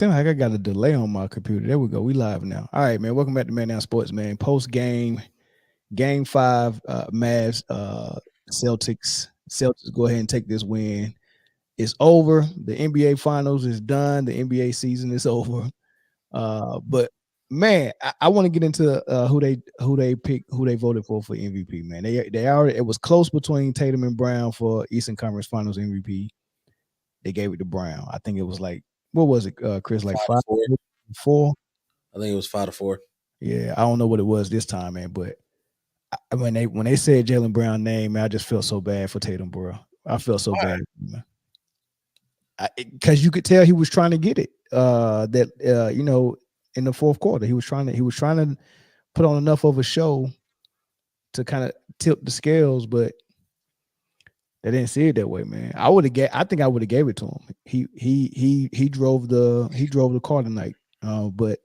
Damn, I got a delay on my computer. There we go. We live now. All right, man. Welcome back to Man Down Sports, man. Post game, game 5, Mavs, Celtics. Celtics go ahead and take this win. It's over. The NBA Finals is done. The NBA season is over. But man, I want to get into who they picked, who they voted for MVP. Man, they already, it was close between Tatum and Brown for Eastern Conference Finals MVP. They gave it to Brown. I think it was like, what was it, Chris? Like 5-4. I think it was 5-4. Yeah, I don't know what it was this time, man. But when they said Jaylen Brown name, man, I just felt so bad for Tatum, bro. I felt so bad, because you could tell he was trying to get it. You know, in the fourth quarter, he was trying to put on enough of a show to kind of tilt the scales, but they didn't see it that way, man. I think I would have gave it to him. He drove the car tonight. But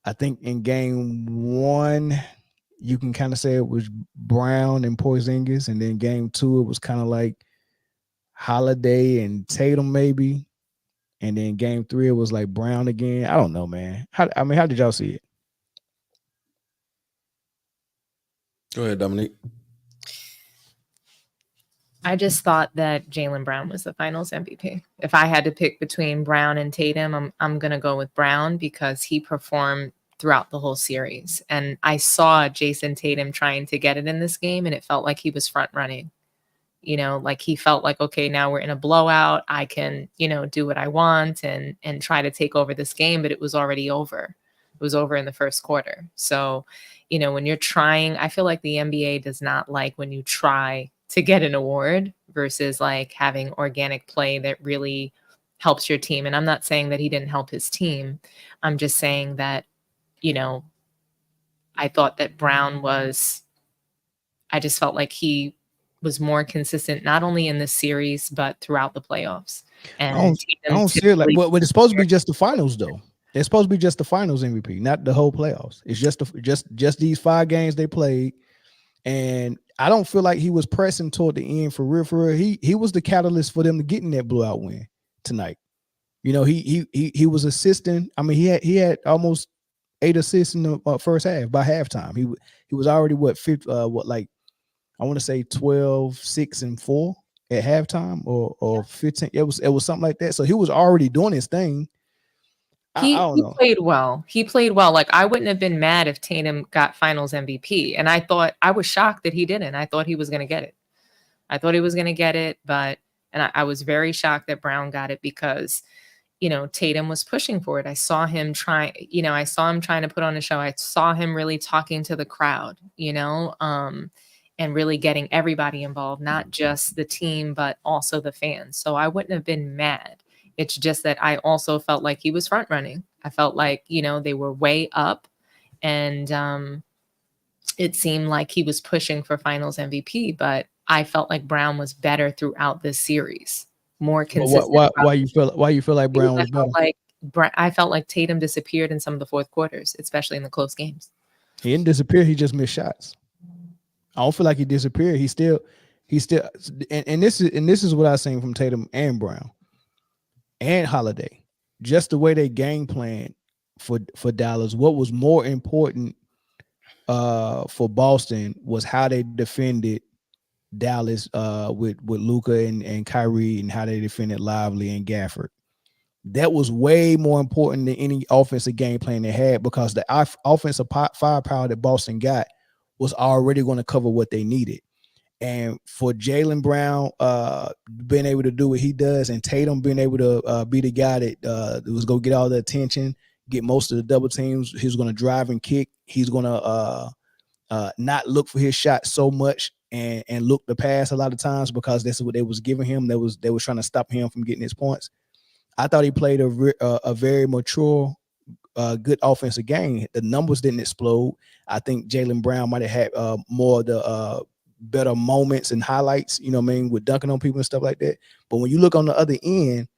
I think in game 1, you can kind of say it was Brown and Porzingis, and then game 2 it was kind of like Holiday and Tatum maybe, and then game 3 it was like Brown again. I don't know, man. How did y'all see it? Go ahead, Dominique. I just thought that Jaylen Brown was the Finals MVP. If I had to pick between Brown and Tatum, I'm going to go with Brown because he performed throughout the whole series. And I saw Jason Tatum trying to get it in this game, and it felt like he was front running. You know, like he felt like, okay, now we're in a blowout. I can, do what I want and try to take over this game, but it was already over. It was over in the first quarter. So, when you're trying, I feel like the NBA does not like when you try to get an award versus like having organic play that really helps your team. And I'm not saying that he didn't help his team. I'm just saying that, I thought that I just felt like he was more consistent, not only in this series, but throughout the playoffs. And I don't see it like, well, it's supposed to be just the finals though. It's supposed to be just the finals MVP, not the whole playoffs. It's just these 5 games they played. And I don't feel like he was pressing toward the end for real. He was the catalyst for them to getting that blowout win tonight. He was assisting. I mean, he had almost 8 assists in the first half by halftime. He was already I want to say 12, 6, and 4 at halftime or 15. It was something like that. So he was already doing his thing. He played well. He played well. Like, I wouldn't have been mad if Tatum got Finals MVP. And I was shocked that he didn't. I thought he was going to get it. But I was very shocked that Brown got it because, Tatum was pushing for it. I saw him trying to put on a show. I saw him really talking to the crowd, and really getting everybody involved, not just the team, but also the fans. So I wouldn't have been mad. It's just that I also felt like he was front running. I felt like, they were way up, and it seemed like he was pushing for Finals MVP, but I felt like Brown was better throughout this series, more consistent. Why you feel like Brown was better? I felt like Tatum disappeared in some of the fourth quarters, especially in the close games. He didn't disappear. He just missed shots. I don't feel like he disappeared. He still, and this is what I've seen from Tatum and Brown and Holiday. Just the way they game plan for Dallas. What was more important for Boston was how they defended Dallas with Luka and Kyrie, and how they defended Lively and Gafford. That was way more important than any offensive game plan they had, because the offensive firepower that Boston got was already going to cover what they needed. And for Jaylen Brown being able to do what he does, and Tatum being able to be the guy that was going to get all the attention, get most of the double teams, he's going to drive and kick. He's going to not look for his shot so much and look to pass a lot of times, because that's what they was giving him. They was trying to stop him from getting his points. I thought he played a very mature, good offensive game. The numbers didn't explode. I think Jaylen Brown might have had more of the better moments and highlights, with dunking on people and stuff like that. But when you look on the other end,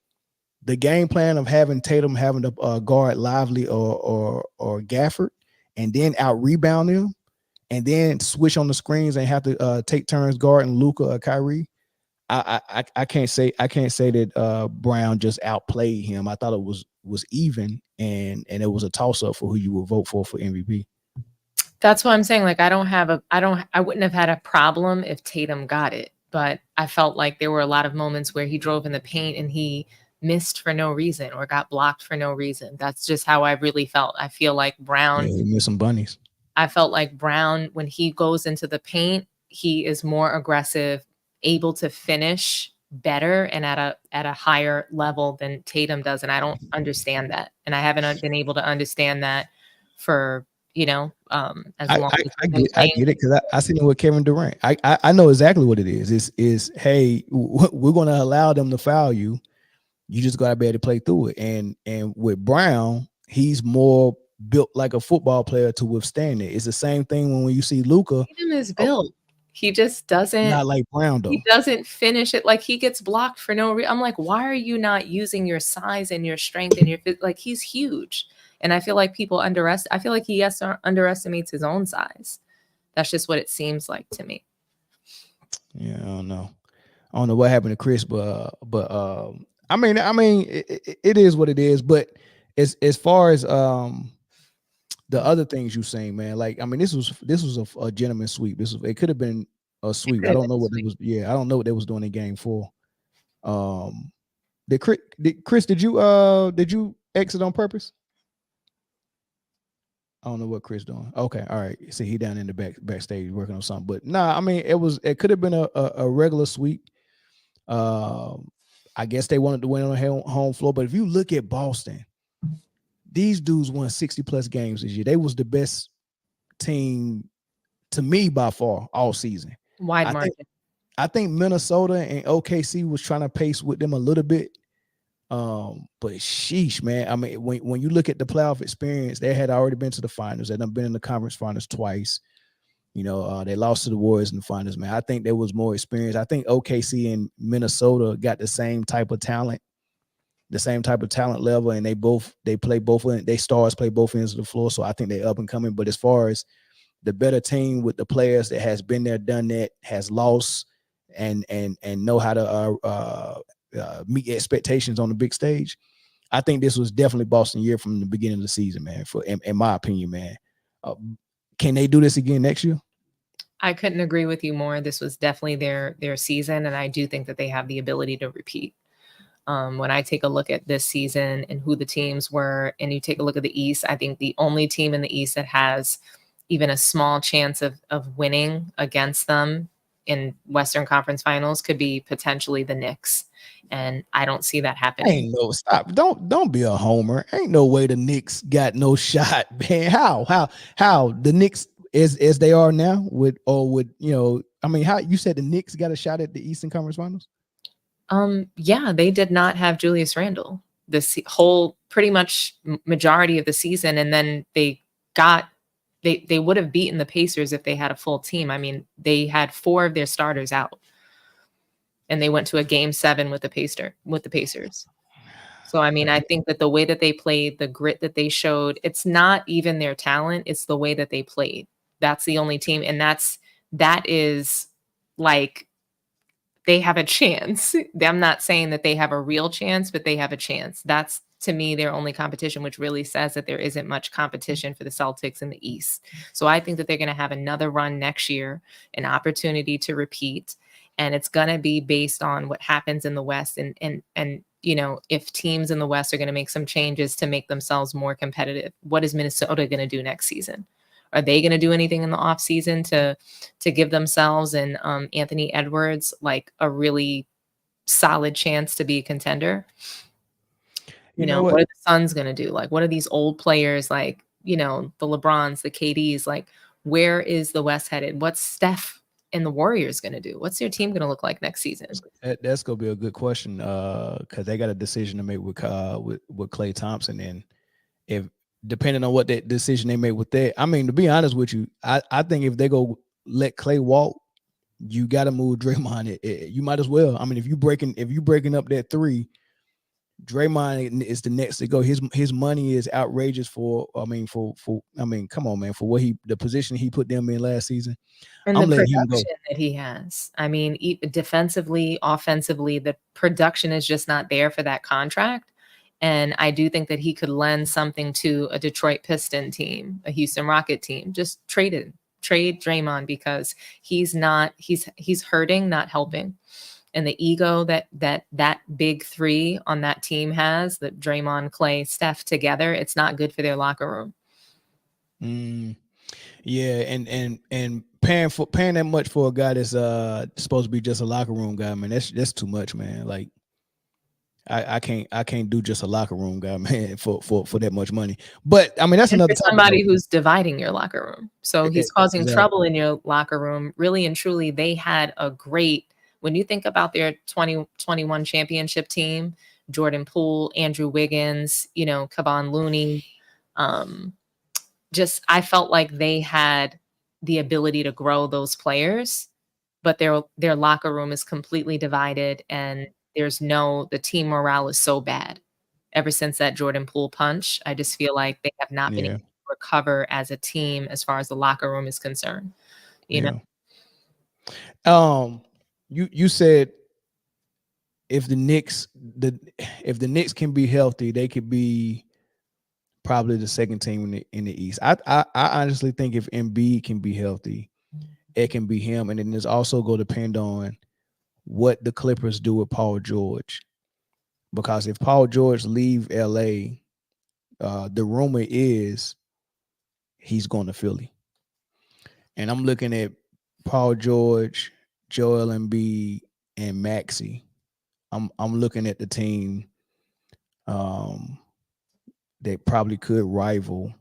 the game plan of having Tatum having to guard Lively or Gafford, and then out rebound them, and then switch on the screens and have to take turns guarding Luka or Kyrie. I can't say that Brown just outplayed him. I thought it was was even, and it was a toss up for who you would vote for MVP. That's what I'm saying. Like, I wouldn't have had a problem if Tatum got it, but I felt like there were a lot of moments where he drove in the paint and he missed for no reason or got blocked for no reason. That's just how I really felt. I feel like Brown. Yeah, he missed some bunnies. I felt like Brown, when he goes into the paint, he is more aggressive, able to finish better and at a higher level than Tatum does. And I don't understand that. And I haven't been able to understand that for, as long as I get it, because I seen it with Kevin Durant. I know exactly what it is. Is hey, we're going to allow them to foul you. You just got to be able to play through it. And with Brown, he's more built like a football player to withstand it. It's the same thing when you see Luka. Tatum is built. He just doesn't. Not like Brown, though. He doesn't finish it. Like, he gets blocked for no reason. I'm like, why are you not using your size and your strength and your like? He's huge, and I feel like people I feel like he underestimates his own size. That's just what it seems like to me. Yeah, I don't know what happened to Chris, but I mean, it is what it is. But as far as the other things you saying, man, like, I mean, this was a gentleman's sweep. It could have been a sweep. I don't know what it was. Yeah, I don't know what they was doing in game 4. Chris, did you exit on purpose? I don't know what Chris doing. Okay, all right. See, he down in the backstage working on something. But nah, I mean, it could have been a regular sweep. I guess they wanted to win on the home floor. But if you look at Boston, these dudes won 60+ games this year. They was the best team to me by far all season. Wide margin. I think Minnesota and OKC was trying to pace with them a little bit. But sheesh, man. I mean, when you look at the playoff experience, they had already been to the finals. They done been in the conference finals twice. They lost to the Warriors in the finals, man. I think there was more experience. I think OKC and Minnesota got the same type of talent level, and they stars play both ends of the floor. So I think they're up and coming. But as far as the better team with the players that has been there, done that, has lost, and know how to meet expectations on the big stage, I think this was definitely Boston year from the beginning of the season, man. In my opinion, man. Can they do this again next year? I couldn't agree with you more. This was definitely their season, and I do think that they have the ability to repeat. When I take a look at this season and who the teams were, and you take a look at the East, I think the only team in the East that has even a small chance of winning against them in Western Conference Finals could be potentially the Knicks. And I don't see that happening. Stop. Don't be a homer. Ain't no way the Knicks got no shot, man. How the Knicks as they are now how you said the Knicks got a shot at the Eastern Conference Finals? Yeah, they did not have Julius Randle this whole pretty much majority of the season. And then they would have beaten the Pacers if they had a full team. I mean, they had 4 of their starters out, and they went to a game 7 with the Pacers. So, I mean, I think that the way that they played, the grit that they showed, it's not even their talent. It's the way that they played. That's the only team. And that is like, they have a chance. I'm not saying that they have a real chance, but they have a chance. That's, to me, their only competition, which really says that there isn't much competition for the Celtics in the East. So I think that they're going to have another run next year, an opportunity to repeat. And it's going to be based on what happens in the West. And if teams in the West are going to make some changes to make themselves more competitive, what is Minnesota going to do next season? Are they going to do anything in the offseason to give themselves and Anthony Edwards like a really solid chance to be a contender? What are the Suns going to do? Like, what are these old players like, the LeBrons, the KDs, like, where is the West headed? What's Steph and the Warriors going to do? What's their team going to look like next season? That's going to be a good question because they got a decision to make with Klay Thompson. And if depending on what that decision they make with that, I mean, to be honest with you, I think if they go let Klay walk, you got to move Draymond. You might as well. I mean, if you breaking up that 3, Draymond is the next to go. His money is outrageous come on, man, for what the position he put them in last season. And the production that he has. I mean, defensively, offensively, the production is just not there for that contract. And I do think that he could lend something to a Detroit Piston team, a Houston Rocket team. Just trade Draymond, because he's hurting, not helping. And the ego that big three on that team has, that Draymond, Clay, Steph together, it's not good for their locker room. Yeah, and paying that much for a guy that's supposed to be just a locker room guy, man, that's too much, man. Like I can't do just a locker room guy, man, for that much money. But I mean, that's another topic, somebody who's dividing your locker room. So he's causing exactly. trouble in your locker room. Really and truly, they had a great, when you think about their 2021 championship team, Jordan Poole, Andrew Wiggins, Kevon Looney, I felt like they had the ability to grow those players, but their locker room is completely divided, and the team morale is so bad. Ever since that Jordan Poole punch, I just feel like they have not been able to recover as a team as far as the locker room is concerned. You know? You said if the Knicks can be healthy, they could be probably the second team in the East. I honestly think if Embiid can be healthy, it can be him. And then there's also going to depend on what the Clippers do with Paul George. Because if Paul George leave LA, the rumor is he's going to Philly. And I'm looking at Paul George, Joel Embiid, and Maxey. I'm looking at the team that probably could rival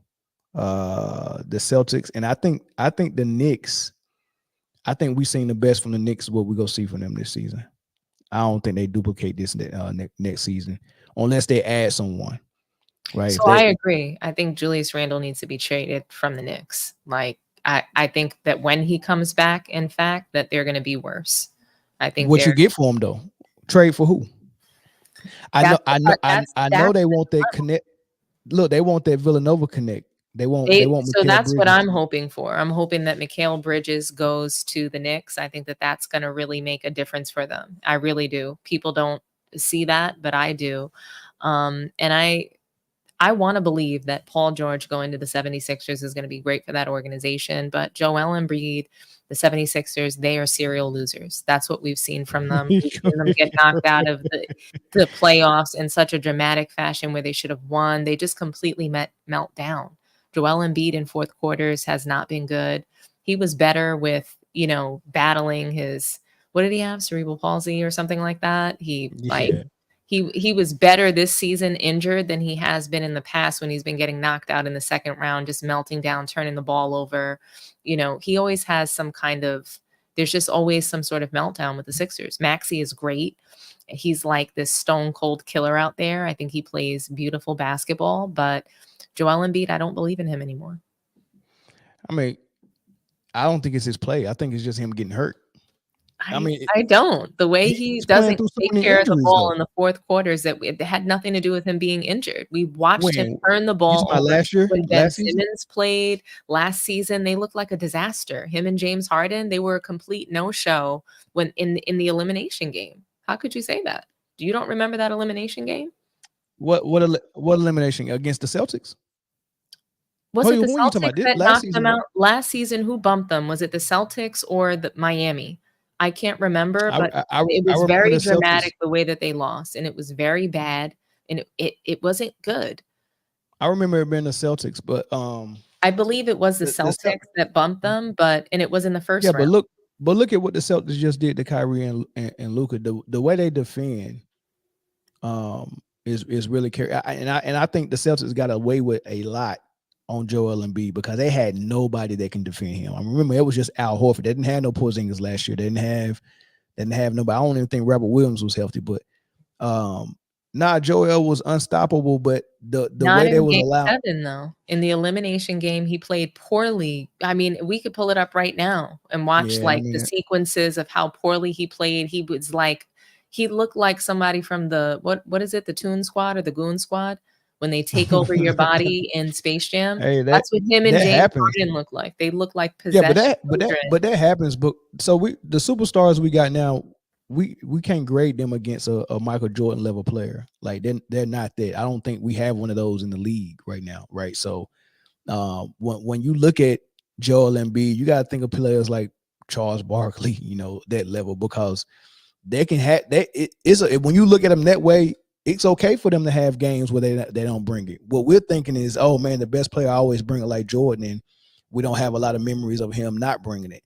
the Celtics. And I think the Knicks, I think we've seen the best from the Knicks, what we're going to see from them this season. I don't think they duplicate this next season unless they add someone. Right. So I agree. I think Julius Randle needs to be traded from the Knicks. Like, I think that when he comes back, in fact, that they're going to be worse. I think what you get for him though, trade for who? I know they want that connect. Look, they want that Villanova connect. They want. So that's what I'm hoping for. I'm hoping that Mikal Bridges goes to the Knicks. I think that that's going to really make a difference for them. I really do. People don't see that, but I do. And I want to believe that Paul George going to the 76ers is going to be great for that organization. But Joel Embiid, the 76ers, they are serial losers. That's what we've seen from them. We've seen them get knocked out of the playoffs in such a dramatic fashion where they should have won. They just completely melt down. Joel Embiid in fourth quarters has not been good. He was better with, battling his, what did he have? Cerebral palsy or something like that. He was better this season injured than he has been in the past when he's been getting knocked out in the second round, just melting down, turning the ball over. He always has there's just always some sort of meltdown with the Sixers. Maxey is great. He's like this stone cold killer out there. I think he plays beautiful basketball, but Joel Embiid, I don't believe in him anymore. I mean, I don't think it's his play. I think it's just him getting hurt. I don't. The way he doesn't take care of the ball in the fourth quarters, it had nothing to do with him being injured. We watched him turn the ball over last year when Ben Simmons played last season. They looked like a disaster. Him and James Harden, they were a complete no-show when in the elimination game. How could you say that? You don't remember that elimination game? What elimination against the Celtics? Was it the Celtics that knocked them out last season? Who bumped them? Was it the Celtics or the Miami? I can't remember, but it was very dramatic the way that they lost, and it was very bad, and it wasn't good. I remember it being the Celtics, but I believe it was the Celtics that bumped them, and it was in the first round. But look at what the Celtics just did to Kyrie and Luka. The way they defend is really and I think the Celtics got away with a lot on Joel Embiid because they had nobody that can defend him. I remember it was just Al Horford. They didn't have no Porzingis last year. They didn't have nobody. I don't even think Robert Williams was healthy, but Joel was unstoppable. But the way they was allowed in the elimination game, he played poorly. I mean, we could pull it up right now and watch the sequences of how poorly he played. He was like, he looked like somebody from the what is it, the Toon Squad or the Goon Squad? When they take over your body in Space Jam, that's what him and James Harden look like. They look like possessed. Yeah, but that happens. But so the superstars we got now, we can't grade them against a Michael Jordan level player. Like they're not that. I don't think we have one of those in the league right now, right? So when you look at Joel Embiid, you got to think of players like Charles Barkley, that level, because they can have that. When you look at them that way, it's okay for them to have games where they don't bring it. What we're thinking is, oh man, the best player always bring it like Jordan, and we don't have a lot of memories of him not bringing it.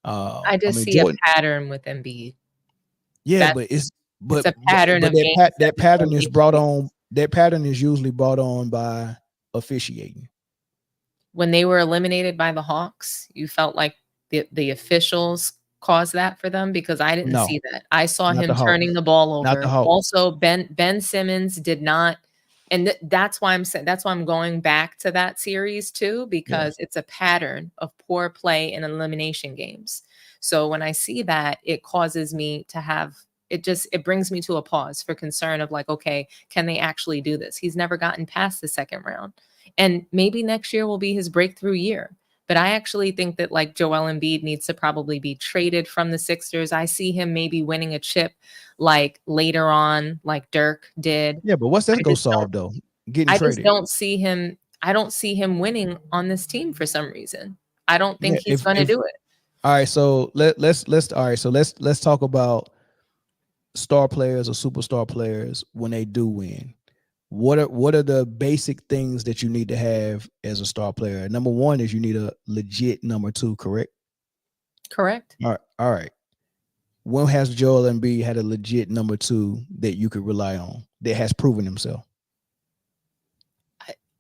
I just see Jordan, a pattern with Embiid. Yeah, it's a pattern of games that pattern is brought on. That pattern is usually brought on by officiating. When they were eliminated by the Hawks, you felt like the officials caused that for them, because I didn't see that. I saw him turning the ball over. Also, Ben Simmons did not, and that's why I'm going back to that series too, because it's a pattern of poor play in elimination games. So when I see that, it causes me to have it brings me to a pause for concern of like, okay, can they actually do this? He's never gotten past the second round. And maybe next year will be his breakthrough year. But I actually think that like Joel Embiid needs to probably be traded from the Sixers. I see him maybe winning a chip like later on, like Dirk did. Yeah, but what's that go solve though? Getting traded. Just don't see him. I don't see him winning on this team for some reason. I don't think he's going to do it. All right, so let's talk about star players or superstar players when they do win. What are the basic things that you need to have as a star player? Number one is you need a legit number two, correct? Correct. All right. When has Joel Embiid had a legit number two that you could rely on that has proven himself?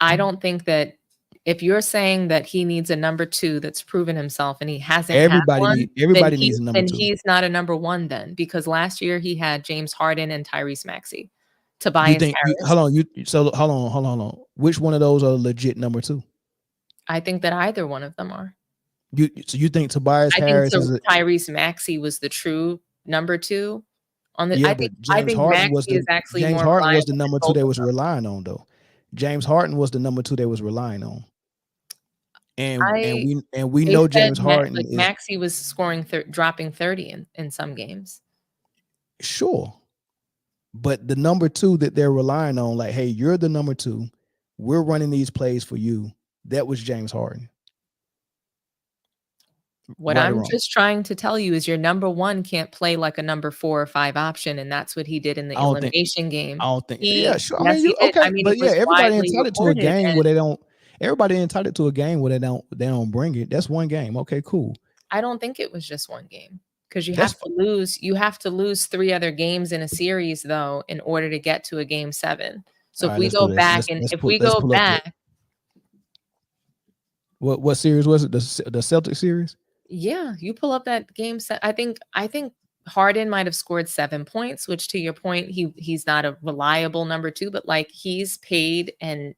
I don't think that if you're saying that he needs a number two that's proven himself and he hasn't, everybody needs a number two. Then he's not a number one then, because last year he had James Harden and Tyrese Maxey. Tobias Harris. Hold on. Which one of those are legit number two? I think that either one of them are. So you think Tobias Harris Tyrese Maxey was the true number two on the? Yeah, I think Harden was the number two they was relying on though. James Harden was the number two they was relying on. And we know James Harden. Maxey was scoring, dropping 30 in some games. Sure. But the number two that they're relying on, like, hey, you're the number two. We're running these plays for you. That was James Harden. What I'm just trying to tell you is your number one can't play like a number 4 or 5 option. And that's what he did in the elimination game. I don't think. Yeah, sure. Everybody entitled to a game where they don't. Everybody entitled to a game where they don't bring it. That's one game. Okay, cool. I don't think it was just one game. Because you have to lose 3 other games in a series though in order to get to a game 7. So if we go back, what series was it? The Celtics series? Yeah, you pull up that game set. I think Harden might have scored 7 points, which to your point, he's not a reliable number two, but like he's paid and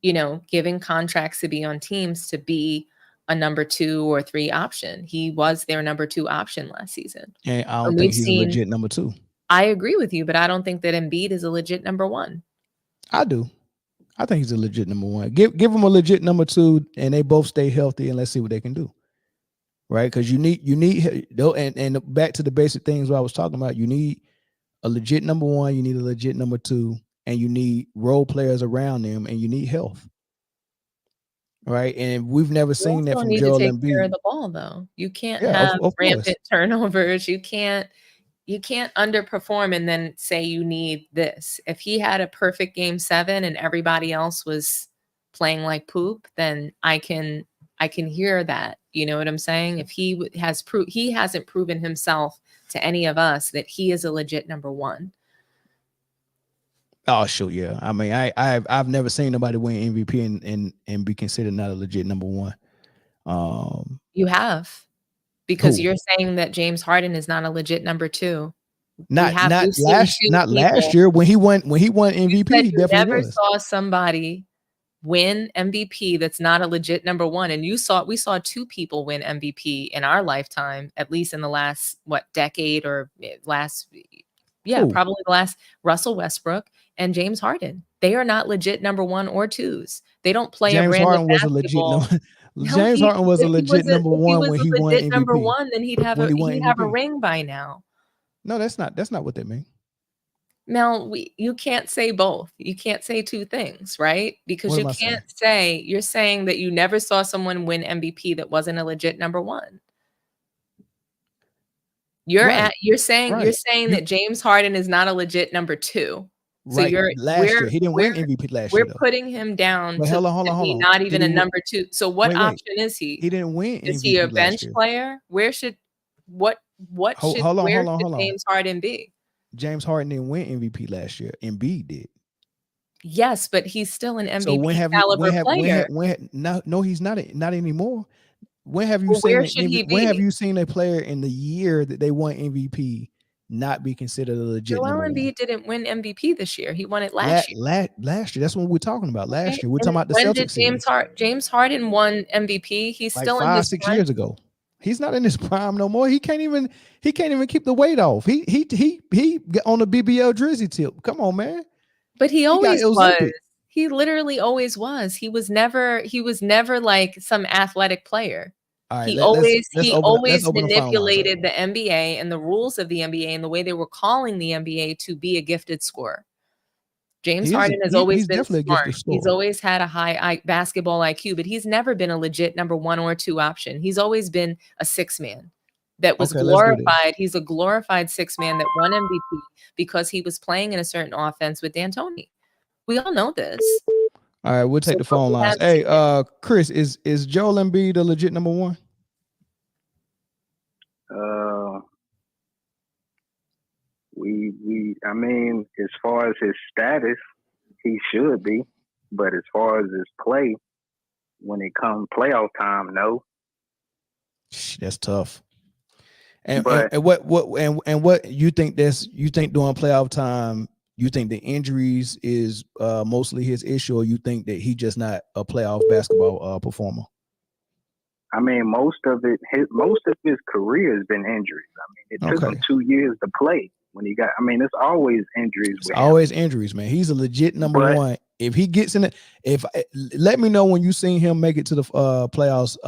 given contracts to be on teams to be a number 2 or 3 option. He was their number 2 option last season. And I don't think he's a legit number 2. I agree with you, but I don't think that Embiid is a legit number 1. I do. I think he's a legit number 1. Give him a legit number 2, and they both stay healthy, and let's see what they can do. Right? Because you need and back to the basic things what I was talking about. You need a legit number 1, you need a legit number 2, and you need role players around them, and you need health. Right, and we've never seen that from Joel Embiid. You need to take care of the ball, though. You can't have rampant turnovers. You can't underperform and then say you need this. If he had a perfect game 7 and everybody else was playing like poop, then I can hear that. You know what I'm saying? If he hasn't proven himself to any of us that he is a legit number 1. Oh, sure, yeah. I mean, I've never seen nobody win MVP and be considered not a legit number 1. You have, because you're saying that James Harden is not a legit number 2. Not last year when he won MVP. He definitely never saw somebody win MVP that's not a legit number 1. And we saw 2 people win MVP in our lifetime, at least in the last decade or probably the last. Russell Westbrook and James Harden. They are not legit number 1 or 2s. They don't play James a random Harden was basketball. James Harden was a legit number 1 when he won MVP. Number 1, then he'd have a ring by now. No, that's not what they mean. Mel, you can't say both. You can't say two things, right? Because What you am I can't say, you're saying that you never saw someone win MVP that wasn't a legit number one. You're saying that James Harden is not a legit number two. So Right. Last year he didn't win MVP last year. We're putting him down to hold on. Not even a number two. So what option is he? He didn't win MVP. Is he a bench player? Where should James Harden be? James Harden didn't win MVP last year. Embiid did. Yes, but he's still an MVP caliber player. No, he's not anymore. When have you seen a player in the year that they won MVP not be considered a legit Joel Embiid didn't win MVP this year. He won it last year. Last year. That's what we're talking about. Last year. We're talking about the Celtics. James Harden won MVP. He's like still 5-6 years ago. He's not in his prime no more. He can't even keep the weight off. He on the BBL Drizzy tip. Come on, man. But he always was. He literally always was. He was never like some athletic player. Right, he always manipulated the NBA and the rules of the NBA and the way they were calling the NBA to be a gifted scorer. James Harden has always been smart. He's always had a high basketball IQ, but he's never been a legit number one or two option. He's always been a six man that was glorified. He's a glorified six man that won MVP because he was playing in a certain offense with D'Antoni. We all know this. All right, we'll take the phone lines. Hey, Chris, is Joel Embiid a legit number one? I mean, as far as his status, he should be. But as far as his play, when it comes playoff time, no. That's tough. And what you think during playoff time? You think the injuries is mostly his issue, or you think that he just not a playoff basketball performer? I mean, most of his career has been injuries. I mean, it took him 2 years to play when he got. I mean, it's always injuries. It's always injuries, man. He's a legit number one. If he gets in it, let me know when you seen him make it to the playoffs,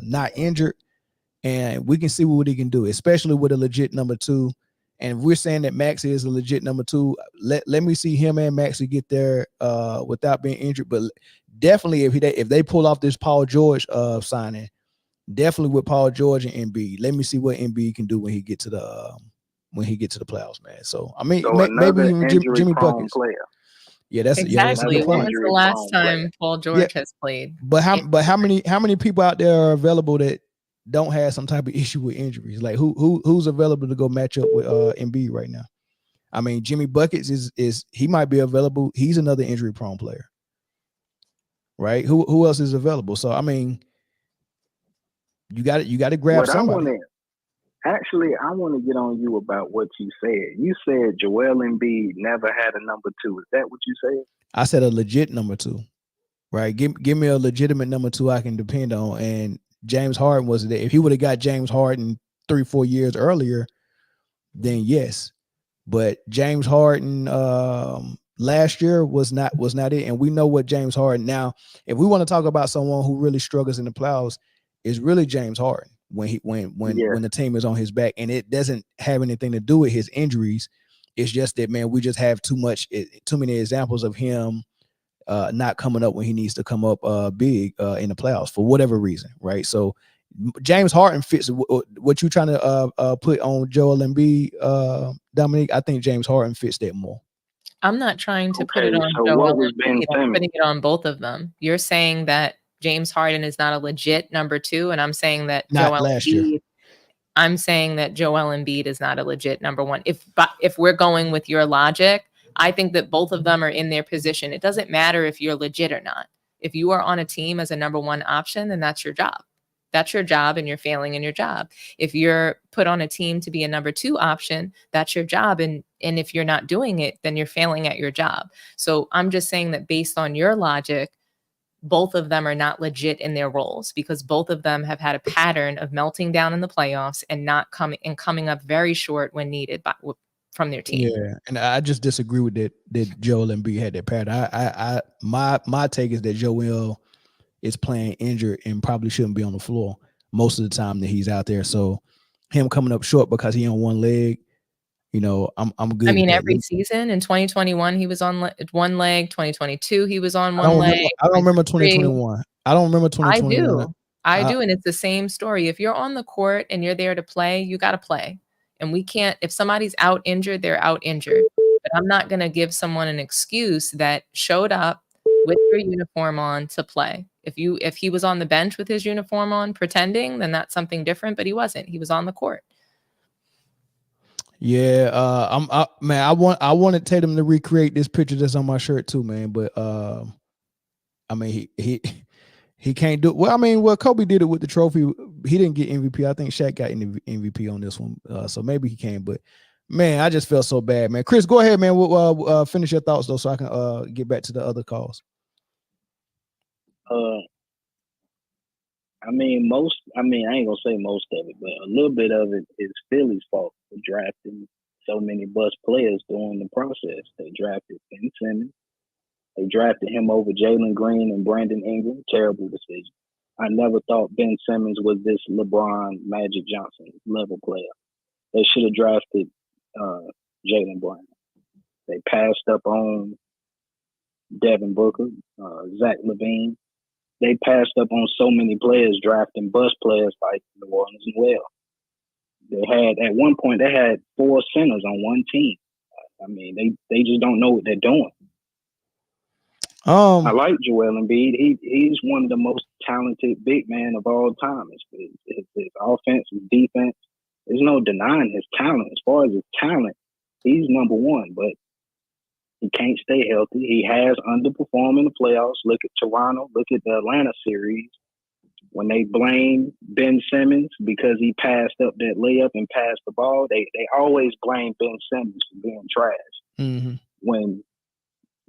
not injured, and we can see what he can do, especially with a legit number two. And if we're saying that Maxey is a legit number two, let me see him and Maxey get there without being injured. But definitely, if they pull off this Paul George signing, definitely with Paul George and Embiid, let me see what Embiid can do when he get to the playoffs, man. So I mean, maybe even Jimmy Buckets. Player. Yeah, that's exactly. Yeah, when was the last time Paul George has played? But how many people out there are available that don't have some type of issue with injuries? Like who's available to go match up with Embiid right now? I mean, Jimmy Buckets is he might be available. He's another injury prone player, right? Who else is available? So I mean, you got to grab somebody. I want to get on you about what you said. You said Joel Embiid never had a number two. Is that what you said? I said a legit number two, right? Give me a legitimate number two I can depend on. And James Harden wasn't there. If he would have got James Harden 3-4 years earlier, then yes. But James Harden last year was not it. And we know what James Harden now. If we want to talk about someone who really struggles in the playoffs, is really James Harden when the team is on his back, and it doesn't have anything to do with his injuries. It's just that, man, we just have too many examples of him not coming up when he needs to come up big in the playoffs for whatever reason, right? So James Harden fits what you're trying to put on Joel Embiid, Dominique. I think James Harden fits that more. I'm not trying to put it on Joel Embiid. I'm putting it on both of them. You're saying that James Harden is not a legit number two, and I'm saying that I'm saying that Joel Embiid is not a legit number one. If we're going with your logic, I think that both of them are in their position. It doesn't matter if you're legit or not. If you are on a team as a number one option, then that's your job. That's your job, and you're failing in your job. If you're put on a team to be a number two option, that's your job. And if you're not doing it, then you're failing at your job. So I'm just saying that based on your logic, both of them are not legit in their roles, because both of them have had a pattern of melting down in the playoffs and coming up very short when needed from their team. Yeah, and I just disagree with that Joel Embiid had that pattern. My take is that Joel is playing injured and probably shouldn't be on the floor most of the time that he's out there. So him coming up short because he on one leg, I'm good. I mean, with every that. season in 2021 he was on one leg. 2022 he was on I one don't leg. remember. I don't remember 2021. I don't remember 2021. I do, and it's the same story. If you're on the court and you're there to play, you got to play. And we can't. If somebody's out injured, they're out injured. But I'm not going to give someone an excuse that showed up with your uniform on to play. If he was on the bench with his uniform on pretending, then that's something different. But he wasn't. He was on the court. Yeah, I wanted Tatum to recreate this picture that's on my shirt too, man. But I mean, he can't do it. Well, I mean, Kobe did it with the trophy. He didn't get MVP. I think Shaq got MVP on this one, so maybe he can. But man, I just felt so bad, man. Chris, go ahead, man. We'll finish your thoughts though, so I can get back to the other calls. I ain't gonna say most of it, but a little bit of it is Philly's fault for drafting so many bust players during the process. They drafted Ben Simmons. They drafted him over Jalen Green and Brandon Ingram. Terrible decision. I never thought Ben Simmons was this LeBron, Magic Johnson level player. They should have drafted Jalen Brown. They passed up on Devin Booker, Zach LaVine. They passed up on so many players drafting bust players like New Orleans and well. At one point they had 4 centers on one team. I mean, they just don't know what they're doing. I like Joel Embiid. He's one of the most talented big men of all time. His offense, his defense. There's no denying his talent. As far as his talent, he's number one, but he can't stay healthy. He has underperformed in the playoffs. Look at Toronto. Look at the Atlanta series. When they blame Ben Simmons because he passed up that layup and passed the ball, they always blame Ben Simmons for being trash. Mm-hmm. When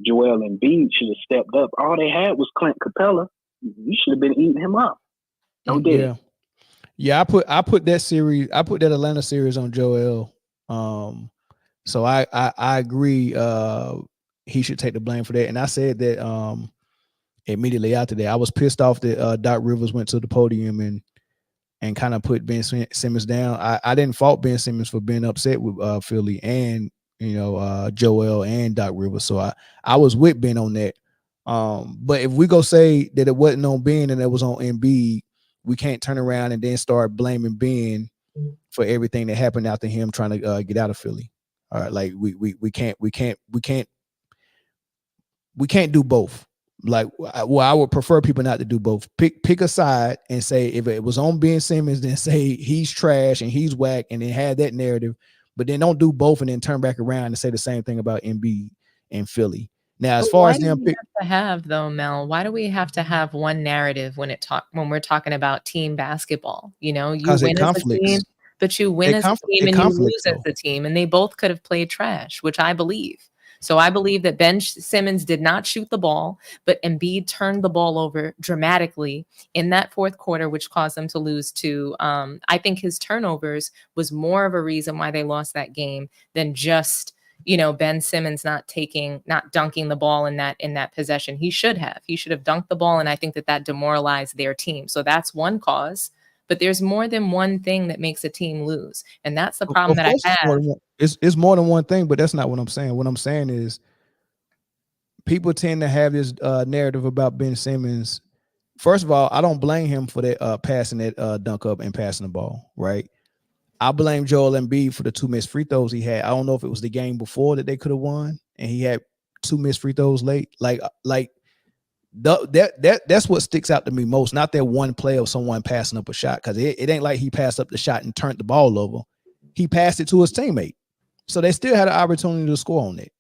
Joel Embiid should have stepped up. All they had was Clint Capella. You should have been eating him up. Don't do it. Yeah, I put that series, I put that Atlanta series on Joel. So I agree. He should take the blame for that. And I said that immediately after that. I was pissed off that Doc Rivers went to the podium and kind of put Ben Simmons down. I didn't fault Ben Simmons for being upset with Philly and Joel and Doc Rivers. So I was with Ben on that. But if we go say that it wasn't on Ben and it was on Embiid, we can't turn around and then start blaming Ben for everything that happened after him trying to get out of Philly. All right, like we can't do both. Like, I would prefer people not to do both. Pick a side and say if it was on Ben Simmons, then say he's trash and he's whack, and then have that narrative. But then don't do both and then turn back around and say the same thing about Embiid and Philly. Now, as far as them Mel, why do we have to have one narrative when we're talking about team basketball? You win as a team, but you win as a team and you lose as a team, and they both could have played trash, which I believe. So I believe that Ben Simmons did not shoot the ball, but Embiid turned the ball over dramatically in that fourth quarter, which caused them to lose to, I think his turnovers was more of a reason why they lost that game than just, Ben Simmons not dunking the ball in that possession. He should have dunked the ball. And I think that demoralized their team. So that's one cause. But there's more than one thing that makes a team lose. And that's the problem that I have. It's more than one thing, but that's not what I'm saying. What I'm saying is people tend to have this narrative about Ben Simmons. First of all, I don't blame him for that passing that dunk up and passing the ball, right? I blame Joel Embiid for the 2 missed free throws he had. I don't know if it was the game before that they could have won, and he had 2 missed free throws late. That's what sticks out to me most. Not that one play of someone passing up a shot, because it ain't like he passed up the shot and turned the ball over. He passed it to his teammate, so they still had an opportunity to score on it,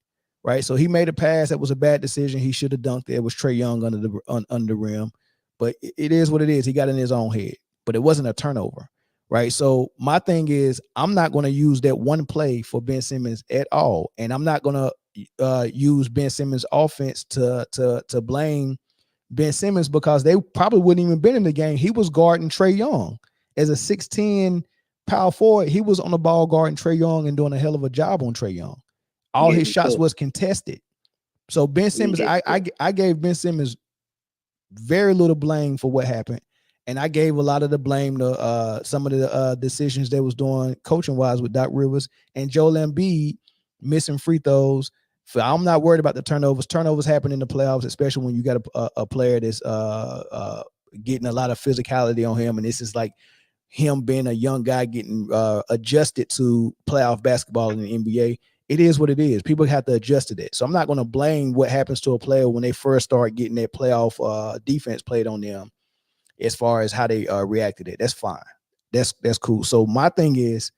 right? So he made a pass that was a bad decision. He should have dunked it. It was Trae Young under the rim, but it is what it is. He got in his own head, but it wasn't a turnover, right? So my thing is, I'm not going to use that one play for Ben Simmons at all, and I'm not going to use Ben Simmons' offense to blame Ben Simmons, because they probably wouldn't even been in the game. He was guarding Trae Young as a 6'10" power forward. He was on the ball guarding Trae Young and doing a hell of a job on Trae Young. All his shots was contested. So Ben Simmons, I gave Ben Simmons very little blame for what happened. And I gave a lot of the blame to some of the decisions they was doing coaching wise with Doc Rivers and Joel Embiid missing free throws. I'm not worried about the turnovers. Turnovers happen in the playoffs, especially when you got a player that's getting a lot of physicality on him. And this is like him being a young guy getting adjusted to playoff basketball in the NBA. It is what it is. People have to adjust to that. So I'm not going to blame what happens to a player when they first start getting that playoff defense played on them. As far as how they react to it, that's fine. That's cool. So my thing is,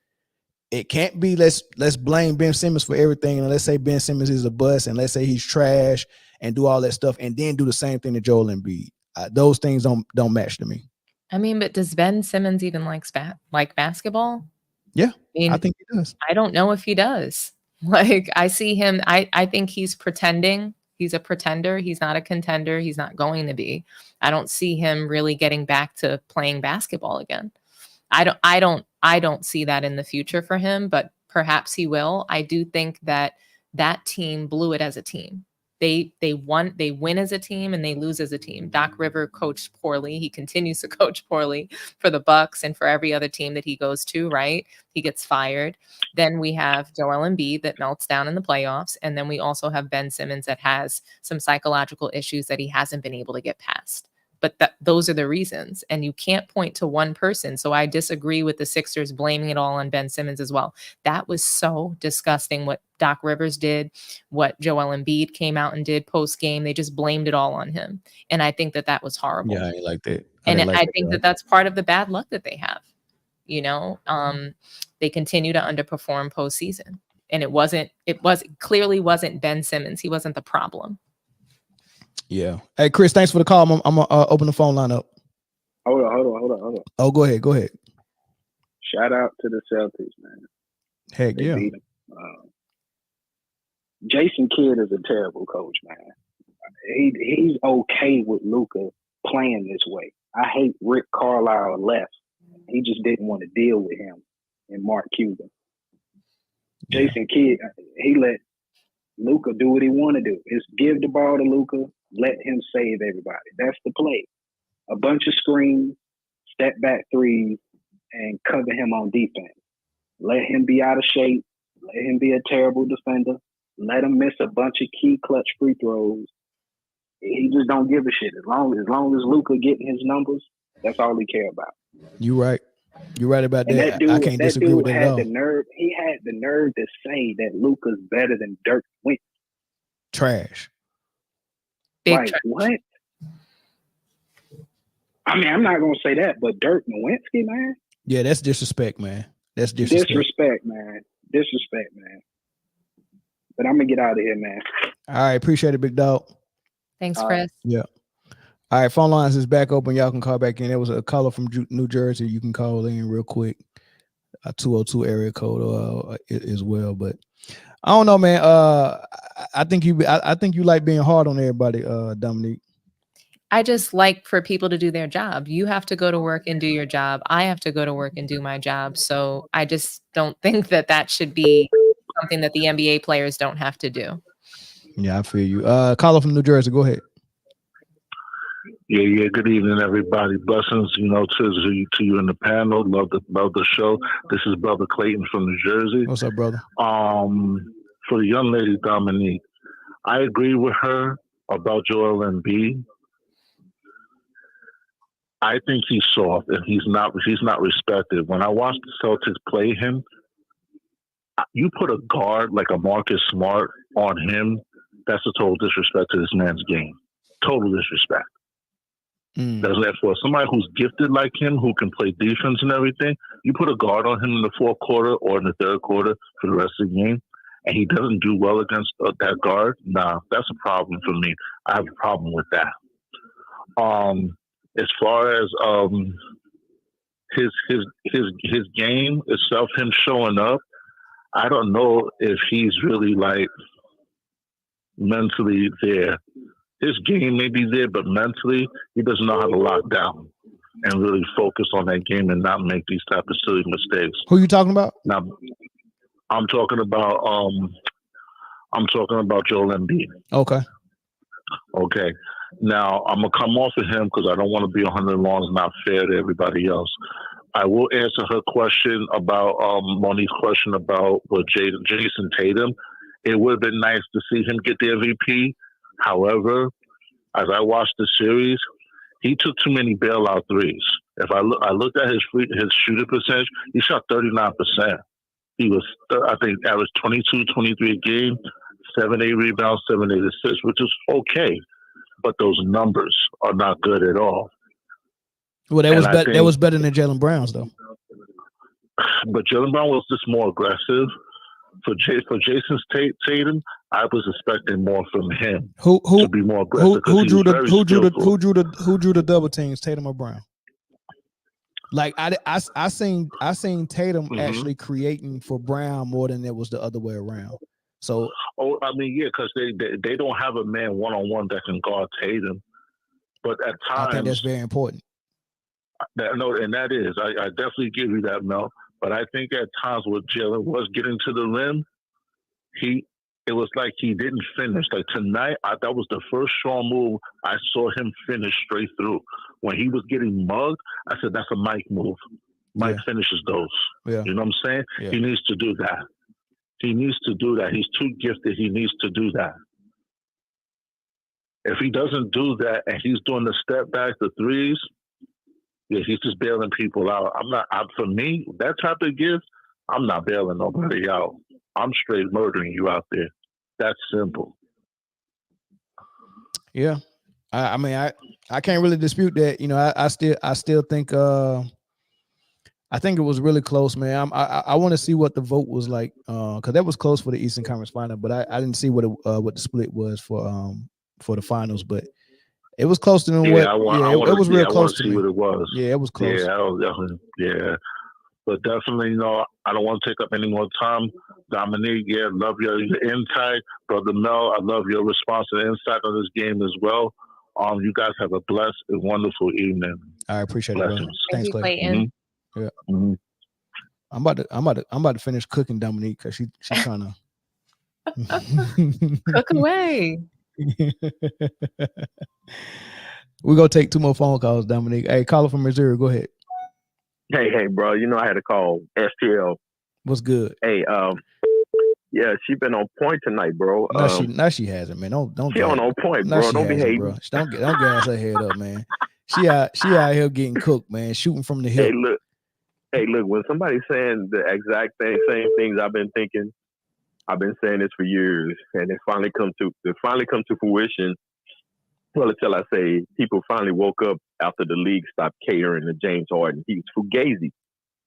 it can't be let's blame Ben Simmons for everything, and let's say Ben Simmons is a bust, and let's say he's trash, and do all that stuff, and then do the same thing to Joel Embiid. Those things don't match to me. I mean, but does Ben Simmons even like basketball? Yeah, I think he does. I don't know if he does. Like, I see him. I think he's pretending. He's a pretender. He's not a contender. He's not going to be. I don't see him really getting back to playing basketball again. I don't see that in the future for him, but perhaps he will. I do think that team blew it as a team. They win as a team and they lose as a team. Doc Rivers coached poorly. He continues to coach poorly for the Bucks and for every other team that he goes to, right? He gets fired. Then we have Joel Embiid that melts down in the playoffs. And then we also have Ben Simmons that has some psychological issues that he hasn't been able to get past. But those are the reasons. And you can't point to one person. So I disagree with the Sixers blaming it all on Ben Simmons as well. That was so disgusting what Doc Rivers did, what Joel Embiid came out and did post-game. They just blamed it all on him. And I think that was horrible. Yeah, I ain't like that. I think that that's part of the bad luck that they have. You know, they continue to underperform postseason. And it clearly wasn't Ben Simmons. He wasn't the problem. Yeah. Hey, Chris, thanks for the call. I'm gonna open the phone line up. Hold on. Oh, go ahead. Shout out to the Celtics, man. Heck They yeah. beat 'em. Jason Kidd is a terrible coach, man. He's okay with Luka playing this way. I hate Rick Carlisle left. He just didn't want to deal with him and Mark Cuban. Jason Kidd, he let Luka do what he want to do. Is give the ball to Luka, let him save everybody. That's the play. A bunch of screens, step back threes, and cover him on defense. Let him be out of shape. Let him be a terrible defender. Let him miss a bunch of key clutch free throws. He just don't give a shit. As long as Luka getting his numbers, that's all he care about. You're right. You're right about And that. I can't disagree with that at all. He had the nerve to say that Luka's better than Dirk Winston. Trash. Big Like, trash. what? I mean, I'm not gonna say that, but Dirk Nowitzki, man. Yeah, that's disrespect, man. That's disrespect. Disrespect, man. But I'm gonna get out of here, man. All right, appreciate it, big dog. Thanks, Chris. Yeah. All right, phone lines is back open. Y'all can call back in. There was a caller from New Jersey. You can call in real quick. A 202 area code as well. But I don't know, man. I think you like being hard on everybody, Dominique. I just like for people to do their job. You have to go to work and do your job. I have to go to work and do my job. So I just don't think that should be something that the NBA players don't have to do. Yeah, I feel you. Caller from New Jersey, go ahead. Yeah. Good evening, everybody. Blessings, to you in the panel. Love the show. This is Brother Clayton from New Jersey. What's up, brother? For the young lady Dominique, I agree with her about Joel Embiid. I think he's soft and he's not respected. When I watched the Celtics play him, you put a guard like a Marcus Smart on him, that's a total disrespect to this man's game. Total disrespect. Therefore, somebody who's gifted like him, who can play defense and everything, you put a guard on him in the fourth quarter or in the third quarter for the rest of the game, and he doesn't do well against that guard. Nah, that's a problem for me. I have a problem with that. As far as his game itself, him showing up, I don't know if he's really like mentally there. His game may be there, but mentally he doesn't know how to lock down and really focus on that game and not make these type of silly mistakes. Who you talking about? Now, I'm talking about Joel Embiid. Okay. Okay. Now, I'm going to come off of him because I don't want to be 100 long. It's not fair to everybody else. I will answer her question about Monique's question about Jason Tatum. It would have been nice to see him get the MVP. However, as I watched the series, he took too many bailout threes. If I looked at his shooting percentage, he shot 39%. He was, I think, averaged 22, 23 a game, 7-8 rebounds, 7-8 assists, which is okay. But those numbers are not good at all. Well, that was better than Jaylen Brown's, though. But Jaylen Brown was just more aggressive. For Jason Tatum, I was expecting more from him to be more aggressive. Who drew the double teams, Tatum or Brown? Like I seen Tatum actually creating for Brown more than it was the other way around. So, I mean, yeah, because they don't have a man one-on-one that can guard Tatum. But at times, I think that's very important. That is. I definitely give you that, Mel. But I think at times when Jalen was getting to the rim, it was like he didn't finish. Like tonight, that was the first strong move I saw him finish straight through. When he was getting mugged, I said, that's a Mike move. Mike finishes those. Yeah. You know what I'm saying? Yeah. He needs to do that. He needs to do that. He's too gifted. He needs to do that. If he doesn't do that and he's doing the step back, the threes, yeah, he's just bailing people out. For me, that type of gift, I'm not bailing nobody out. I'm straight murdering you out there. That's simple. Yeah. I mean, I can't really dispute that. You know, I still think I think it was really close, man. I want to see what the vote was like, because that was close for the Eastern Conference Final, but I didn't see what the split was for the finals, but it was close to them. Yeah, it was real close to me. What it was. Yeah, it was close. Yeah, I was definitely. Yeah, but definitely, you know, I don't want to take up any more time. Dominique, yeah, love your insight, brother Mel. I love your response and insight on this game as well. You guys have a blessed and wonderful evening. I appreciate it, brother. Thanks, Clay. Mm-hmm. Yeah. Mm-hmm. I'm about to finish cooking Dominique because she's trying to cook away. We're gonna take 2 more phone calls, Dominique. Hey, caller from Missouri, go ahead. Hey, bro. You know I had to call STL. What's good? Hey, yeah, she been on point tonight, bro. No, she hasn't, man. Don't. She on point, bro. Don't be hating. Bro. Don't gas her head up, man. She out here getting cooked, man. Shooting from the hip. Hey, look. When somebody's saying the exact same things I've been thinking, I've been saying this for years, and it finally come to fruition. Well, until I say people finally woke up after the league stopped catering to James Harden. He's fugazi.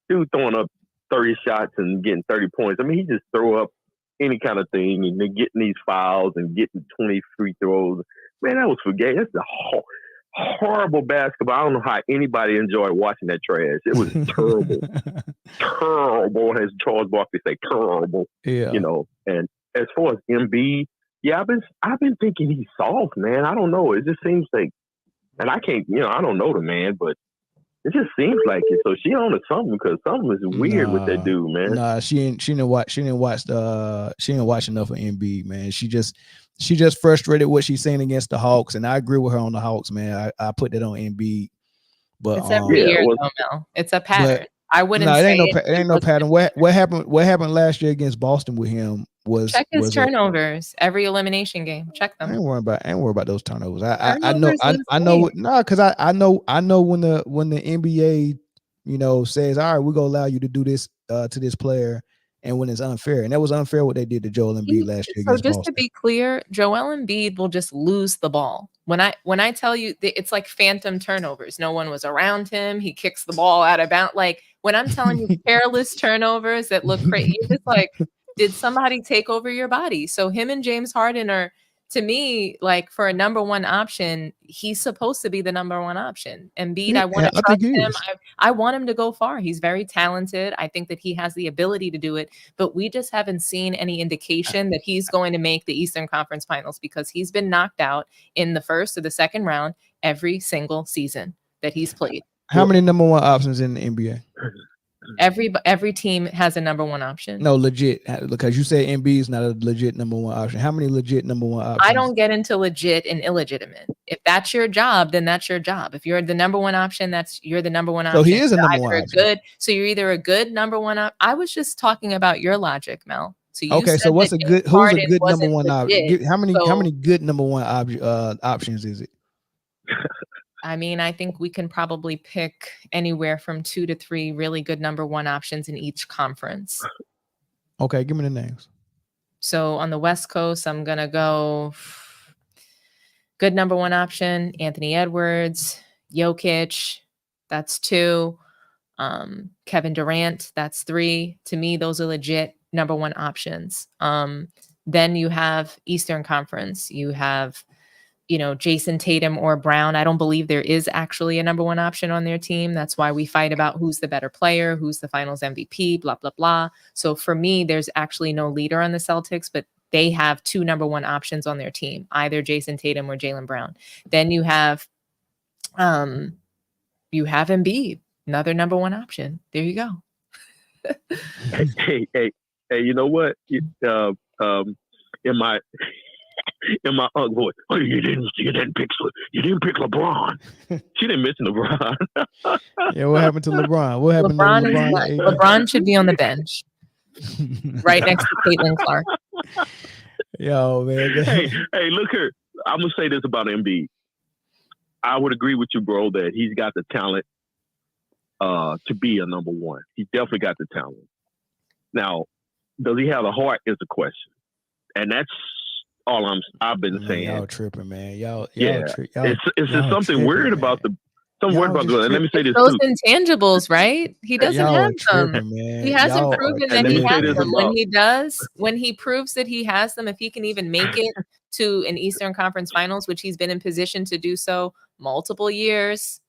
Dude throwing up 30 shots and getting 30 points. I mean, he just throw up any kind of thing and then getting these fouls and getting 20 free throws. Man, that was fugazi. That's a horrible basketball. I don't know how anybody enjoyed watching that trash. It was terrible. Terrible, as Charles Barkley say, terrible. Yeah. You know, and as far as Embiid, yeah, I've been thinking he's soft, man. I don't know. It just seems like, and I can't, you know, I don't know the man, but it just seems like it. So she on to something because something is weird with that dude, man. Nah, she didn't watch enough of Embiid, man. She just frustrated what she's saying against the Hawks, and I agree with her on the Hawks, man. I put that on Embiid, but it's every year, though, Mel. It's a pattern. I wouldn't. No, it ain't no pattern. What happened last year against Boston with him was check his turnovers every elimination game. Check them. I ain't worried about those turnovers. I know. No, because I know when the NBA, you know, says, all right, we're gonna allow you to do this to this player, and when it's unfair, and that was unfair what they did to Joel Embiid last year. So just Boston. To be clear, Joel Embiid will just lose the ball. When I tell you, it's like phantom turnovers. No one was around him. He kicks the ball out of bounds. Like when I'm telling you careless turnovers that look crazy, you're just like, did somebody take over your body? So him and James Harden are, to me, like for a number one option, he's supposed to be the number one option. Embiid, I want to trust him. I want him to go far. He's very talented. I think that he has the ability to do it, but we just haven't seen any indication that he's going to make the Eastern Conference Finals because he's been knocked out in the first or the second round every single season that he's played. How many number one options in the NBA? Every team has a number one option. No, legit, because you said Embiid is not a legit number one option. How many legit number one options? I don't get into legit and illegitimate. If that's your job, then that's your job. If you're the number one option, you're the number one option. So he is a number one option. So you're either a good number one I was just talking about your logic, Mel. So you okay, so what's a good? Who's a good number one option? How many good number one options is it? I mean, I think we can probably pick anywhere from 2 to 3 really good number one options in each conference. Okay, give me the names. So on the West Coast, I'm going to go good number one option, Anthony Edwards, Jokic, that's 2. Kevin Durant, that's 3. To me, those are legit number one options. Then you have Eastern Conference. You have Jason Tatum or Brown. I don't believe there is actually a number one option on their team. That's why we fight about who's the better player, who's the finals MVP, blah, blah, blah. So for me, there's actually no leader on the Celtics, but they have 2 number one options on their team, either Jason Tatum or Jaylen Brown. Then you have Embiid, another number one option. There you go. Hey, you know what? In my voice, oh, you didn't pick LeBron. She didn't mention LeBron. Yeah, what happened to LeBron? What happened LeBron to LeBron? LeBron should be on the bench, right next to Caitlin Clark. Yo, man. Hey, look here. I'm gonna say this about Embiid. I would agree with you, bro, that he's got the talent to be a number one. He definitely got the talent. Now, does he have a heart? Is the question, and that's all I've been saying. Y'all tripping, man. Y'all it's just something weird about the. Something weird about the. Let me say this those too. intangibles, right? He doesn't have them. Man. He hasn't proven that he has them. About, when he proves that he has them, if he can even make it to an Eastern Conference Finals, which he's been in position to do so multiple years,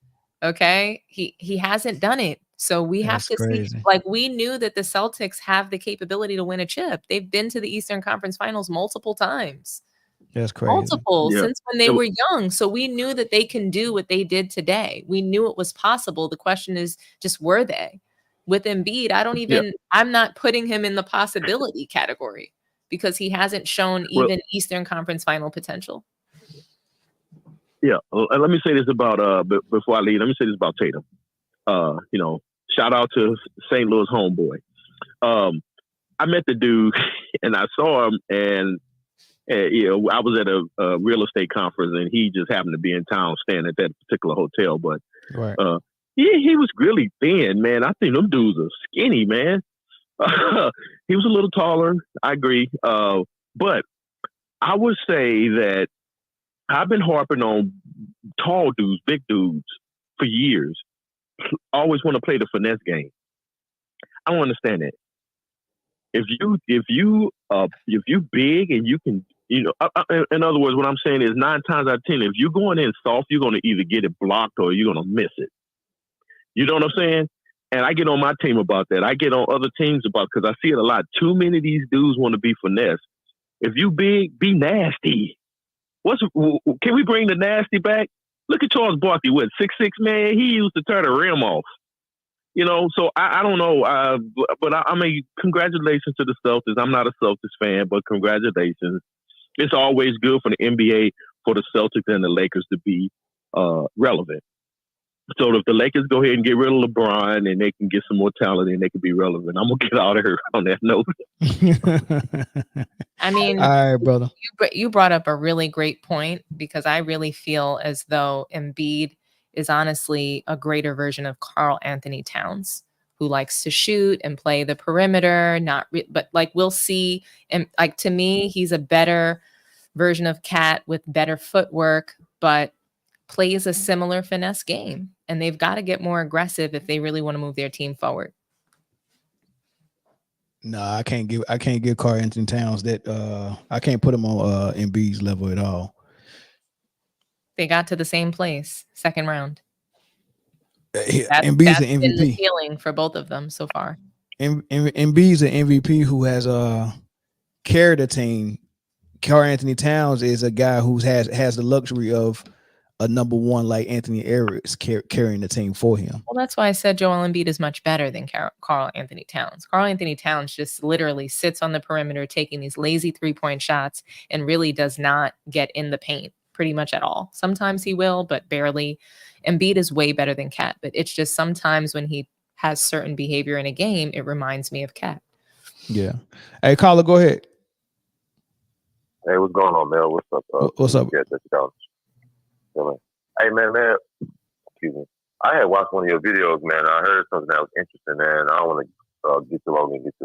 okay, he hasn't done it. So we have to see, like, we knew that the Celtics have the capability to win a chip. They've been to the Eastern Conference Finals multiple times. That's crazy. Multiple since when they were young. So we knew that they can do what they did today. We knew it was possible. The question is just, were they? With Embiid, I'm not putting him in the possibility category because he hasn't shown even Eastern Conference Final potential. Yeah. Let me say this about, before I leave, let me say this about Tatum. Shout out to St. Louis homeboy. I met the dude and I saw him and I was at a real estate conference and he just happened to be in town staying at that particular hotel. But he was really thin, man. I think them dudes are skinny, man. He was a little taller. I agree. But I would say that I've been harping on tall dudes, big dudes for years. Always want to play the finesse game. I don't understand that. If you big and you can, in other words, what I'm saying is 9 times out of 10, if you're going in soft, you're going to either get it blocked or you're going to miss it. You know what I'm saying? And I get on my team about that. I get on other teams about, because I see it a lot. Too many of these dudes want to be finesse. If you big, be nasty. Can we bring the nasty back? Look at Charles Barkley, 6'6", man. He used to turn the rim off. So I don't know. But I mean, congratulations to the Celtics. I'm not a Celtics fan, but congratulations. It's always good for the NBA, for the Celtics and the Lakers to be relevant. So if the Lakers go ahead and get rid of LeBron and they can get some more talent and they can be relevant, I'm going to get out of here on that note. I mean, all right, brother. You brought up a really great point because I really feel as though Embiid is honestly a greater version of Karl Anthony Towns, who likes to shoot and play the perimeter, but like we'll see. And like, to me, he's a better version of Cat with better footwork, but plays a similar finesse game. And they've got to get more aggressive if they really want to move their team forward. No, I can't give Karl Anthony Towns that. I can't put him on Embiid's level at all. They got to the same place, second round. Embiid's an MVP. Been the feeling for both of them so far. Embiid's an MVP who has carried a team. Karl Anthony Towns is a guy who has the luxury of a number one like Anthony Edwards carrying the team for him. Well, that's why I said Joel Embiid is much better than Karl Anthony Towns. Karl Anthony Towns just literally sits on the perimeter taking these lazy 3-point shots and really does not get in the paint pretty much at all. Sometimes he will, but barely. Embiid is way better than Cat, but it's just sometimes when he has certain behavior in a game, it reminds me of Cat. Yeah. Hey, Carla, go ahead. Hey, what's going on, Mel? What's up? What's up? Hey, man. Excuse me. I had watched one of your videos, man. I heard something that was interesting, man. I don't want to get too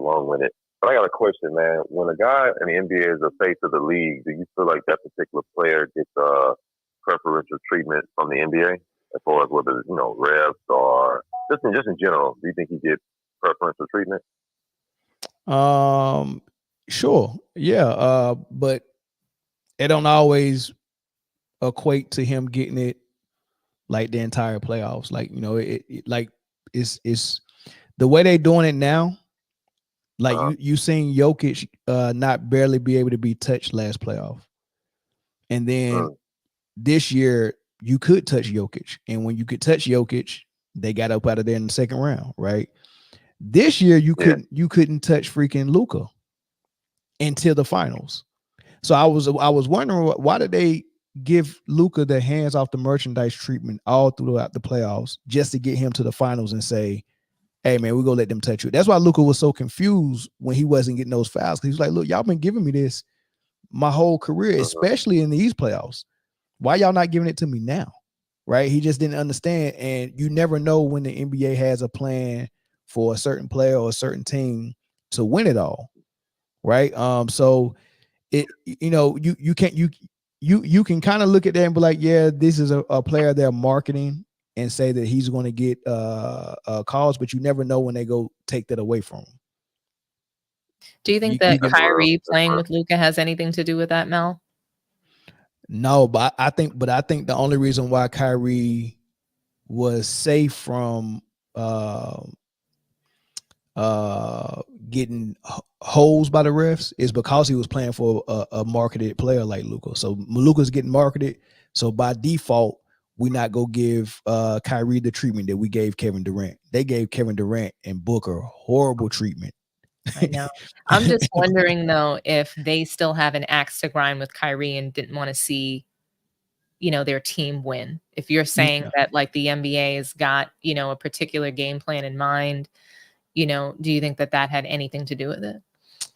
long with it. But I got a question, man. When a guy in the NBA is the face of the league, do you feel like that particular player gets preferential treatment from the NBA as far as whether refs or just in general? Do you think he gets preferential treatment? Sure, yeah, but it don't always equate to him getting it like the entire playoffs. Like it's the way they doing it now. Like you seen Jokic not barely be able to be touched last playoff, and then this year you could touch Jokic, and when you could touch Jokic, they got up out of there in the second round, right? This year you couldn't touch freaking Luka until the finals. So I was wondering why did they give Luka the hands off the merchandise treatment all throughout the playoffs just to get him to the finals and say, hey man, we're gonna let them touch you. That's why Luka was so confused when he wasn't getting those fouls. He was like, look, y'all been giving me this my whole career, especially in these playoffs. Why y'all not giving it to me now? Right? He just didn't understand. And you never know when the NBA has a plan for a certain player or a certain team to win it all. Right. So it, you can kind of look at that and be like, yeah, this is a player they're marketing and say that he's going to get calls, but you never know when they go take that away from him. Do you think that Kyrie playing with Luka has anything to do with that, Mel? No, but I think the only reason why Kyrie was safe from getting hosed by the refs is because he was playing for a marketed player like Luka. So Luka's getting marketed. So by default, we not go give Kyrie the treatment that we gave Kevin Durant. They gave Kevin Durant and Booker horrible treatment. I know. I'm just wondering though if they still have an axe to grind with Kyrie and didn't want to see, their team win. If you're saying that like the NBA has got, a particular game plan in mind, do you think that had anything to do with it?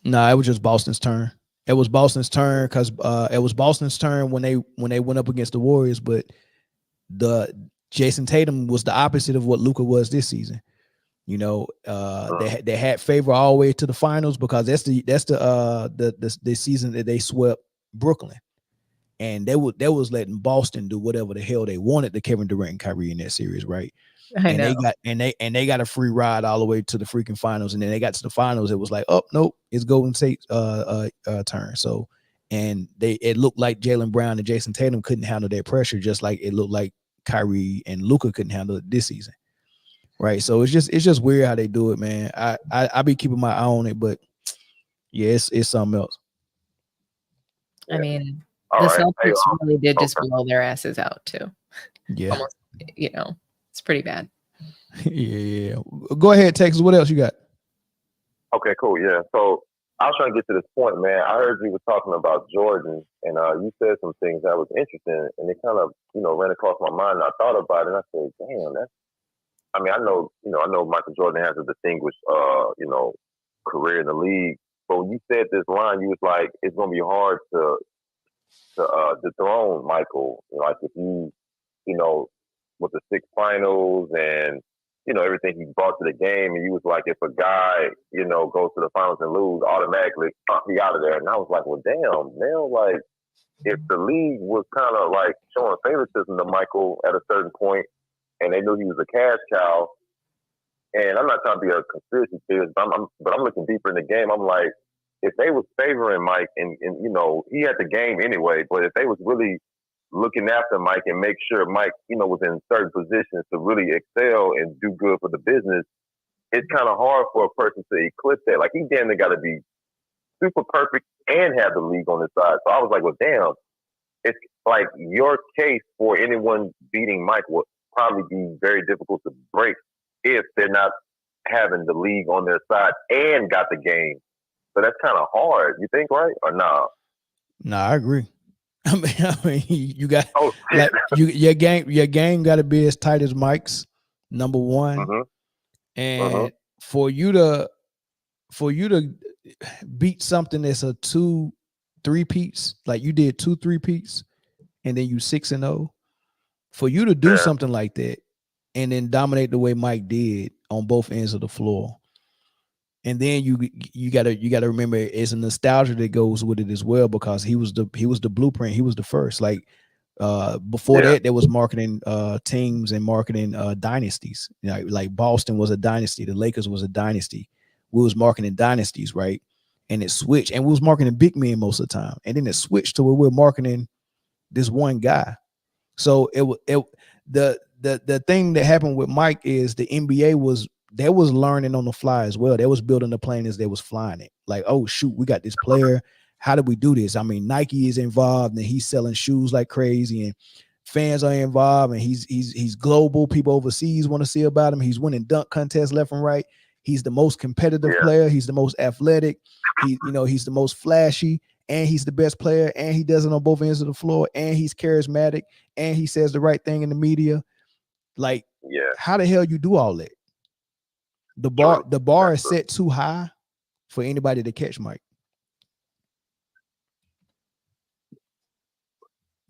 No, it was just Boston's turn. It was Boston's turn because it was Boston's turn when they went up against the Warriors, but the Jason Tatum was the opposite of what Luka was this season. They had favor all the way to the finals because that's the season that they swept Brooklyn, and they was letting Boston do whatever the hell they wanted to Kevin Durant and Kyrie in that series, right? They got a free ride all the way to the freaking finals, and then they got to the finals. It was like, oh nope, it's Golden State's turn. So, and it looked like Jaylen Brown and Jason Tatum couldn't handle that pressure, just like it looked like Kyrie and Luka couldn't handle it this season. Right. So it's just weird how they do it, man. I be keeping my eye on it, but yeah, it's something else. I mean, the Celtics really did just blow their asses out too. Yeah. Almost, it's pretty bad. Yeah. Go ahead, Texas. What else you got? Okay, cool. Yeah. So I was trying to get to this point, man. I heard you were talking about Jordan, and you said some things that was interesting, and it kind of, ran across my mind. And I thought about it, and I said, damn, I know Michael Jordan has a distinguished, career in the league. But when you said this line, you was like, it's going to be hard to dethrone Michael. Like if you, with the 6 finals and, everything he brought to the game. And you was like, if a guy, goes to the finals and lose, automatically be out of there. And I was like, well, damn, man, like if the league was kind of like showing favoritism to Michael at a certain point, and they knew he was a cash cow. And I'm not trying to be a conspiracy theorist, but I'm looking deeper in the game. I'm like, if they was favoring Mike and he had the game anyway, but if they was really looking after Mike and make sure Mike, was in certain positions to really excel and do good for the business, it's kind of hard for a person to eclipse that. Like he damn near got to be super perfect and have the league on his side. So I was like, well, damn. it's like your case for anyone beating Mike would probably be very difficult to break if they're not having the league on their side and got the game. So that's kind of hard. You think, right? Or no? Nah, I agree. I mean, you got like your game got to be as tight as Mike's, number one, and for you to beat something that's a 2-3-peats, like you did 2-3-peats, and then you 6-0. For you to do something like that, and then dominate the way Mike did on both ends of the floor. And then you gotta remember it's a nostalgia that goes with it as well, because he was the blueprint. He was the first. Like before that, there was marketing teams and marketing dynasties. You know, like Boston was a dynasty, the Lakers was a dynasty. We was marketing dynasties, right? And it switched, and we was marketing big men most of the time. And then it switched to where we're marketing this one guy. So the thing that happened with Mike is the NBA was learning on the fly as well. They was building the plane as they was flying it. Like, oh shoot, we got this player. How do we do this? I mean, Nike is involved and he's selling shoes like crazy, and fans are involved, and he's global. People overseas want to see about him. He's winning dunk contests left and right. He's the most competitive player. He's the most athletic. He's the most flashy, and he's the best player, and he does it on both ends of the floor, and he's charismatic, and he says the right thing in the media. Like, how the hell you do all that? The bar is set too high for anybody to catch Mike.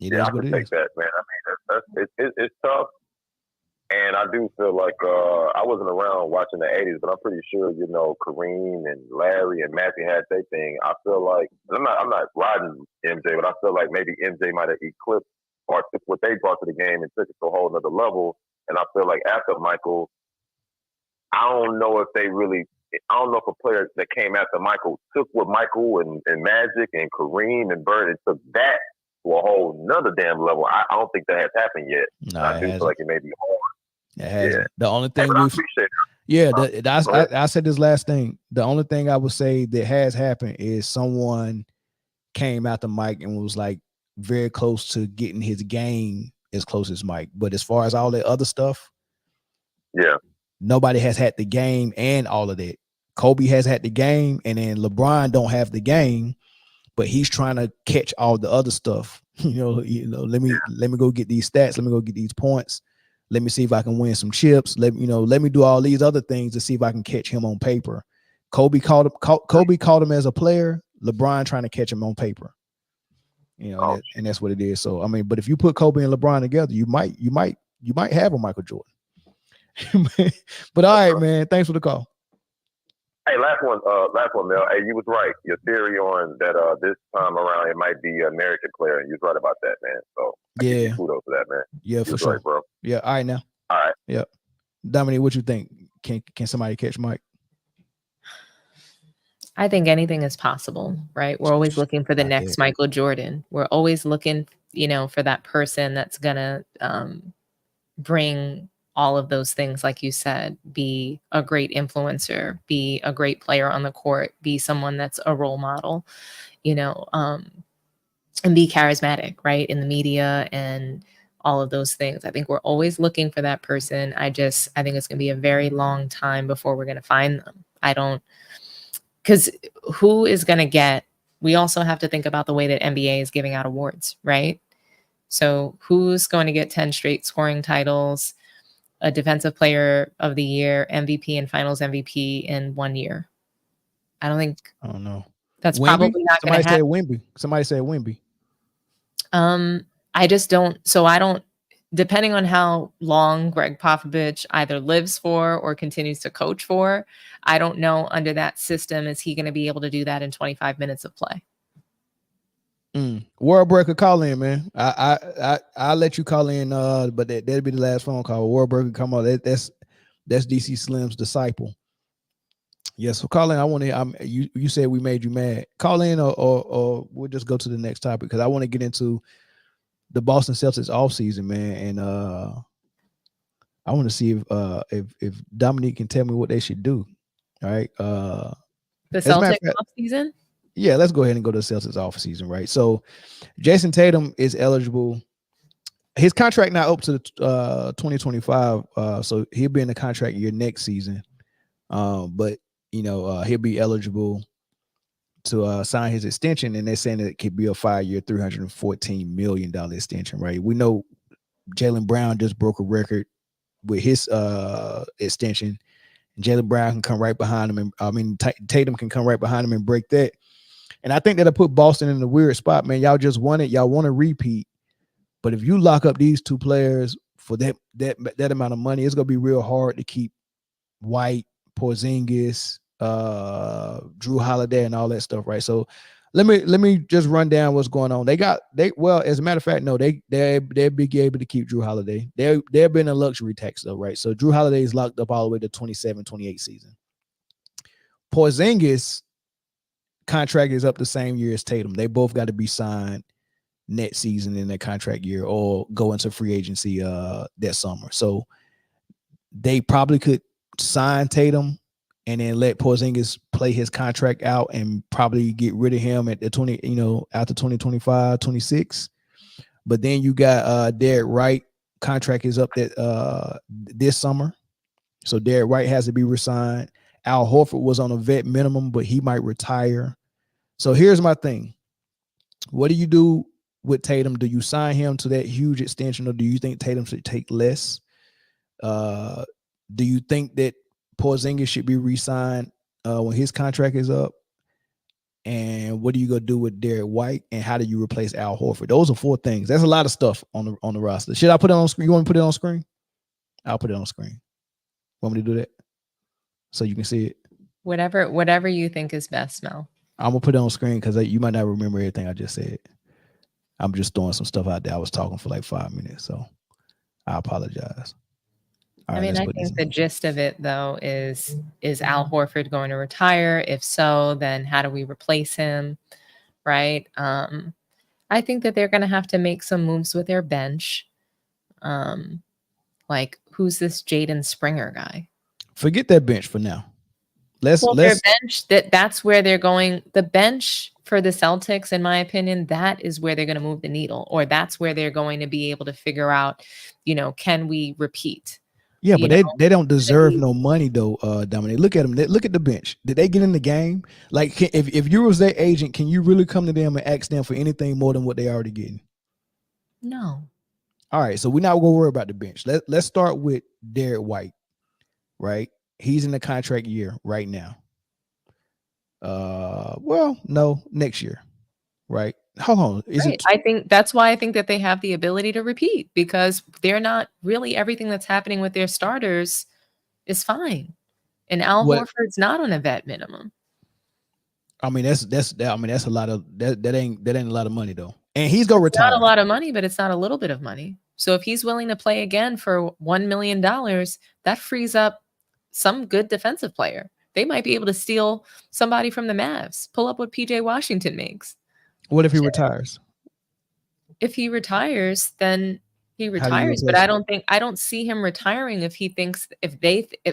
I can take that, man. I mean, it's tough, and I do feel like I wasn't around watching the '80s, but I'm pretty sure Kareem and Larry and Matthew had their thing. I feel like I'm not riding MJ, but I feel like maybe MJ might have eclipsed or took what they brought to the game and took it to a whole nother level. And I feel like after Michael, I don't know if a player that came after Michael took what Michael and Magic and Kareem and Bird and took that to a whole nother damn level. I don't think that has happened yet. No, I do feel like it may be hard. It hasn't. The only thing I said this last thing. The only thing I would say that has happened is someone came after Mike and was like very close to getting his game as close as Mike. But as far as all that other stuff, nobody has had the game and all of that. Kobe has had the game, and then LeBron don't have the game, but he's trying to catch all the other stuff. Let me go get these stats. Let me go get these points. Let me see if I can win some chips. Let me do all these other things to see if I can catch him on paper. Kobe caught him as a player. LeBron trying to catch him on paper. And that's what it is. So I mean, but if you put Kobe and LeBron together, you might have a Michael Jordan. But all right, man. Thanks for the call. Hey, last one, Mel. Hey, you was right. Your theory on that this time around it might be an American player, and you was right about that, man. So kudos for that, man. Yeah, for sure, right, bro. Yeah, all right now. All right. Yeah, Dominique, what you think? Can somebody catch Mike? I think anything is possible, right? We're always looking for the next Michael Jordan. We're always looking, for that person that's gonna bring all of those things, like you said, be a great influencer, be a great player on the court, be someone that's a role model, and be charismatic, right? In the media and all of those things. I think we're always looking for that person. I think it's going to be a very long time before we're going to find them. Because who is going to get, we also have to think about the way that NBA is giving out awards, right? So who's going to get 10 straight scoring titles, a defensive player of the year, MVP and finals MVP in 1 year? I don't know. That's Wemby? Probably not going to happen. Somebody said Wemby. I just don't. So I don't, depending on how long Greg Popovich either lives for or continues to coach for, I don't know under that system, is he going to be able to do that in 25 minutes of play? World Breaker, call in, man. I'll let you call in, but that'll be the last phone call. World Breaker, come on. That's DC Slim's disciple. Yes, so call in. I want to. You said we made you mad. Call in, or we'll just go to the next topic, because I want to get into the Boston Celtics offseason, man, and I want to see if Dominique can tell me what they should do. All right. The Celtics offseason? Yeah, let's go ahead and go to the Celtics offseason, right? So Jason Tatum is eligible. His contract now up to the 2025, so he'll be in the contract year next season. But he'll be eligible to sign his extension, and they're saying that it could be a 5-year, $314 million extension, right? We know Jaylen Brown just broke a record with his extension. Jaylen Brown can come right behind him, and Tatum can come right behind him and break that. And I think that'll put Boston in a weird spot, man. Y'all just won it. Y'all want to repeat. But if you lock up these two players for that amount of money, it's gonna be real hard to keep White, Porzingis, Drew Holiday, and all that stuff, right? So let me just run down what's going on. As a matter of fact, no, they'll be able to keep Drew Holiday. They've been a luxury tax though, right? So Drew Holiday is locked up all the way to 27-28 season. Porzingis contract is up the same year as Tatum. They both got to be signed next season in their contract year or go into free agency that summer. So they probably could sign Tatum and then let Porzingis play his contract out and probably get rid of him at the after 2025, 26. But then you got Derek White contract is up that this summer. So Derek White has to be re-signed. Al Horford was on a vet minimum, but he might retire. So here's my thing. What do you do with Tatum? Do you sign him to that huge extension, or do you think Tatum should take less? Do you think that Porzingis should be re-signed when his contract is up? And what are you gonna do with Derek White? And how do you replace Al Horford? Those are 4 things. That's a lot of stuff on the roster. Should I put it on screen? You want me to put it on screen? I'll put it on screen. Want me to do that so you can see it? Whatever you think is best, Mel. I'm gonna put it on screen because you might not remember everything I just said. I'm just throwing some stuff out there. I was talking for like 5 minutes, so I apologize. I think the gist of it, though, is Al Horford going to retire? If so, then how do we replace him? Right? I think that they're going to have to make some moves with their bench. Like, who's this Jaden Springer guy? Forget that bench for now. Their bench, that's where they're going. The bench for the Celtics, in my opinion, that is where they're going to move the needle, or that's where they're going to be able to figure out, can we repeat? Yeah, but they don't deserve no money though, Dominic. Look at them. Look at the bench. Did they get in the game? Like, if you was their agent, can you really come to them and ask them for anything more than what they already getting? No. All right, so we're not gonna worry about the bench. Let's start with Derek White, right? He's in the contract year right now. No, next year, right? Hold on. I think that's why I think that they have the ability to repeat, because they're not really, everything that's happening with their starters is fine. And Al Horford's not on a vet minimum. I mean, that's a lot of that ain't a lot of money though. And he's gonna retire. Not a lot of money, but it's not a little bit of money. So if he's willing to play again for $1 million, that frees up some good defensive player. They might be able to steal somebody from the Mavs, pull up what PJ Washington makes. What if he retires? If he retires, then he retires. But I don't see him retiring if he thinks,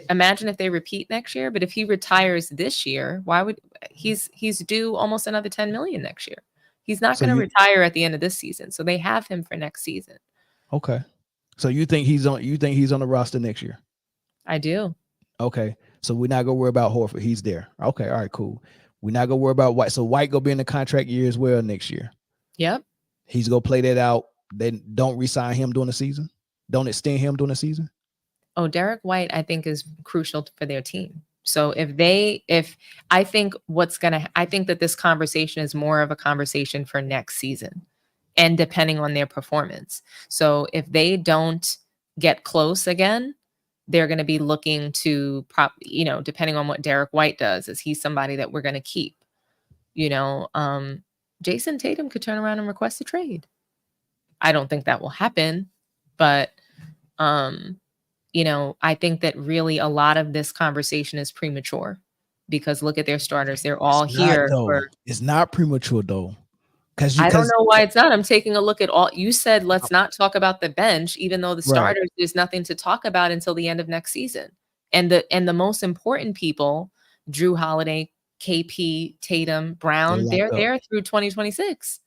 imagine if they repeat next year. But if he retires this year, why would he's due almost another $10 million next year? He's not going to retire at the end of this season. So they have him for next season. Okay. So you think he's on the roster next year? I do. Okay. So we're not gonna worry about Horford. He's there. Okay. All right, cool. We're not gonna worry about White. So White gonna be in the contract year as well next year. Yep. He's gonna play that out. Then don't re-sign him during the season. Don't extend him during the season. Oh, Derek White, I think, is crucial for their team. So I think that this conversation is more of a conversation for next season, and depending on their performance. So if they don't get close again, they're going to be looking to depending on what Derek White does, is he somebody that we're going to keep? Jason Tatum could turn around and request a trade. I don't think that will happen, but I think that really a lot of this conversation is premature, because look at their starters. They're all here. It's not premature though. I don't know why it's not. I'm taking a look at all. You said let's not talk about the bench, even though the starters, there's nothing to talk about until the end of next season. And the most important people, Drew Holiday, KP, Tatum, Brown, they're there through 2026.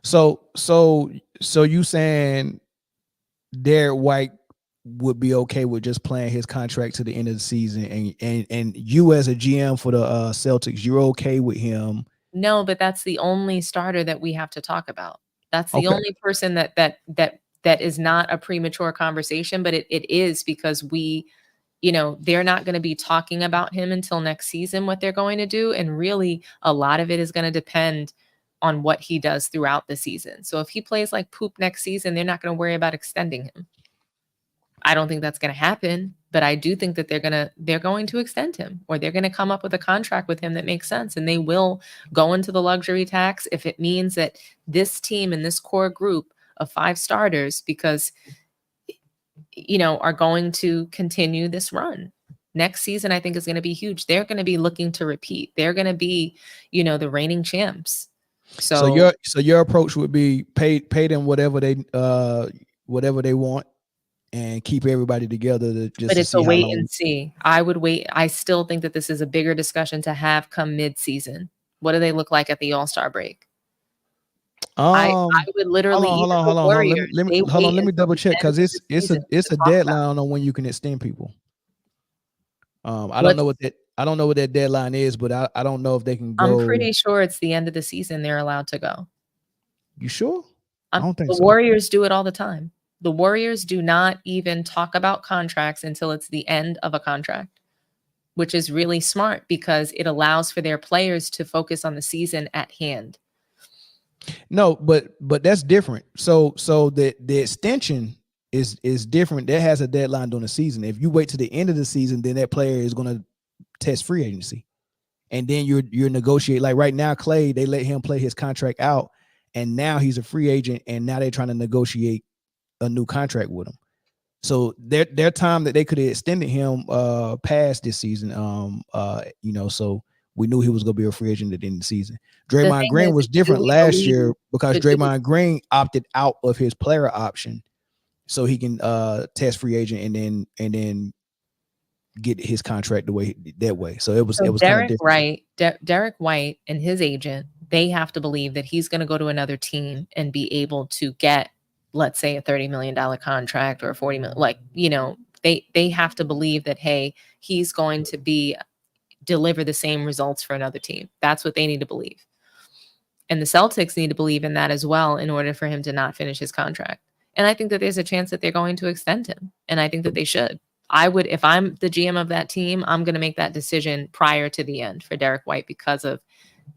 So you saying Derek White would be okay with just playing his contract to the end of the season, and you as a GM for the Celtics, you're okay with him? No, but that's the only starter that we have to talk about. That's the only person that is not a premature conversation, but it is because they're not going to be talking about him until next season, what they're going to do. And really a lot of it is going to depend on what he does throughout the season. So if he plays like poop next season, they're not going to worry about extending him. I don't think that's going to happen, but I do think that they're going to extend him, or they're going to come up with a contract with him that makes sense. And they will go into the luxury tax if it means that this team and this core group of 5 starters, because, are going to continue this run. Next season, I think, is going to be huge. They're going to be looking to repeat. They're going to be, the reigning champs. So your approach would be pay them whatever they want, and keep everybody together. But it's a wait and see. I would wait. I still think that this is a bigger discussion to have come mid-season. What do they look like at the All-Star break? I would literally hold on. Let me double check, because it's a deadline on when you can extend people. I don't know what that deadline is, but I don't know if they can go. I'm pretty sure it's the end of the season they're allowed to go. You sure? I don't think the Warriors do it all the time. The Warriors do not even talk about contracts until it's the end of a contract, which is really smart because it allows for their players to focus on the season at hand. No, but that's different. So the extension is different. That has a deadline during the season. If you wait to the end of the season, then that player is going to test free agency, and then you're negotiate. Like right now, Clay, they let him play his contract out, and now he's a free agent, and now they're trying to negotiate a new contract with him. So their time that they could have extended him past this season, so we knew he was going to be a free agent at the end of the season. Draymond Green was different last year because Draymond Green opted out of his player option so he can test free agent and then get his contract that way. So it was Derek White, Derek White and his agent, they have to believe that he's going to go to another team and be able to get, let's say, a $30 million contract or a $40 million, they have to believe that, hey, he's going to deliver the same results for another team. That's what they need to believe. And the Celtics need to believe in that as well in order for him to not finish his contract. And I think that there's a chance that they're going to extend him. And I think that they should. I would, if I'm the GM of that team, I'm going to make that decision prior to the end for Derek White because of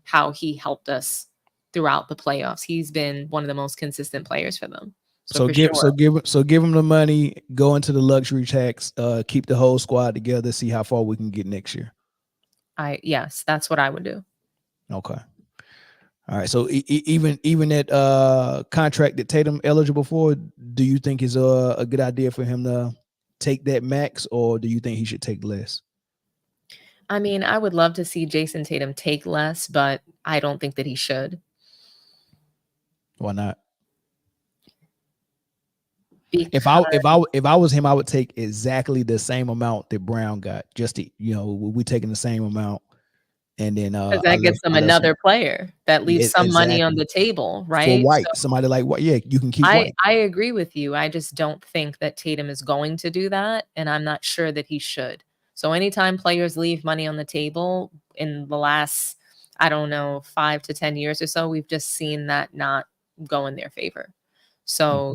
how he helped us throughout the playoffs. He's been one of the most consistent players for them. So give him the money, go into the luxury tax, keep the whole squad together, see how far we can get next year. Yes, that's what I would do. Okay. All right. So even that contract that Tatum eligible for, do you think is a good idea for him to take that max, or do you think he should take less? I mean, I would love to see Jason Tatum take less, but I don't think that he should. Why not? Because If I was him, I would take exactly the same amount that Brown got. Just to, we taking the same amount, and then because that gets them another player that leaves some money on the table, right? For White, somebody like White, you can keep White. I agree with you. I just don't think that Tatum is going to do that, and I'm not sure that he should. So anytime players leave money on the table in the last, 5 to 10 years or so, we've just seen that not go in their favor. So,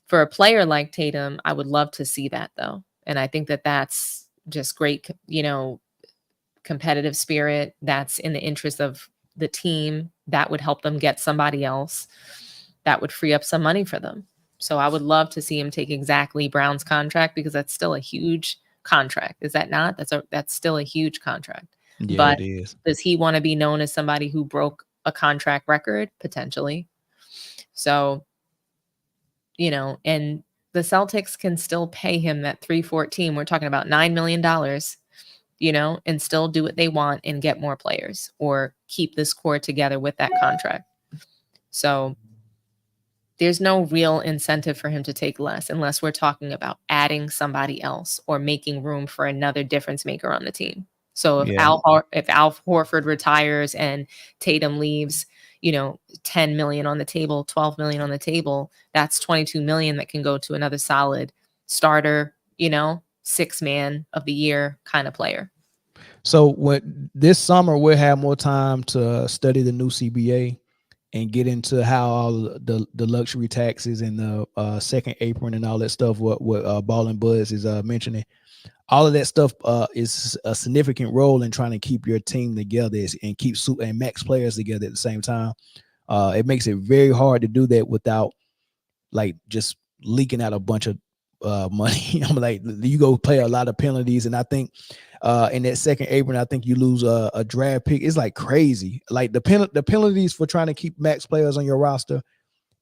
for a player like Tatum, I would love to see that though. And I think that that's just great, competitive spirit. That's in the interest of the team. That would help them get somebody else. That would free up some money for them. So I would love to see him take exactly Brown's contract because that's still a huge contract. Is that not? That's still a huge contract. Yeah, but it is. Does he want to be known as somebody who broke a contract record? Potentially. So, and the Celtics can still pay him that $314. We're talking about $9 million, and still do what they want and get more players or keep this core together with that contract. So there's no real incentive for him to take less unless we're talking about adding somebody else or making room for another difference maker on the team. So if Yeah. if Al Horford retires and Tatum leaves, 10 million on the table, 12 million on the table, that's 22 million that can go to another solid starter, 6-man of the year kind of player. So this summer we'll have more time to study the new CBA and get into how all the luxury taxes and the second apron and all that stuff. What Ball and Buzz is mentioning. All of that stuff is a significant role in trying to keep your team together and keep and max players together at the same time. It makes it very hard to do that without like just leaking out a bunch of money. I'm like, you go play a lot of penalties, and I think in that second apron, I think you lose a draft pick. It's like crazy. Like the penalties for trying to keep max players on your roster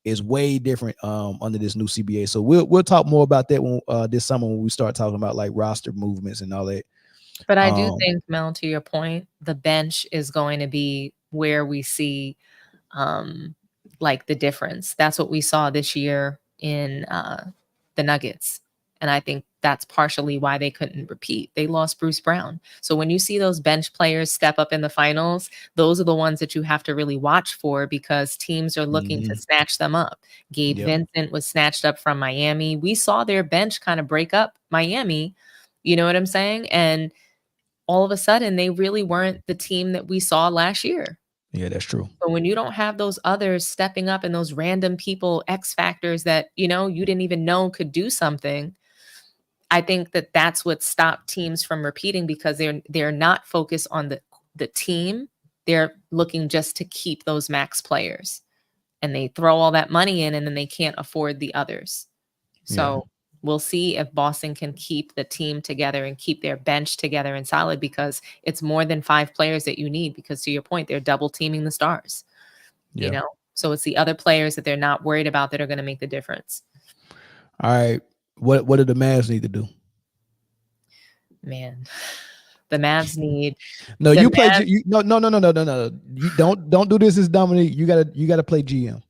is way different under this new CBA. So we'll talk more about that when this summer when we start talking about like roster movements and all that. But I do think, Mel, to your point, the bench is going to be where we see like the difference. That's what we saw this year in the Nuggets. And I think that's partially why they couldn't repeat. They lost Bruce Brown. So when you see those bench players step up in the finals, those are the ones that you have to really watch for because teams are looking to snatch them up. Gabe Vincent was snatched up from Miami. We saw their bench kind of break up Miami. You know what I'm saying? And all of a sudden, they really weren't the team that we saw last year. Yeah, that's true. But when you don't have those others stepping up and those random people, X factors that, you didn't even know could do something, I think that that's what stopped teams from repeating because they're not focused on the team. They're looking just to keep those max players, and they throw all that money in, and then they can't afford the others. So we'll see if Boston can keep the team together and keep their bench together and solid because it's more than 5 players that you need. Because to your point, they're double teaming the stars. So it's the other players that they're not worried about that are going to make the difference. All right. What do the Mavs need to do? Man, the Mavs need. No, you play. No. You don't do this as Dominique. You gotta play GM.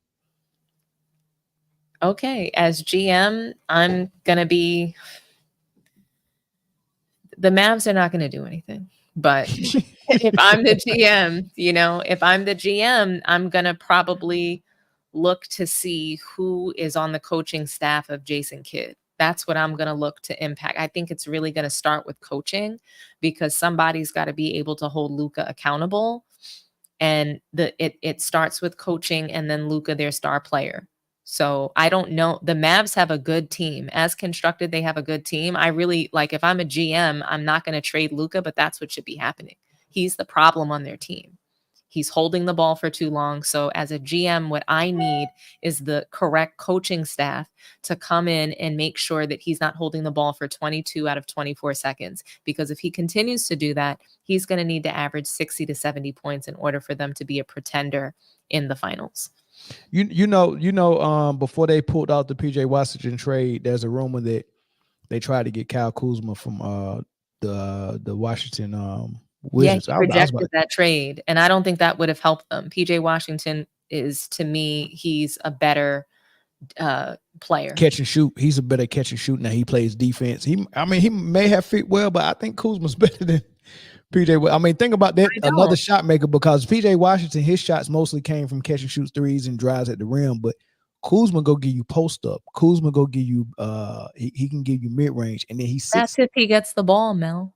Okay, as GM, I'm gonna be. The Mavs are not gonna do anything. But if I'm the GM, I'm gonna probably look to see who is on the coaching staff of Jason Kidd. That's what I'm going to look to impact. I think it's really going to start with coaching because somebody's got to be able to hold Luka accountable. And it starts with coaching and then Luka, their star player. So I don't know. The Mavs have a good team. As constructed, they have a good team. I really like if I'm a GM, I'm not going to trade Luka, but that's what should be happening. He's the problem on their team. He's holding the ball for too long. So as a GM, what I need is the correct coaching staff to come in and make sure that he's not holding the ball for 22 out of 24 seconds. Because if he continues to do that, he's going to need to average 60 to 70 points in order for them to be a pretender in the finals. Before they pulled out the PJ Washington trade, there's a rumor that they tried to get Kyle Kuzma from the Washington Wizards. Yeah, he rejected that trade, and I don't think that would have helped them. PJ Washington is, to me, he's a better player. Catch and shoot. He's a better catch and shoot. Now he plays defense. He may have fit well, but I think Kuzma's better than PJ. I mean, think about that. Another shot maker because PJ Washington, his shots mostly came from catch and shoot threes and drives at the rim, but Kuzma go give you post up. Kuzma go give you he can give you mid range, and then that's if he gets the ball, Mel.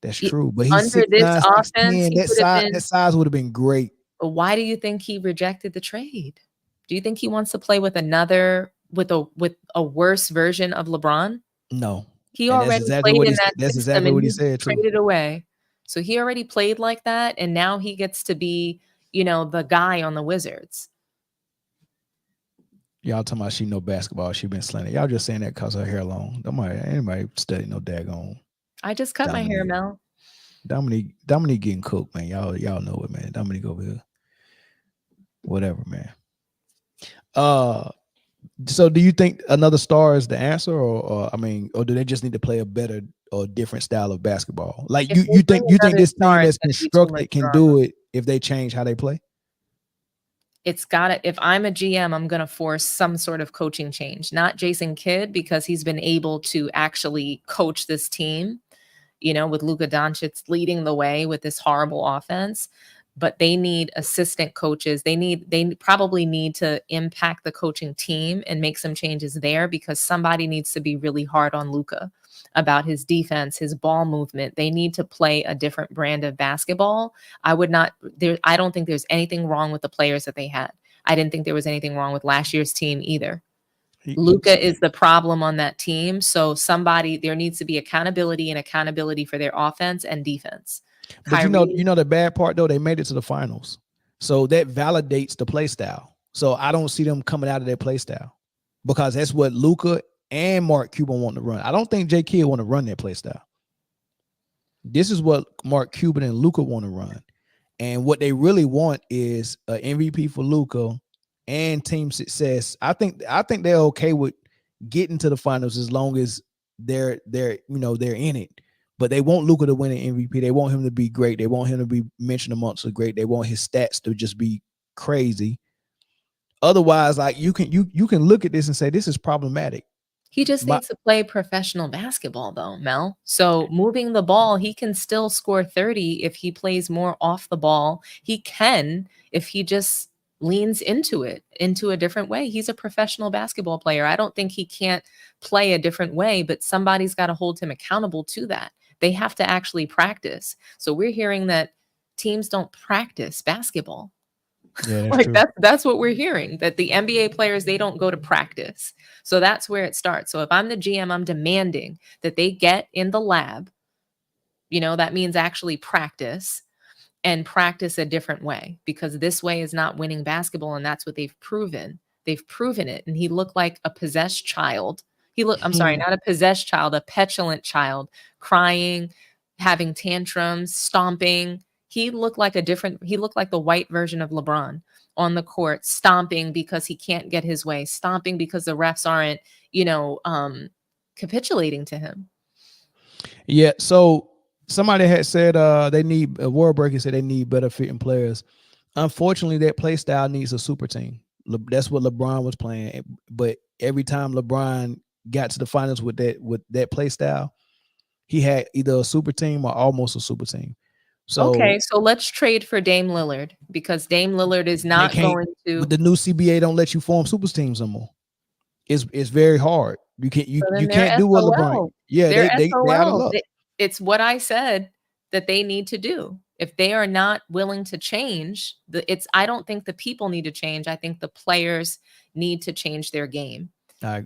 That's true, but he's under 6'9", this offense, that size would have been great. But why do you think he rejected the trade? Do you think he wants to play with with a worse version of LeBron? No, he already played in that. That's exactly what he said. Traded away, so he already played like that, and now he gets to be, the guy on the Wizards. Y'all talking about she know basketball? She been slanted. Y'all just saying that because her hair long. Anybody study no daggone. I just cut my hair, Mel. Dominique getting cooked, man. Y'all know it, man. Dominique over here. Whatever, man. So do you think another star is the answer, or do they just need to play a better or different style of basketball? Like you think this team that's constructed can do it if they change how they play? It's gotta. If I'm a GM, I'm gonna force some sort of coaching change. Not Jason Kidd because he's been able to actually coach this team. with Luka Dončić leading the way with this horrible offense. But they need assistant coaches. They probably need to impact the coaching team and make some changes there, because somebody needs to be really hard on Luka about his defense, his ball movement. They need to play a different brand of basketball. I don't think there's anything wrong with the players that they had. I didn't think there was anything wrong with last year's team either. Luka is the problem on that team. So there needs to be accountability for their offense and defense. But you know the bad part though, they made it to the finals. So that validates the play style. So I don't see them coming out of their play style, because that's what Luka and Mark Cuban want to run. I don't think J. Kidd want to run their play style. This is what Mark Cuban and Luka want to run. And what they really want is an MVP for Luka and team success. I think they're okay with getting to the finals as long as they're in it. But they want Luka to win an MVP. They want him to be great. They want him to be mentioned amongst the great. They want his stats to just be crazy. Otherwise, like you can look at this and say this is problematic. He just needs to play professional basketball though, Mel. So moving the ball, he can still score 30 if he plays more off the ball. He can if he just leans into a different way. He's a professional basketball player. I don't think he can't play a different way, but somebody's got to hold him accountable to that. They have to actually practice. So we're hearing that teams don't practice basketball. Yeah, like that's what we're hearing, that the NBA players, they don't go to practice. So that's where it starts. So if I'm the GM, I'm demanding that they get in the lab. That means actually practice a different way, because this way is not winning basketball. And that's what they've proven. They've proven it. And he looked like a possessed child. I'm sorry, not a possessed child, a petulant child, crying, having tantrums, stomping. He looked like the white version of LeBron on the court, stomping because he can't get his way, stomping because the refs aren't, capitulating to him. Yeah. So somebody had said they need a World Breaker said they need better fitting players. Unfortunately, that play style needs a super team. That's what LeBron was playing. But every time LeBron got to the finals with that play style, he had either a super team or almost a super team. So let's trade for Dame Lillard, because Dame Lillard is not going to. The new CBA don't let you form super teams no more. It's very hard. You can't do what LeBron. Yeah, they out of luck. It's what I said that they need to do. If they are not willing to change, I don't think the people need to change. I think the players need to change their game. I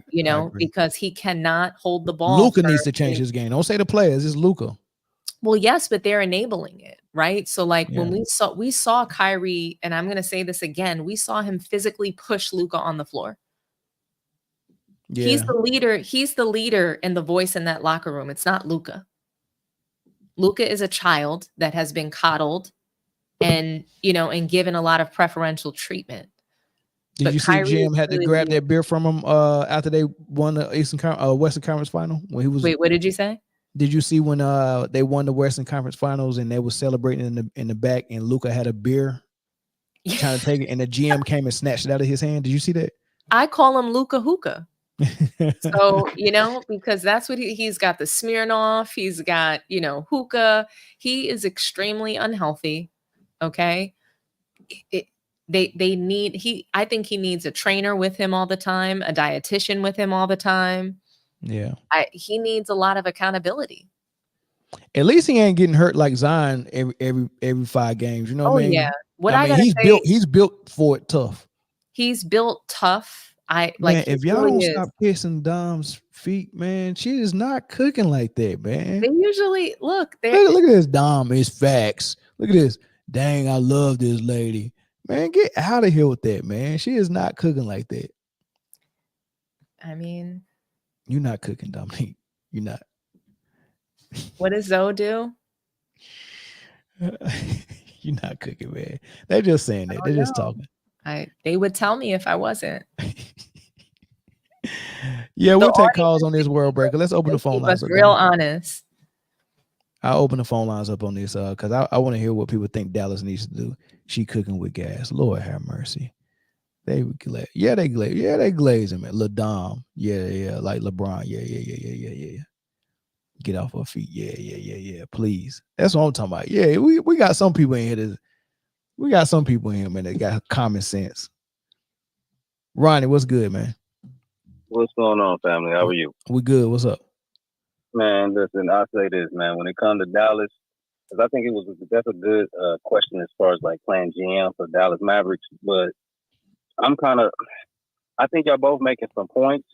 because he cannot hold the ball. Luka needs to change his game. Don't say the players, it's Luka. Well, yes, but they're enabling it, right? So when we saw Kyrie, and I'm going to say this again, we saw him physically push Luka on the floor. Yeah. He's the leader and the voice in that locker room. It's not Luka. Luka is a child that has been coddled and given a lot of preferential treatment. Did you see GM had to grab that beer from him after they won the Western Conference Final? When he was Wait, what did you say? Did you see when they won the Western Conference Finals and they were celebrating in the back and Luka had a beer trying to take it and the GM came and snatched it out of his hand? Did you see that? I call him Luka Hookah. So, because that's what he's got, the Smirnoff, he's got, hookah. He is extremely unhealthy. Okay. I think he needs a trainer with him all the time, a dietitian with him all the time. Yeah. He needs a lot of accountability. At least he ain't getting hurt like Zion every 5 games. You know what I mean? Yeah. He's built for it tough. He's built tough. If y'all don't stop kissing Dom's feet, man, she is not cooking like that, man. They usually look at this. Dom is facts. Look at this. Dang, I love this lady. Man, get out of here with that, man. She is not cooking like that. I mean, you're not cooking, Dominique. You're not. What does Zoe do? You're not cooking, man. They're just saying that. They're just talking. They would tell me if I wasn't. Yeah, we'll take calls on this World Breaker. Let's open the phone lines. Real honest. I'll open the phone lines up on this because I want to hear what people think Dallas needs to do. She cooking with gas. Lord have mercy. They glaze. Yeah, they glazing, man. LaDom. Yeah, like LeBron. Yeah. Get off her feet. Yeah. Please. That's what I'm talking about. Yeah, we got some people in here man, that got common sense. Ronnie, what's good, man? What's going on, family? How are you? We good. What's up? Man, listen, I say this, man. When it comes to Dallas, because I think that's a good question as far as like playing GM for Dallas Mavericks. But I think y'all both making some points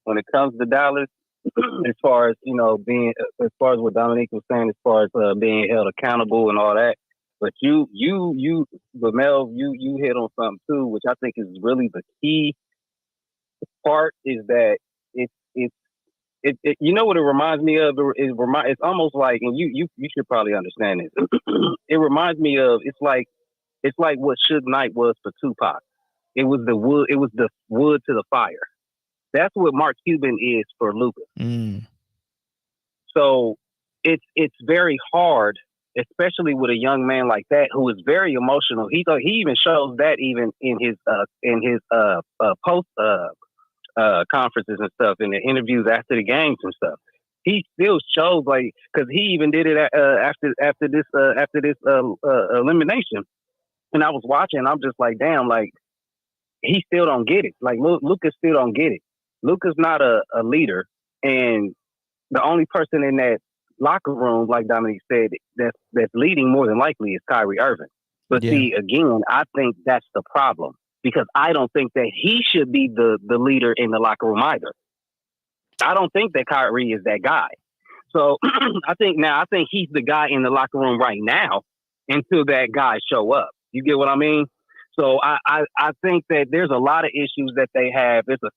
when it comes to Dallas, as far as as far as what Dominique was saying, as far as being held accountable and all that. But but Mel, you hit on something too, which I think is really the key part, is that you know what it reminds me of? It's almost like, and you should probably understand this. It reminds me of, it's like what Suge Knight was for Tupac. It was the wood to the fire. That's what Mark Cuban is for Luka. So it's very hard, especially with a young man like that who is very emotional. He even shows that even in his post conferences and stuff, in the interviews after the games and stuff. He still shows, like, because he even did it after this elimination. And I was watching, I'm just like, damn, like, he still don't get it. Like, Luka still don't get it. Luka's not a leader, and the only person in that locker room, like Dominique said, that's leading more than likely is Kyrie Irving. But see, again, I think that's the problem, because I don't think that he should be the leader in the locker room either. I don't think that Kyrie is that guy. So I think he's the guy in the locker room right now until that guy show up. You get what I mean? So I think that there's a lot of issues that they have. There's a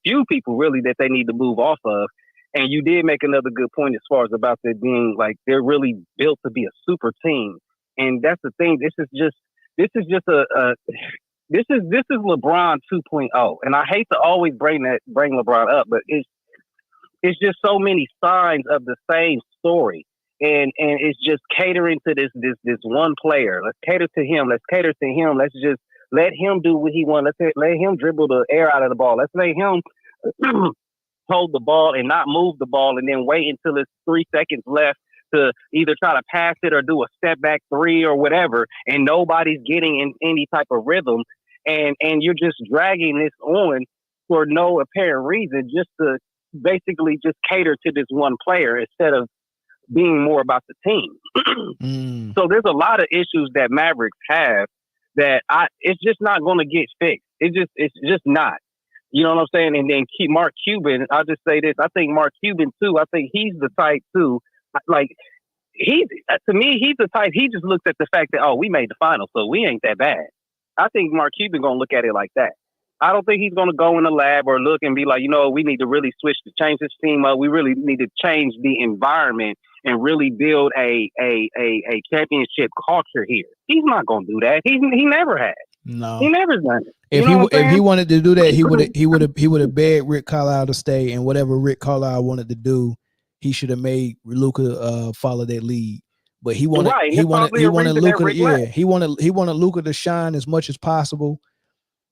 few people really that they need to move off of. And you did make another good point as far as about it being like they're really built to be a super team. And that's the thing. This is LeBron 2.0. And I hate to always bring LeBron up, but it's just so many signs of the same story. And it's just catering to this one player. Let's cater to him. Let's cater to him. Let's just let him do what he wants. Let's let him dribble the air out of the ball. Let's let him hold the ball and not move the ball, and then wait until it's 3 seconds left to either try to pass it or do a step back three or whatever. And nobody's getting in any type of rhythm. And you're just dragging this on for no apparent reason, just to basically just cater to this one player instead of being more about the team. So there's a lot of issues that Mavericks have that it's just not going to get fixed. It's just not. You know what I'm saying? And then Mark Cuban, I'll just say this. I think Mark Cuban too, I think he's the type too. Like, to me, he's the type, he just looks at the fact that, oh, we made the finals, so we ain't that bad. I think Mark Cuban going to look at it like that. I don't think he's going to go in the lab or look and be like, we need to really change this team up. We really need to change the environment and really build a championship culture here. He's not going to do that. He never has. No, he never done it. If he wanted to do that, he would have begged Rick Carlisle to stay, and whatever Rick Carlisle wanted to do, he should have made Luka follow that lead. But he wanted Luka to shine as much as possible,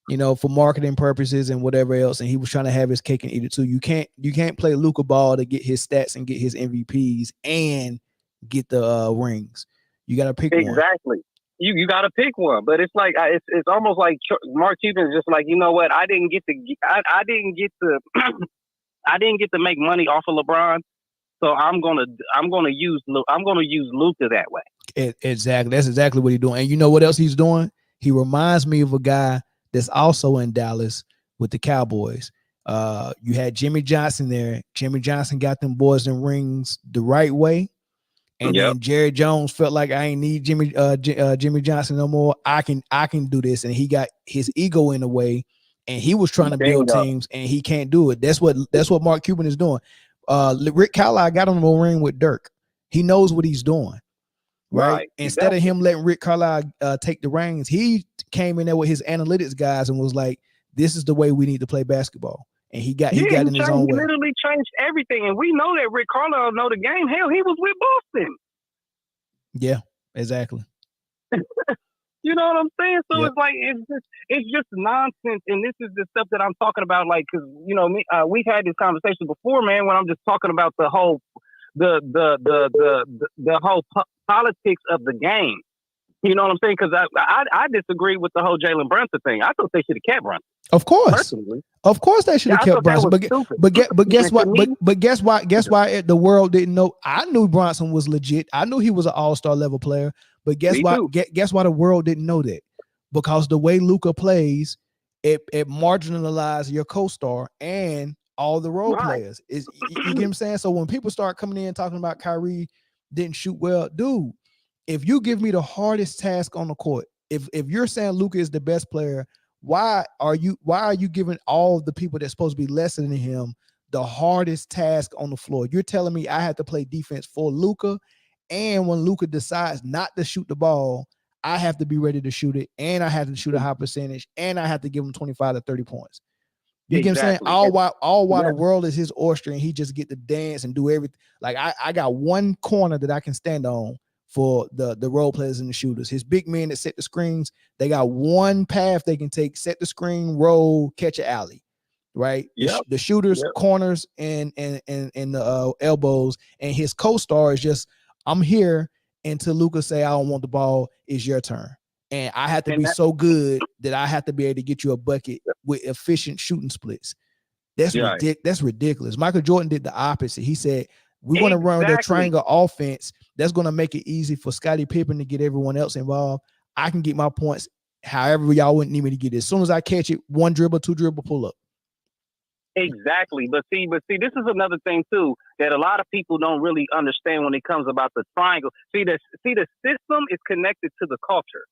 for marketing purposes and whatever else. And he was trying to have his cake and eat it too. You can't play Luka ball to get his stats and get his MVPs and get the rings. You got to pick one. Exactly. You got to pick one, but it's like it's almost like Mark Cuban is just like, you know what? I didn't get to make money off of LeBron, so I'm gonna use Luka that way. Exactly, that's exactly what he's doing. And you know what else he's doing? He reminds me of a guy that's also in Dallas with the Cowboys. You had Jimmy Johnson there. Jimmy Johnson got them boys in rings the right way. And then Jerry Jones felt like, I ain't need Jimmy Johnson no more. I can do this. And he got his ego in the way, and he was trying to build teams, and he can't do it. That's what Mark Cuban is doing. Rick Carlisle got on the ring with Dirk. He knows what he's doing. Right. Instead of him letting Rick Carlisle take the reins, he came in there with his analytics guys and was like, this is the way we need to play basketball. And he got in his own way. He literally changed everything. And we know that Rick Carlisle know the game. Hell, he was with Boston. Yeah, exactly. You know what I'm saying? So Yep. it's like it's just nonsense, and this is the stuff that I'm talking about. Like, because we've had this conversation before, man. When I'm just talking about the whole the whole politics of the game. You know what I'm saying? Because I disagree with the whole Jalen Brunson thing. I thought they should have kept Brunson. Of course, personally. Of course, they should have kept Brunson. But guess what? Guess why the world didn't know? I knew Brunson was legit. I knew he was an all-star level player. But guess why? Guess why the world didn't know that? Because the way Luka plays, it marginalized your co-star and all the role players. You get what I'm saying? So when people start coming in talking about Kyrie didn't shoot well, dude. If you give me the hardest task on the court, if you're saying Luka is the best player, why are you giving all the people that's supposed to be lesser than him the hardest task on the floor? You're telling me I have to play defense for Luka, and when Luka decides not to shoot the ball, I have to be ready to shoot it, and I have to shoot a high percentage, and I have to give him 25 to 30 points. You get what I'm saying? All while the world is his oyster, and he just get to dance and do everything. Like I got one corner that I can stand on for the role players and the shooters. His big men that set the screens, they got one path they can take: set the screen, roll, catch an alley, right? Yep. The shooters, corners, and the elbows, and his co-star is just, I'm here until Luka say I don't want the ball. It's your turn, and I have to be so good that I have to be able to get you a bucket with efficient shooting splits. That's that's ridiculous. Michael Jordan did the opposite. He said, we want to run the triangle offense. That's going to make it easy for Scottie Pippen to get everyone else involved. I can get my points however y'all wouldn't need me to get it. As soon as I catch it, one dribble, two dribble, pull up. Exactly. But see, this is another thing too that a lot of people don't really understand when it comes about the triangle. See, the system is connected to the culture.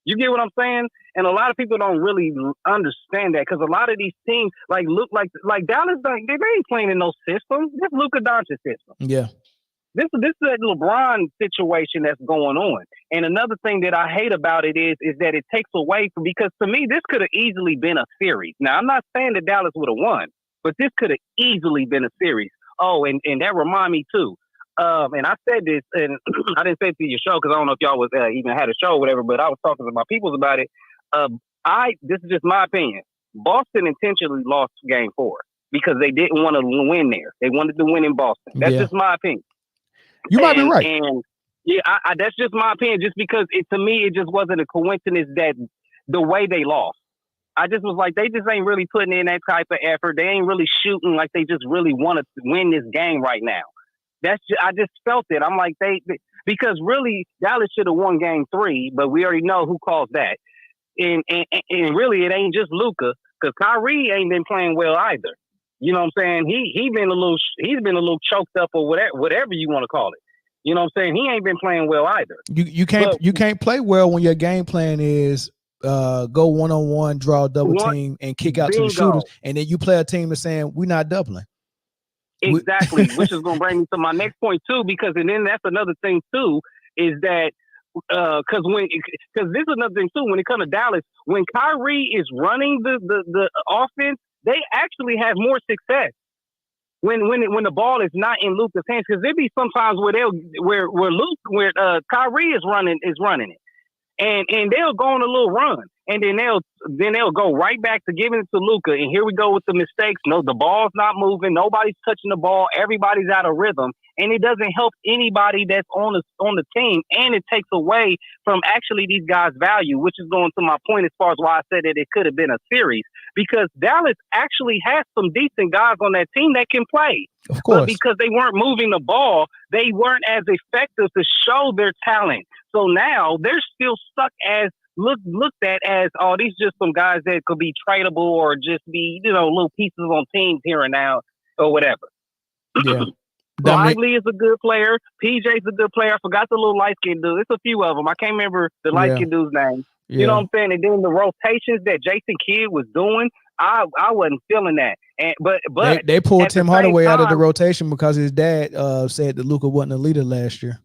You get what I'm saying? And a lot of people don't really understand that, because a lot of these teams like Dallas, they ain't playing in no system. This Luka Dončić system. Yeah. This is that LeBron situation that's going on. And another thing that I hate about it is that it takes away from, because to me, this could have easily been a series. Now, I'm not saying that Dallas would have won, but this could have easily been a series. Oh, and that remind me too. And I said this, and I didn't say it to your show because I don't know if y'all was even had a show or whatever, but I was talking to my peoples about it. This is just my opinion. Boston intentionally lost game 4 because they didn't want to win there. They wanted to win in Boston. That's just my opinion. You might be right. And yeah, that's just my opinion, just because to me, it just wasn't a coincidence that the way they lost. I just was like, they just ain't really putting in that type of effort. They ain't really shooting like they just really want to win this game right now. I just felt it. I'm like, because really Dallas should have won game 3, but we already know who caused that. And really it ain't just Luka, because Kyrie ain't been playing well either. You know what I'm saying? He's been a little choked up or whatever you want to call it. You know what I'm saying? He ain't been playing well either. You can't play well when your game plan is go one-on-one, draw a double team, and kick out to the shooters, and then you play a team that's saying we're not doubling. Exactly, which is going to bring me to my next point too, because and then that's another thing too, is that because this is another thing too, when it comes to Dallas, when Kyrie is running the offense, they actually have more success when the ball is not in Luka's hands, because there be sometimes where Kyrie is running it. And they'll go on a little run, and then they'll go right back to giving it to Luka. And here we go with the mistakes. No, the ball's not moving. Nobody's touching the ball. Everybody's out of rhythm, and it doesn't help anybody that's on the team. And it takes away from actually these guys' value, which is going to my point as far as why I said that it could have been a series, because Dallas actually has some decent guys on that team that can play. Of course. But because they weren't moving the ball, they weren't as effective to show their talent. So now they're still stuck as looked at as, oh, these just some guys that could be tradable or just be, little pieces on teams here and now or whatever. Yeah. Lively is a good player. PJ's a good player. I forgot the little light-skinned dude. It's a few of them. I can't remember the light-skinned dude's name. Yeah. You know what I'm saying? And then the rotations that Jason Kidd was doing, I wasn't feeling that. But they pulled Tim Hardaway out of the rotation because his dad said that Luka wasn't a leader last year.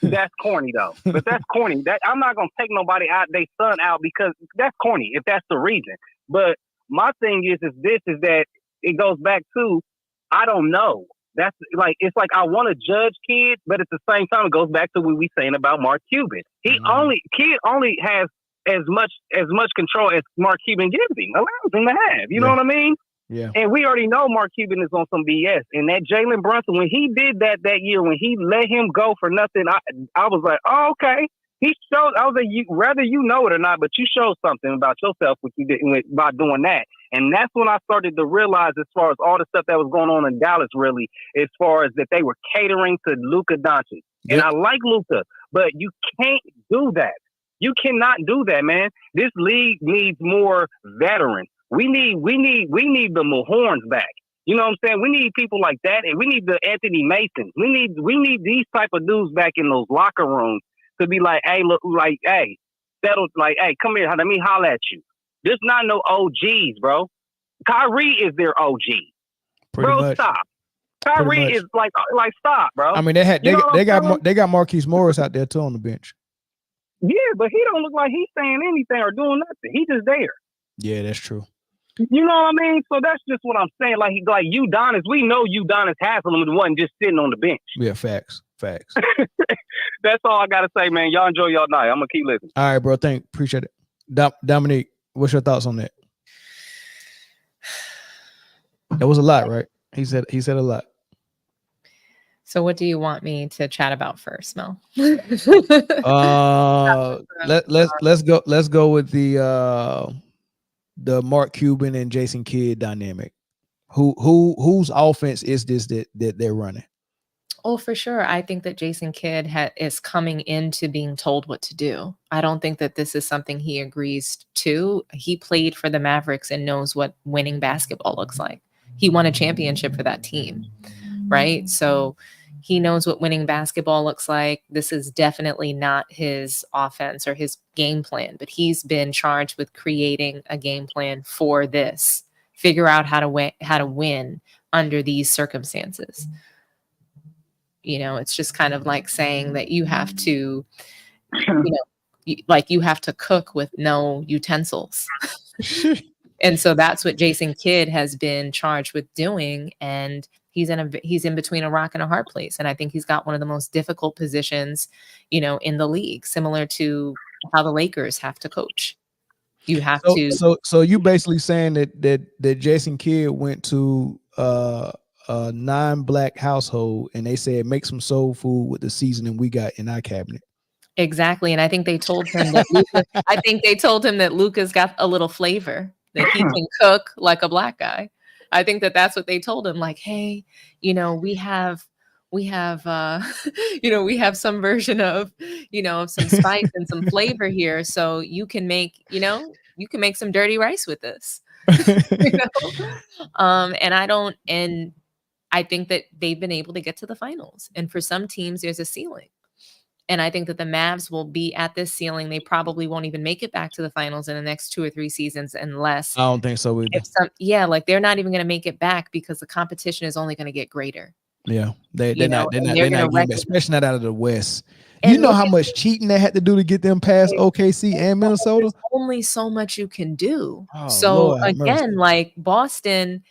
That's corny though. But that's corny. I'm not gonna take nobody out, they son out, because that's corny if that's the reason. But my thing is that it goes back to, I don't know. That's like, it's like I want to judge Kid, but at the same time, it goes back to what we saying about Mark Cuban. Kid only has as much control as Mark Cuban gives him, allows him to have. You know what I mean? Yeah. And we already know Mark Cuban is on some BS. And that Jalen Brunson, when he did that year, when he let him go for nothing, I was like, oh, okay. He showed. I was like, whether you know it or not, but you showed something about yourself what you did by doing that. And that's when I started to realize, as far as all the stuff that was going on in Dallas, really, as far as that they were catering to Luka Dončić. Yep. And I like Luka, but you can't do that. You cannot do that, man. This league needs more veterans. We need the Mahorns back. You know what I'm saying? We need people like that, and we need the Anthony Masons. We need these type of dudes back in those locker rooms to be like, hey, look, like, hey, settle, like, hey, come here, let me holler at you. There's not no OGs, bro. Kyrie is their OG. Pretty much. Stop. Kyrie is like stop, bro. I mean, they got Marquise Morris out there too on the bench. Yeah, but he don't look like he's saying anything or doing nothing. He's just there. Yeah, that's true. You know what I mean? So that's just what I'm saying. Like Udonis, we know Udonis Haslam wasn't just sitting on the bench. Yeah, facts. That's all I gotta say, man. Y'all enjoy y'all night. I'm gonna keep listening. All right, bro. Appreciate it. Dominique, what's your thoughts on that? That was a lot, right? He said a lot. So what do you want me to chat about first, Mel? Let's go with the Mark Cuban and Jason Kidd dynamic. Whose offense is this that they're running? Oh, for sure. I think that Jason Kidd is coming into being told what to do. I don't think that this is something he agrees to. He played for the Mavericks and knows what winning basketball looks like. He won a championship for that team, right? So he knows what winning basketball looks like. This is definitely not his offense or his game plan, but he's been charged with creating a game plan for this. Figure out how to win under these circumstances. You know, it's just kind of like saying that you have to, you have to cook with no utensils. And so that's what Jason Kidd has been charged with doing. And he's in between a rock and a hard place. And I think he's got one of the most difficult positions, in the league, similar to how the Lakers have to coach. You have to. So you basically saying that Jason Kidd went to a non-black household and they said make some soul food with the seasoning we got in our cabinet. Exactly. And I think they told him that Luka's got a little flavor, that he can cook like a black guy. I think that's what they told him. Like, hey, we have some version of, some spice and some flavor here. So you can make some dirty rice with this. And I think that they've been able to get to the finals. And for some teams, there's a ceiling. And I think that the Mavs will be at this ceiling. They probably won't even make it back to the finals in the next 2 or 3 seasons unless. I don't think so either. They're not even going to make it back because the competition is only going to get greater. Yeah, they're not getting, especially not out of the West. And you know how much cheating they had to do to get them past OKC and Minnesota? There's only so much you can do. Oh, so Lord, again, like Boston,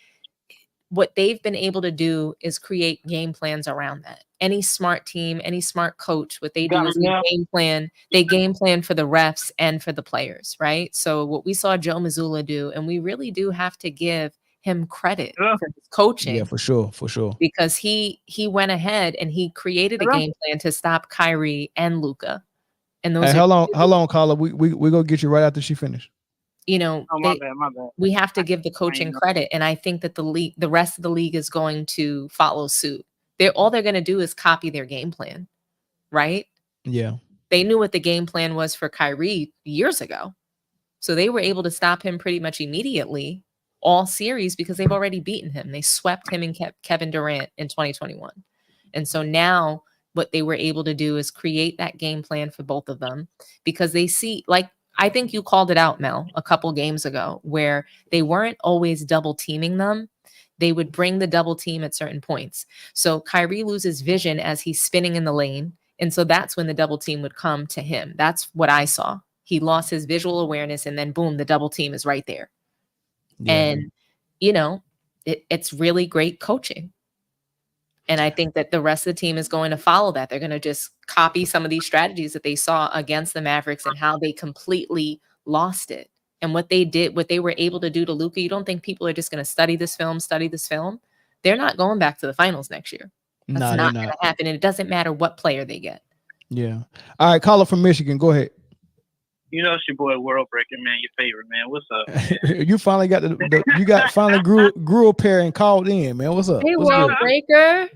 what they've been able to do is create game plans around that. Any smart team, any smart coach, what they do is game plan. They game plan for the refs and for the players, right? So what we saw Joe Mazzulla do, and we really do have to give him credit for his coaching. Yeah, for sure. Because he went ahead and he created a game plan to stop Kyrie and Luka. And those how long, Carla? We gonna get you right after she finished. My bad. We have to give the coaching credit. And I think that the rest of the league is going to follow suit. All they're going to do is copy their game plan, right? Yeah. They knew what the game plan was for Kyrie years ago. So they were able to stop him pretty much immediately all series because they've already beaten him. They swept him and kept Kevin Durant in 2021. And so now what they were able to do is create that game plan for both of them because they see, like, I think you called it out, Mel, a couple games ago where they weren't always double teaming them. They would bring the double team at certain points. So Kyrie loses vision as he's spinning in the lane. And so that's when the double team would come to him. That's what I saw. He lost his visual awareness and then boom, the double team is right there. Yeah. And, it's really great coaching. And I think that the rest of the team is going to follow that. They're going to just copy some of these strategies that they saw against the Mavericks and how they completely lost it. And what they did, what they were able to do to Luka, you don't think people are just going to study this film? They're not going back to the finals next year. That's not going to happen. And it doesn't matter what player they get. Yeah. All right, caller from Michigan. Go ahead. You know, it's your boy World Breaker, man. Your favorite, man. What's up? You finally got finally grew a pair and called in, man. What's up? Hey, What's World good? Breaker.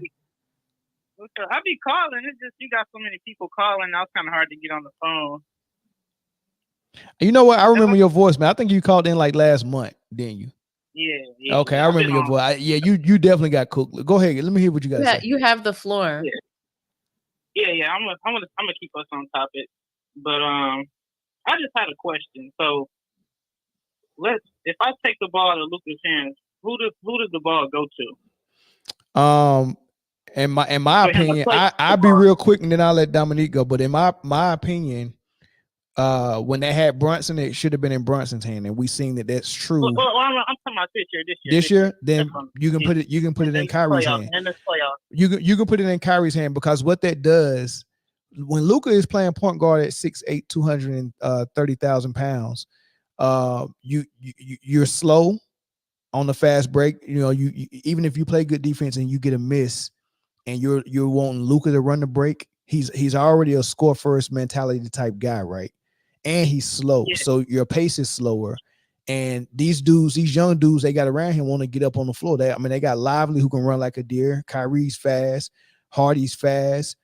What's up? I be calling. It's just you got so many people calling. Now it's kind of hard to get on the phone. You know what? I remember your voice, man. I think you called in like last month, didn't you? Yeah. Okay, I remember your voice. You definitely got cooked. Go ahead. Let me hear what you got to say. You have the floor. Yeah. I'm gonna keep us on topic, but I just had a question. So if I take the ball out of Luka's hands, who does the ball go to? In my opinion, I'll be real quick and then I'll let Dominique go. But in my opinion, when they had Brunson, it should have been in Brunson's hand, and we seen that that's true. Well, I'm talking about this year. This year, then you can put it in Kyrie's hand. In this playoff, you can put it in Kyrie's hand, because what that does, when Luka is playing point guard at 6'8", 230,000 pounds, you're slow on the fast break. You know, you even if you play good defense and you get a miss, and you're wanting Luka to run the break, he's already a score first mentality type guy, right? And he's slow, so your pace is slower. And these young dudes they got around him want to get up on the floor. They got Lively who can run like a deer. Kyrie's fast, Hardy's fast,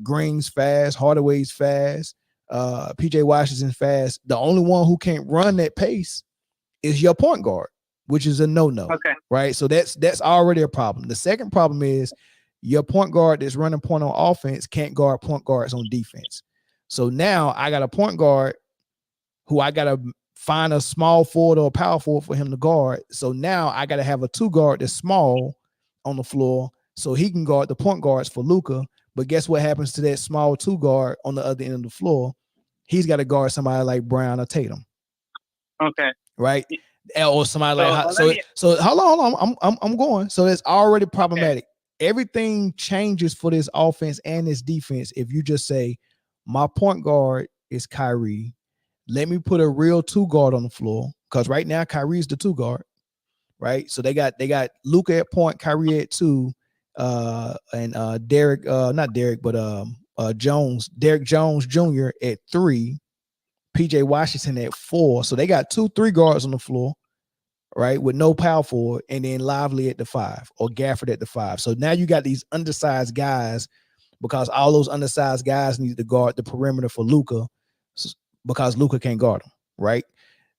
Green's fast, Hardaway's fast, PJ Washington's fast. The only one who can't run that pace is your point guard, which is a no-no. Okay. Right? So that's already a problem. The second problem is your point guard that's running point on offense can't guard point guards on defense. So now I got a point guard who I got to find a small forward or a power forward for him to guard. So now I got to have a two guard that's small on the floor so he can guard the point guards for Luka. But guess what happens to that small two guard on the other end of the floor? He's got to guard somebody like Brown or Tatum. Okay. Right? Or somebody so hold on. I'm going. So it's already problematic. Okay. Everything changes for this offense and this defense if you just say, my point guard is Kyrie. Let me put a real two guard on the floor, because right now Kyrie's the two guard, right? So they got Luka at point, Kyrie at two, and Derek Jones Jr. at three, PJ Washington at four. So they got 2-3 guards on the floor, right, with no power forward, and then Lively at the 5 or Gafford at the 5. So now you got these undersized guys, because all those undersized guys need to guard the perimeter for Luka, because Luka can't guard them, right?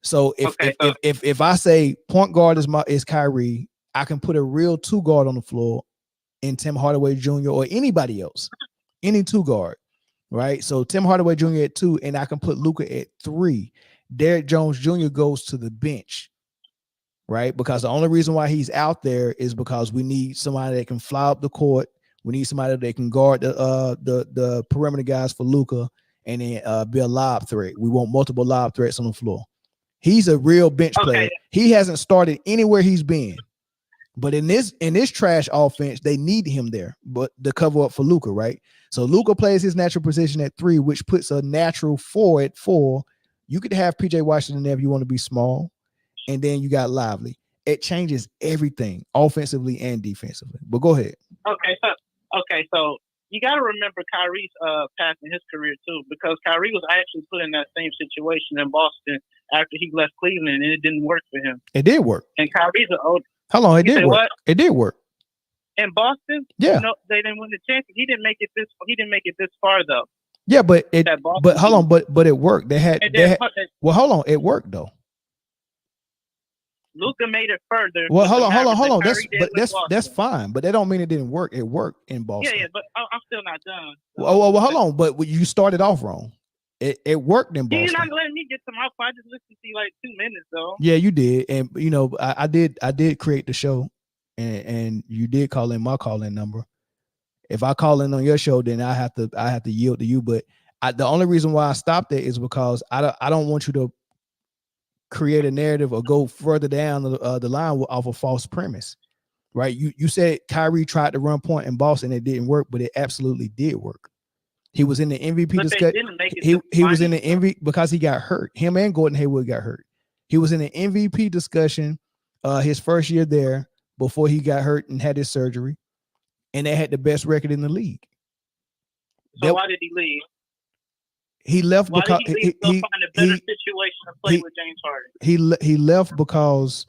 So if I say point guard is Kyrie, I can put a real two guard on the floor in Tim Hardaway Jr. or anybody else, any two guard, right? So Tim Hardaway Jr. at 2, and I can put Luka at 3. Derek Jones Jr. goes to the bench, right? Because the only reason why he's out there is because we need somebody that can fly up the court. We need somebody that can guard the perimeter guys for Luka, and then be a lob threat. We want multiple lob threats on the floor. He's a real bench player. He hasn't started anywhere he's been, but in this trash offense, they need him there, but to cover up for Luka, right? So Luka plays his natural position at 3, which puts a natural 4 at 4. You could have PJ Washington there if you want to be small, and then you got Lively. It changes everything offensively and defensively. But go ahead. So you got to remember Kyrie's path in his career too, because Kyrie was actually put in that same situation in Boston after he left Cleveland, and it didn't work for him. It did work. And Kyrie's an old. How long? It did work. What? It did work. In Boston, yeah. They didn't win the championship. He didn't make it this far though. Yeah, but hold on, but it worked. Well, hold on, it worked though. Luka made it further. Well, hold on. That's fine, but that don't mean it didn't work. It worked in Boston. Yeah, but I'm still not done. Well, hold on, but you started off wrong. It worked in Boston. You're not letting me get to my point. I just listened to you like 2 minutes though. Yeah, you did, and you know I did create the show, and you did call in my call-in number. If I call in on your show, then I have to yield to you. But the only reason why I stopped it is because I don't want you to create a narrative or go further down the line off a false premise. right? You said Kyrie tried to run point in Boston, it didn't work, but it absolutely did work. He was in the MVP discussion. He was in the MVP because he got hurt. Him and Gordon Hayward got hurt. He was in the MVP discussion his first year there before he got hurt and had his surgery, and they had the best record in the league. So why did he leave? He left because he find a better situation to play with James Harden. He left because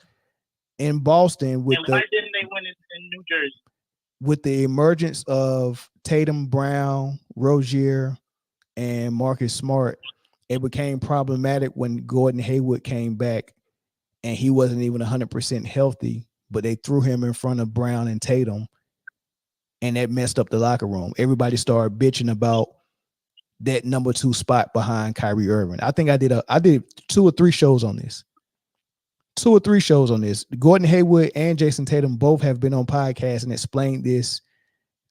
in Boston why didn't they win in New Jersey? With the emergence of Tatum, Brown, Rozier, and Marcus Smart, it became problematic when Gordon Hayward came back and he wasn't even 100% healthy, but they threw him in front of Brown and Tatum, and that messed up the locker room. Everybody started bitching about that number 2 spot behind Kyrie Irving. I think I did 2 or 3 shows on this. 2 or 3 shows on this. Gordon Hayward and Jason Tatum both have been on podcasts and explained this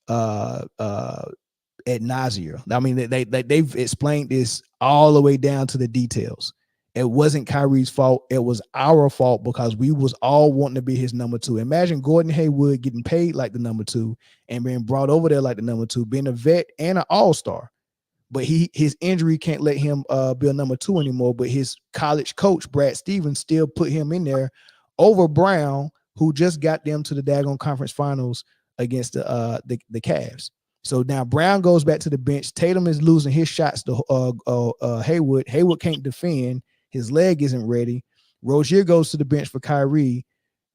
ad nauseum. I mean, they've explained this all the way down to the details. It wasn't Kyrie's fault. It was our fault because we was all wanting to be his number 2. Imagine Gordon Hayward getting paid like the number 2 and being brought over there like the number 2, being a vet and an all-star. But his injury can't let him be a number 2 anymore. But his college coach, Brad Stevens, still put him in there over Brown, who just got them to the daggone conference finals against the Cavs. So now Brown goes back to the bench. Tatum is losing his shots to Hayward. Hayward can't defend. His leg isn't ready. Rozier goes to the bench for Kyrie.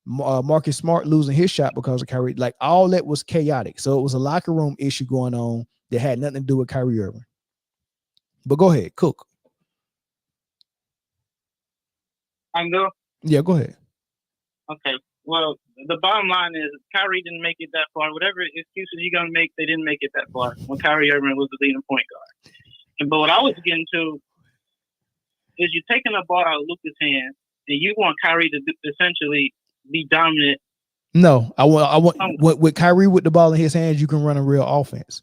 Marcus Smart losing his shot because of Kyrie. Like, all that was chaotic. So it was a locker room issue going on that had nothing to do with Kyrie Irving. But go ahead, Cook. I'm go. Yeah, go ahead. Okay. Well, the bottom line is Kyrie didn't make it that far. Whatever excuses you're gonna make, they didn't make it that far when Kyrie Irving was the leading point guard. But what I was getting to is you're taking the ball out of Luka's hands, and you want Kyrie to essentially be dominant. No, I want with Kyrie with the ball in his hands, you can run a real offense.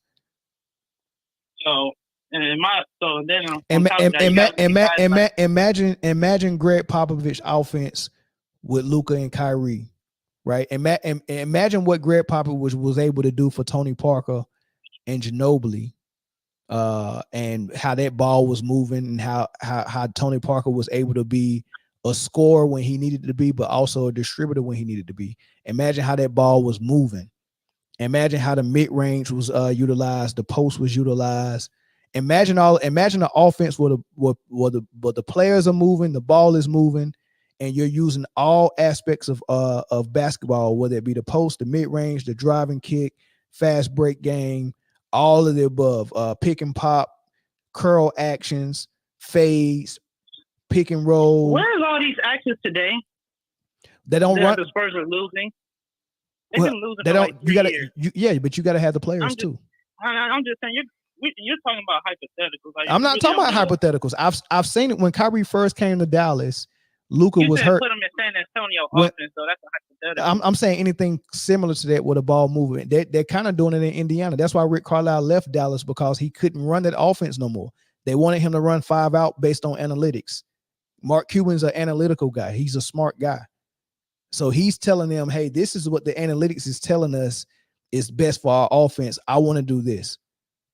So. Imagine Greg Popovich offense with Luka and Kyrie, right? Imagine what Greg Popovich was able to do for Tony Parker and Ginobili, and how that ball was moving, and how Tony Parker was able to be a scorer when he needed to be, but also a distributor when he needed to be. Imagine how that ball was moving. Imagine how the mid range was utilized, the post was utilized. Imagine the offense where the players are moving, the ball is moving, and you're using all aspects of basketball, whether it be the post, the mid range, the driving kick, fast break game, all of the above, pick and pop, curl actions, fades, pick and roll. Where's all these actions today? They don't run. The Spurs are losing. They've been losing. They don't. Like 3 years. But you got to have the players too. I'm just saying you're talking about hypotheticals. Like, I'm not talking about hypotheticals. I've seen it when Kyrie first came to Dallas. Luka was hurt. Put him in San Antonio offense, so that's a hypothetical. I'm saying anything similar to that with a ball movement. They're kind of doing it in Indiana. That's why Rick Carlisle left Dallas, because he couldn't run that offense no more. They wanted him to run 5 out based on analytics. Mark Cuban's an analytical guy. He's a smart guy. So he's telling them, hey, this is what the analytics is telling us is best for our offense. I want to do this.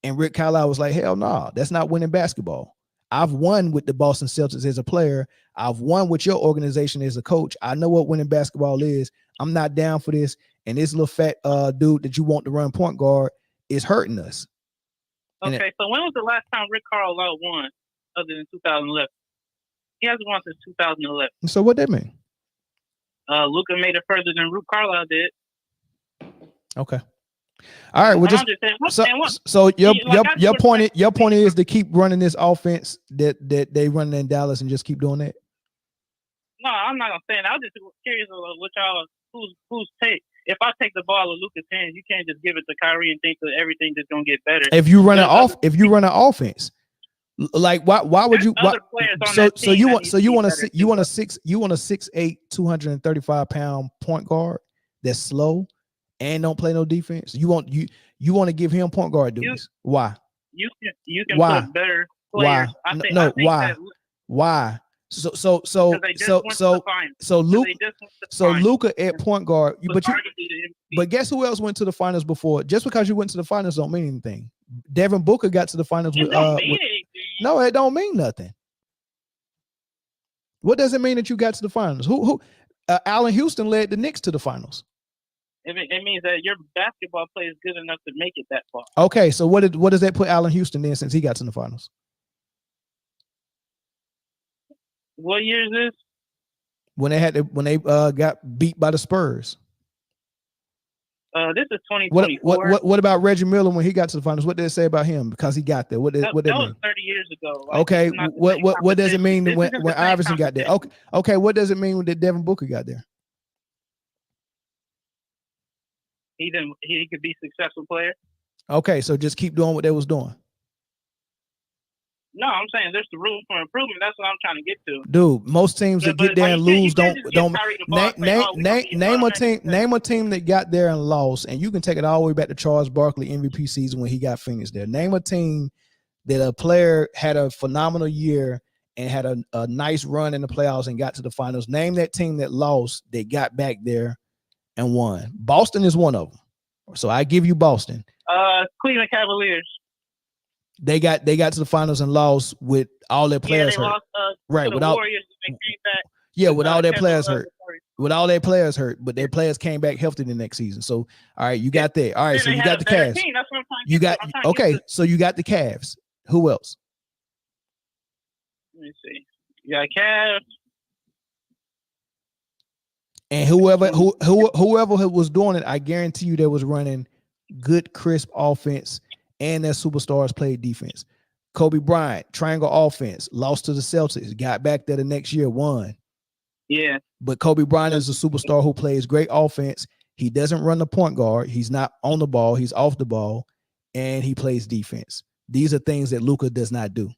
And Rick Carlisle was like, hell no, that's not winning basketball. I've won with the Boston Celtics as a player. I've won with your organization as a coach. I know what winning basketball is. I'm not down for this. And this little fat dude that you want to run point guard is hurting us. Okay, so when was the last time Rick Carlisle won other than 2011? He hasn't won since 2011. So what that mean? Luka made it further than Rick Carlisle did. Okay. All right, we're so your point is to keep running this offense that they run in Dallas and just keep doing that. No, I'm not saying. I was just curious of what y'all who's take. If I take the ball of Luka's hands, you can't just give it to Kyrie and think that everything just gonna get better. If you run an offense, like why would you? You want a 6'8", 235-pound point guard that's slow and don't play no defense. You want to give him point guard duties. Why? You can put better players. Why? Why? So Luka at point guard, but guess who else went to the finals before? Just because you went to the finals don't mean anything. Devin Booker got to the finals no, it don't mean nothing. What does it mean that you got to the finals? Who Allen Houston led the Knicks to the finals. It means that your basketball play is good enough to make it that far. Okay, so what does that put Allen Houston in since he got to the finals? What year is this? When they got beat by the Spurs. This is 2024. What about Reggie Miller when he got to the finals? What did it say about him because he got there? What did that mean? was 30 years ago. Like, okay, what does it mean when Iverson got there? Okay, what does it mean when Devin Booker got there? He could be a successful player. Okay, so just keep doing what they was doing. No, I'm saying there's the room for improvement. That's what I'm trying to get to. Dude, most teams that get there and lose don't name a team that got there and lost, and you can take it all the way back to Charles Barkley MVP season when he got Phoenix there. Name a team that a player had a phenomenal year and had a nice run in the playoffs and got to the finals. Name that team that lost that got back there and won. Boston is one of them. So I give you Boston. Cleveland Cavaliers. They got to the finals and lost with all their players hurt. Lost, right, without Warriors, they came back. Yeah, with all their players hurt. With all their players hurt, but their players came back healthy the next season. So, all right, you got that. All right, so you got the Cavs. You got so you got the Cavs. Who else? Let me see. You got Cavs. And whoever was doing it, I guarantee you they was running good, crisp offense, and their superstars played defense. Kobe Bryant, triangle offense, lost to the Celtics, got back there the next year, won. Yeah. But Kobe Bryant is a superstar who plays great offense. He doesn't run the point guard. He's not on the ball. He's off the ball, and he plays defense. These are things that Luka does not do.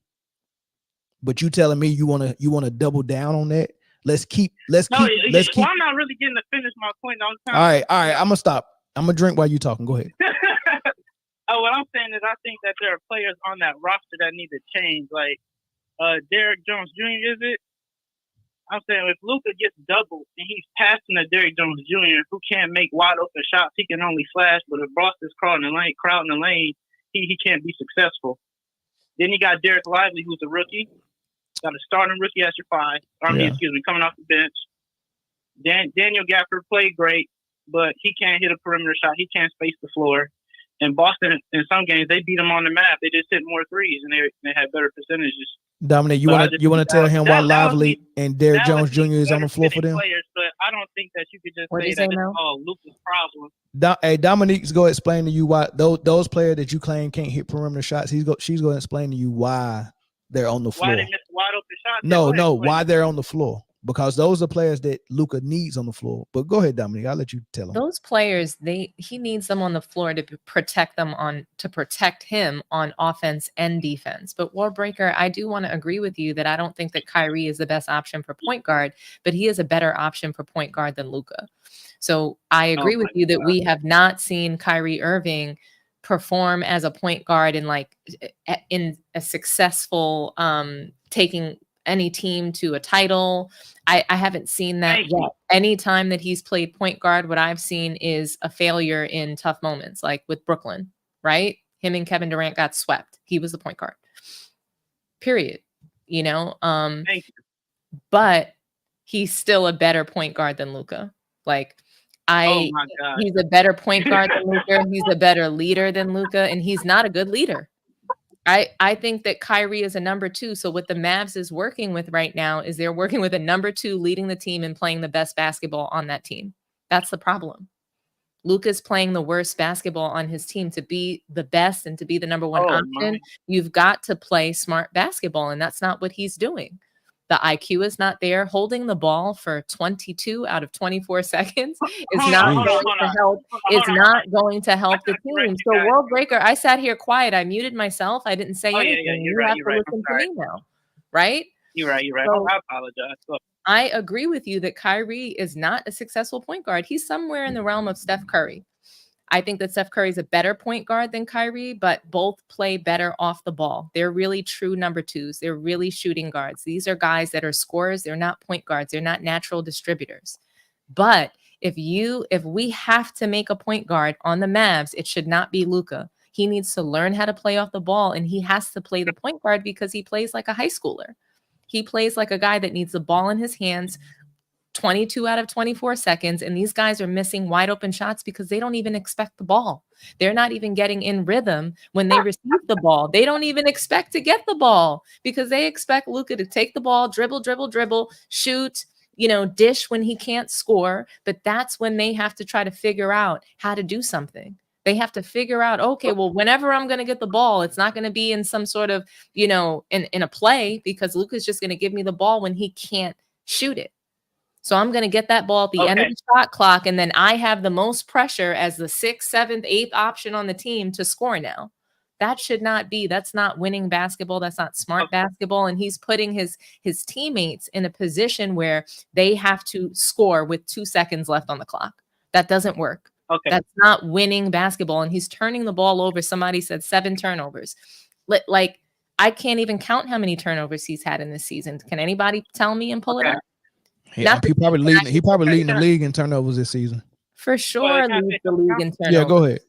But you telling me you want to double down on that? Let's keep. Well, I'm not really getting to finish my point. All right. I'm gonna stop. I'm gonna drink while you talking. Go ahead. What I'm saying is, I think that there are players on that roster that need to change. Like Derrick Jones Jr. Is it? I'm saying if Luka gets doubled and he's passing to Derrick Jones Jr., who can't make wide open shots, he can only flash. But if Boston's crowding the lane, he can't be successful. Then you got Derek Lively, who's a rookie. Got a starting rookie at your 5. Coming off the bench. Daniel Gafford played great, but he can't hit a perimeter shot. He can't space the floor. And Boston, in some games, they beat them on the map. They just hit more threes, and they had better percentages. Dominic, you want to tell him why Lively and Derrick Jones Jr. is on the floor for them? Players, but I don't think that you could just say that it's all Luka's problem. Hey, Dominique's going to explain to you why those players that you claim can't hit perimeter shots. She's going to explain to you why they're on the floor. Why they miss wide open shots? No, why they're on the floor. Because those are players that Luka needs on the floor. But go ahead, Dominique. I'll let you tell him. Those players, he needs them on the floor to protect him on offense and defense. But Warbreaker, I do want to agree with you that I don't think that Kyrie is the best option for point guard, but he is a better option for point guard than Luka. So I agree with you that we have not seen Kyrie Irving perform as a point guard in a successful taking any team to a title. I haven't seen that yet. Any time that he's played point guard, what I've seen is a failure in tough moments, like with Brooklyn, right? Him and Kevin Durant got swept. He was the point guard. Period. But he's still a better point guard than Luka. He's a better point guard than Luka. He's a better leader than Luka, and he's not a good leader. I think that Kyrie is a number 2. So what the Mavs is working with right now is they're working with a number 2 leading the team and playing the best basketball on that team. That's the problem. Luka's playing the worst basketball on his team. To be the best and to be the number 1 option, you've got to play smart basketball, and that's not what he's doing. The IQ is not there. Holding the ball for 22 out of 24 seconds is not going to help. It's not going to help the team. So, Worldbreaker, I sat here quiet. I muted myself. I didn't say anything. You have to listen to me now, right? You're right. So, I apologize. I agree with you that Kyrie is not a successful point guard. He's somewhere in the realm of Steph Curry. I think that Steph Curry is a better point guard than Kyrie, but both play better off the ball. They're really true number twos. They're really shooting guards. These are guys that are scorers. They're not point guards. They're not natural distributors. But if we have to make a point guard on the Mavs, it should not be Luka. He needs to learn how to play off the ball, and he has to play the point guard because he plays like a high schooler. He plays like a guy that needs the ball in his hands 22 out of 24 seconds, and these guys are missing wide open shots because they don't even expect the ball. They're not even getting in rhythm when they receive the ball. They don't even expect to get the ball because they expect Luka to take the ball, dribble, shoot, dish when he can't score. But that's when they have to try to figure out how to do something. They have to figure out, okay, well, whenever I'm going to get the ball, it's not going to be in some sort of, in a play, because Luka's just going to give me the ball when he can't shoot it. So I'm going to get that ball at the end of the shot clock, and then I have the most pressure as the 6th, 7th, 8th option on the team to score now. That's not winning basketball. That's not smart basketball. And he's putting his teammates in a position where they have to score with 2 seconds left on the clock. That doesn't work. Okay. That's not winning basketball. And he's turning the ball over. Somebody said 7 turnovers. Like, I can't even count how many turnovers he's had in this season. Can anybody tell me and pull it up? Yeah, he probably leading the league in turnovers this season. For sure, leads the league in turnovers. Yeah, go ahead.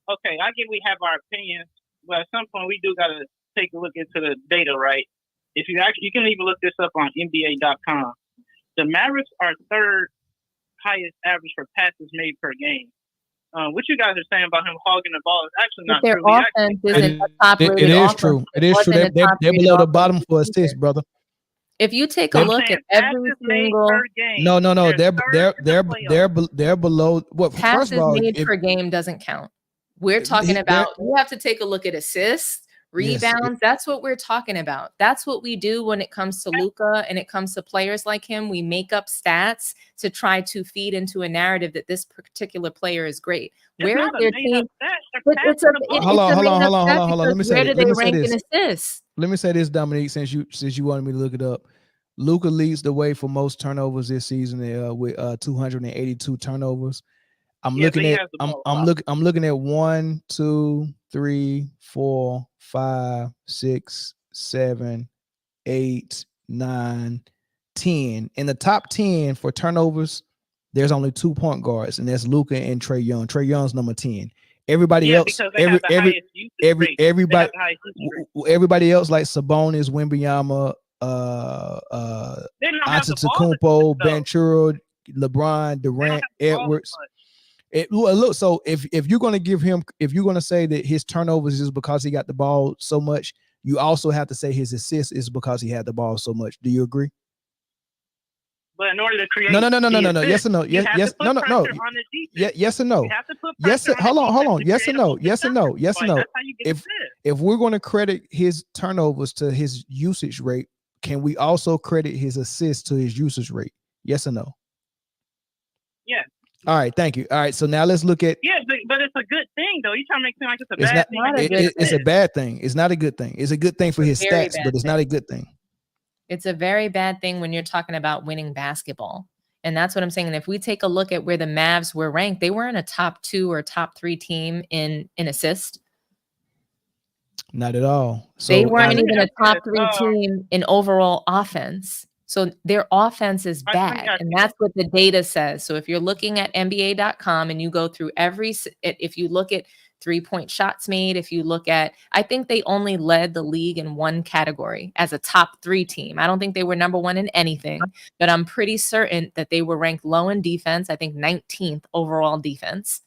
Okay, I get we have our opinions, but at some point we do got to take a look into the data, right? If you can even look this up on NBA.com. The Mavericks are 3rd highest average for passes made per game. What you guys are saying about him hogging the ball is actually not true. Their offense isn't a top-rated It is offense. true. It is true. They're below the bottom for assists, brother. If you take a look at every single no, they're below. What? Passes first of all, made per game doesn't count. We're talking about. You have to take a look at assists, rebounds. Yes. That's what we're talking about. That's what we do when it comes to Luka and it comes to players like him. We make up stats to try to feed into a narrative that this particular player is great. Where is their team? Hold on. Let me say where do they rank in assists? Let me say this, Dominique, since you wanted me to look it up. Luka leads the way for most turnovers this season with 282 turnovers. I'm looking at 1, 2, 3, 4, 5, 6, 7, 8, 9, 10. In the top 10 for turnovers, there's only 2 point guards, and that's Luka and Trae Young. Trae Young's number 10. Everybody else, everybody else like Sabonis, Wembanyama, Antetokounmpo, Ventura, LeBron, Durant, Edwards. Look, so if you're going to say that his turnovers is because he got the ball so much, you also have to say his assists is because he had the ball so much. Do you agree? But in order to create no. Yes or no? Yes. No. Yes or no? Yes. Hold on. Yes or no? Yes or no? Yes or no? If we're going to credit his turnovers to his usage rate, can we also credit his assists to his usage rate? Yes or no? Yeah. All right. Thank you. All right. So now let's look at. Yeah, but it's a good thing though. You trying to make it seem like it's a bad thing? It's a bad thing. It's not a good thing. It's a good thing for his stats, but it's not a good thing. It's a very bad thing when you're talking about winning basketball. And that's what I'm saying. And if we take a look at where the Mavs were ranked, they weren't a top 2 or top 3 team in assist. Not at all. So they weren't even a top 3 team in overall offense. So their offense is bad. And that's what the data says. So if you're looking at NBA.com and you go through if you look at 3-point shots made, if you look at, I think they only led the league in one category as a top 3 team. I don't think they were number 1 in anything, but I'm pretty certain that they were ranked low in defense. I think 19th overall defense.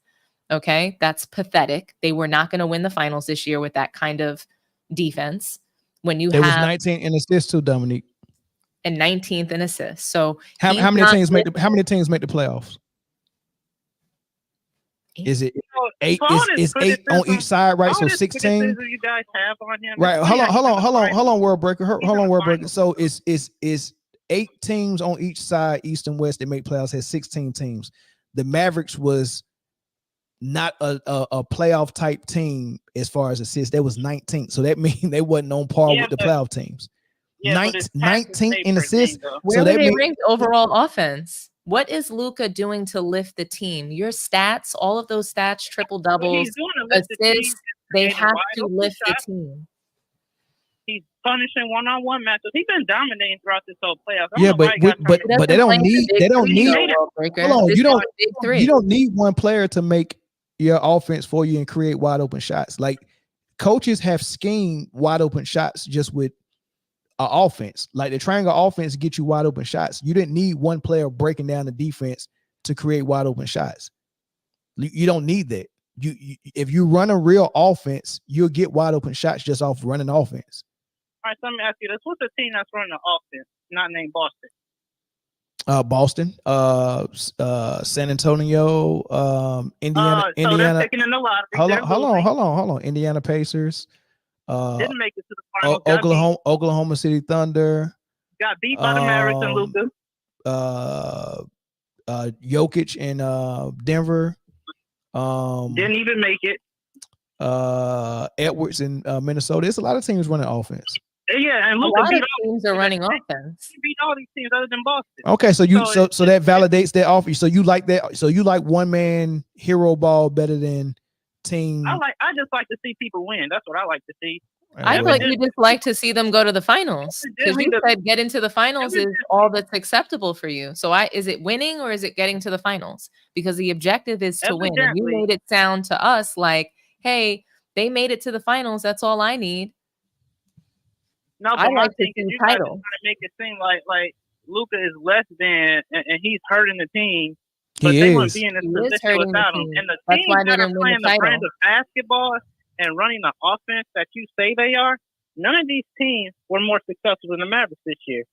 Okay. That's pathetic. They were not going to win the finals this year with that kind of defense. When you was 19 in assists too, Dominique. And 19th in assists. So how many teams make the playoffs? Is it 8? Is 8 on each side, right? So 16. You guys have on him. Right. Hold on, World Breaker. Hold on, World Breaker. So it's 8 teams on each side, East and West, that make playoffs. Has 16 teams. The Mavericks was not a playoff type team as far as assists. That was 19. So that means they wasn't on par with the playoff teams. 19 in assists. Where were they ranked overall offense? What is Luka doing to lift the team? Your stats, all of those stats, triple doubles, assists, they have to lift the team. He's punishing one-on-one matches. He's been dominating throughout this whole playoffs. Yeah, but they don't need. Hold on, you don't need one player to make your offense for you and create wide open shots. Like coaches have schemed wide open shots just with an offense. Like the triangle offense get you wide open shots. You didn't need one player breaking down the defense to create wide open shots. You don't need that. You if you run a real offense, you'll get wide open shots just off running offense. All right, so let me ask you this: what's the team that's running the offense, not named Boston? Boston, San Antonio, Indiana. So they're taking in the lottery. Hold on. Indiana Pacers. Didn't make it to the finals. Oklahoma City Thunder. Got beat by the Mavericks and Luka. Jokic in Denver. Didn't even make it. Edwards in Minnesota. It's a lot of teams running offense. Yeah, and Luka a lot of teams are running offense. He beat all these teams other than Boston. Okay, so that validates their offense. So you like that? So you like one man hero ball better than team? I just like to see people win. That's what I like to see. You just like to see them go to the finals because you said get into the finals is all that's acceptable for you. So is it winning or is it getting to the finals? Because the objective is to win. And you made it sound to us like, hey, they made it to the finals. That's all I need. No, but I like to see title. Trying to make it seem like Luka is less than, and he's hurting the team. But they wouldn't be in this position without him. And the teams that are playing the brand of basketball and running the offense that you say they are, none of these teams were more successful than the Mavericks this year.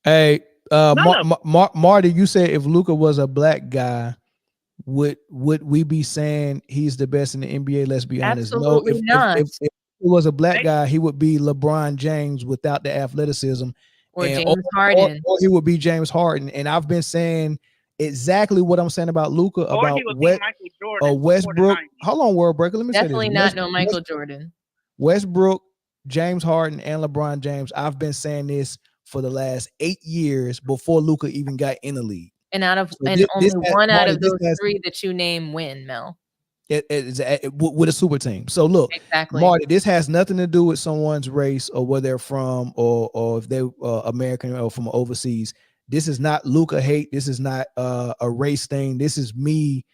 Hey, Marty, you said if Luka was a black guy, would we be saying he's the best in the NBA? Let's be honest. Absolutely not. If he was a black guy, he would be LeBron James without the athleticism. Or James Harden. Or he would be James Harden. And I've been saying exactly what I'm saying about Luka, about Westbrook. Hold on, World Breaker. Let me definitely say this. Not Michael Jordan. Westbrook, James Harden, and LeBron James. I've been saying this for the last 8 years before Luka even got in the league. And only one out of those three that you name win, Mel. With a super team. So look, exactly, Marty, this has nothing to do with someone's race or where they're from or if they're American or from overseas. This is not Luka hate. This is not a race thing. This is me,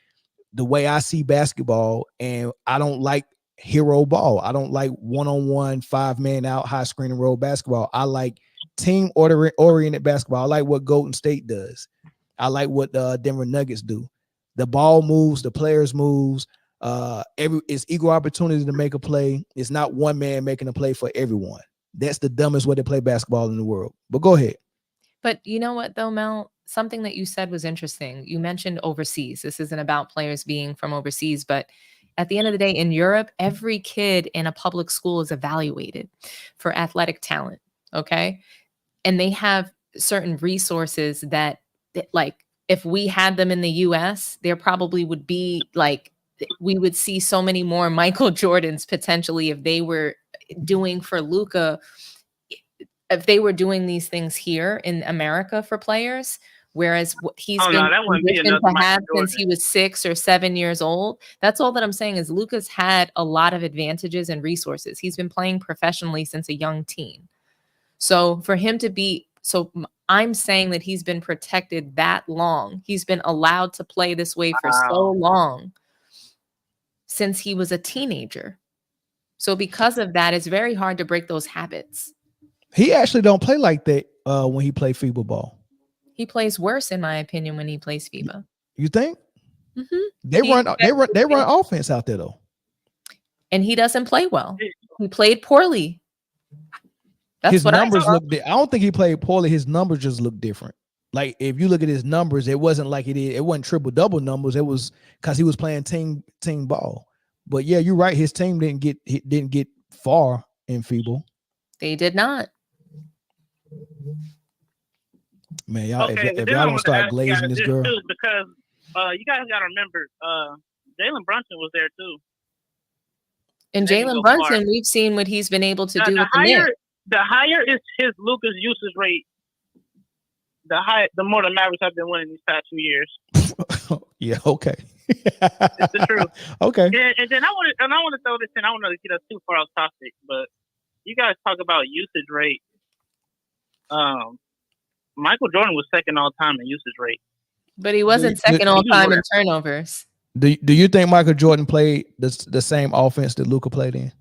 the way I see basketball, and I don't like hero ball. I don't like one-on-one, 5-man out, high screen and roll basketball. I like team oriented basketball. I like what Golden State does. I like what Denver Nuggets do. The ball moves, the players moves. It's equal opportunity to make a play. It's not one man making a play for everyone. That's the dumbest way to play basketball in the world. But go ahead. But you know what, though, Mel? Something that you said was interesting. You mentioned overseas. This isn't about players being from overseas, but at the end of the day, in Europe, every kid in a public school is evaluated for athletic talent, okay? And they have certain resources that like, if we had them in the U.S., there probably would be, like, we would see so many more Michael Jordans potentially if they were doing for Luka, if they were doing these things here in America for players, whereas he's been conditioned to have since he was 6 or 7 years old. That's all that I'm saying is Luka's had a lot of advantages and resources. He's been playing professionally since a young teen. So for him to be, I'm saying that he's been protected that long. He's been allowed to play this way for so long since he was a teenager. So because of that, it's very hard to break those habits. He actually don't play like that when he play FIBA ball. He plays worse, in my opinion, when he plays FIBA. You think? Mm-hmm. They run offense out there though, and he doesn't play well. He played poorly. That's his numbers look. I don't think he played poorly. His numbers just look different. Like if you look at his numbers, it wasn't like it wasn't triple double numbers. It was because he was playing team ball. But yeah, you're right. His team didn't get far in FIBA. They did not. Man, y'all, if y'all don't start glazing this girl, too, because you guys got to remember, Jalen Brunson was there too. And Jalen Brunson, we've seen what he's been able to do with the Knicks. The higher is his Luka's usage rate, the more the Mavericks have been winning these past 2 years. Yeah, okay. It's the truth. Okay. And then I want to throw this in. I want to get us too far off topic, but you guys talk about usage rate. Michael Jordan was second all time in usage rate, but he wasn't second all time in turnovers. Do you think Michael Jordan played the same offense that Luka played in?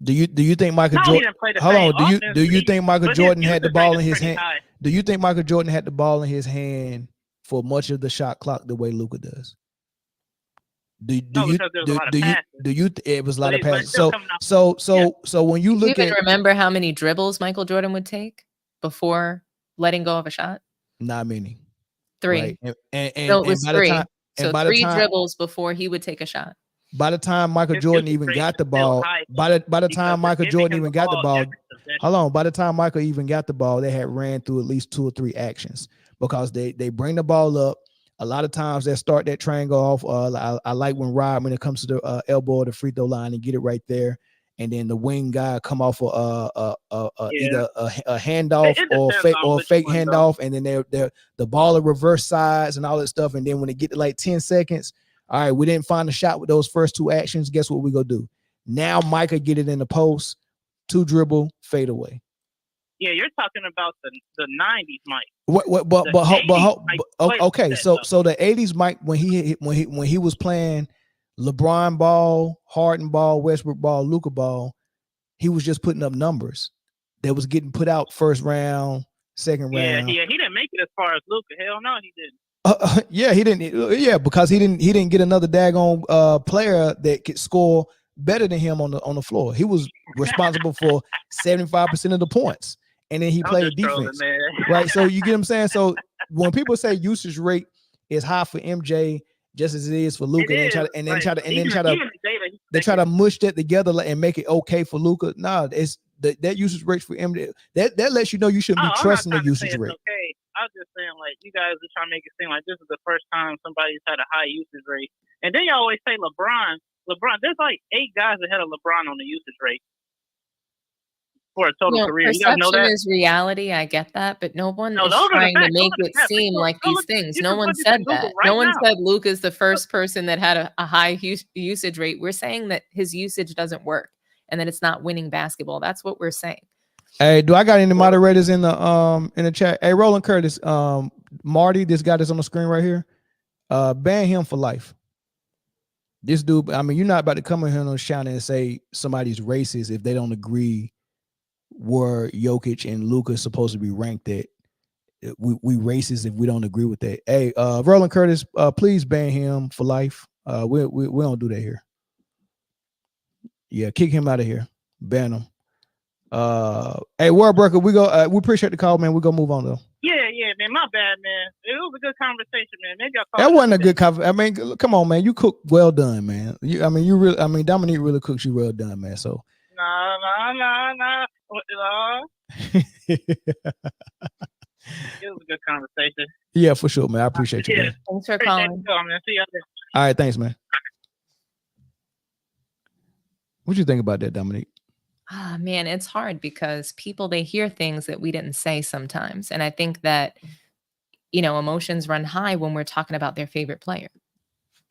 Do you think Michael Jordan? Hold on. Do you think Michael Jordan had the ball in his hand? Do you think Michael Jordan had the ball in his hand for much of the shot clock the way Luka does? It was a lot of passes. So when you look at, remember how many dribbles Michael Jordan would take before letting go of a shot? Not many. 3. Right? And it was 3. So 3 dribbles before he would take a shot. By the time Michael Jordan even got the ball, by the time Michael Jordan even got the ball, hold on. By the time Michael even got the ball, they had ran through at least 2 or 3 actions because they bring the ball up. A lot of times they start that triangle off. I like when when it comes to the elbow or the free throw line and get it right there, and then the wing guy come off either a handoff or a fake handoff, and then the ball of reverse sides and all that stuff. And then when it get to like 10 seconds, all right, we didn't find a shot with those first 2 actions. Guess what we gonna do? Now Micah get it in the post, 2 dribble, fade away. Yeah, you're talking about the 90s Mike. Okay, so the 80s Mike when he was playing LeBron ball, Harden ball, Westbrook ball, Luka ball, he was just putting up numbers that was getting put out first round, second round. Yeah, he didn't make it as far as Luka. Hell no, he didn't. He didn't. Yeah, because he didn't get another daggone player that could score better than him on the floor. He was responsible for 75% of the points. And then he played defense, right? So you get what I'm saying? So when people say usage rate is high for MJ, just as it is for Luka, they try to mush that together and make it okay for Luka. No, it's that usage rate for MJ. That lets you know you shouldn't be trusting the usage rate. Okay, I was just saying, like, you guys are trying to make it seem like this is the first time somebody's had a high usage rate, and then you always say LeBron. There's like 8 guys ahead of LeBron on the usage rate. For a total career. You guys know that? Is reality. I get that, but no one is trying to make it seem like these things. No one said that. No one said Luka's the first person that had a high usage rate. We're saying that his usage doesn't work and that it's not winning basketball. That's what we're saying. Hey, do I got any moderators in the chat? Hey, Roland Curtis, Marty, this guy that's on the screen right here, ban him for life. This dude, I mean, you're not about to come in here and shout and say somebody's racist if they don't agree where Jokic and Luka supposed to be ranked at. We racist if we don't agree with that. Hey, Roland Curtis, please ban him for life. We don't do that here. Yeah, kick him out of here. Ban him. Hey, World Breaker, we appreciate the call, man. We're gonna move on though. Yeah, man. My bad, man. It was a good conversation, man. Maybe I'll call. That wasn't a good conversation. I mean, come on, man. You cook well done, man. Dominique really cooks you well done, man. So. No. It was a good conversation. Yeah, for sure, man. I appreciate you, man. Thanks for calling. See you there. All right, thanks, man. What you think about that, Dominique? Man, it's hard because people, they hear things that we didn't say sometimes. And I think that, emotions run high when we're talking about their favorite player.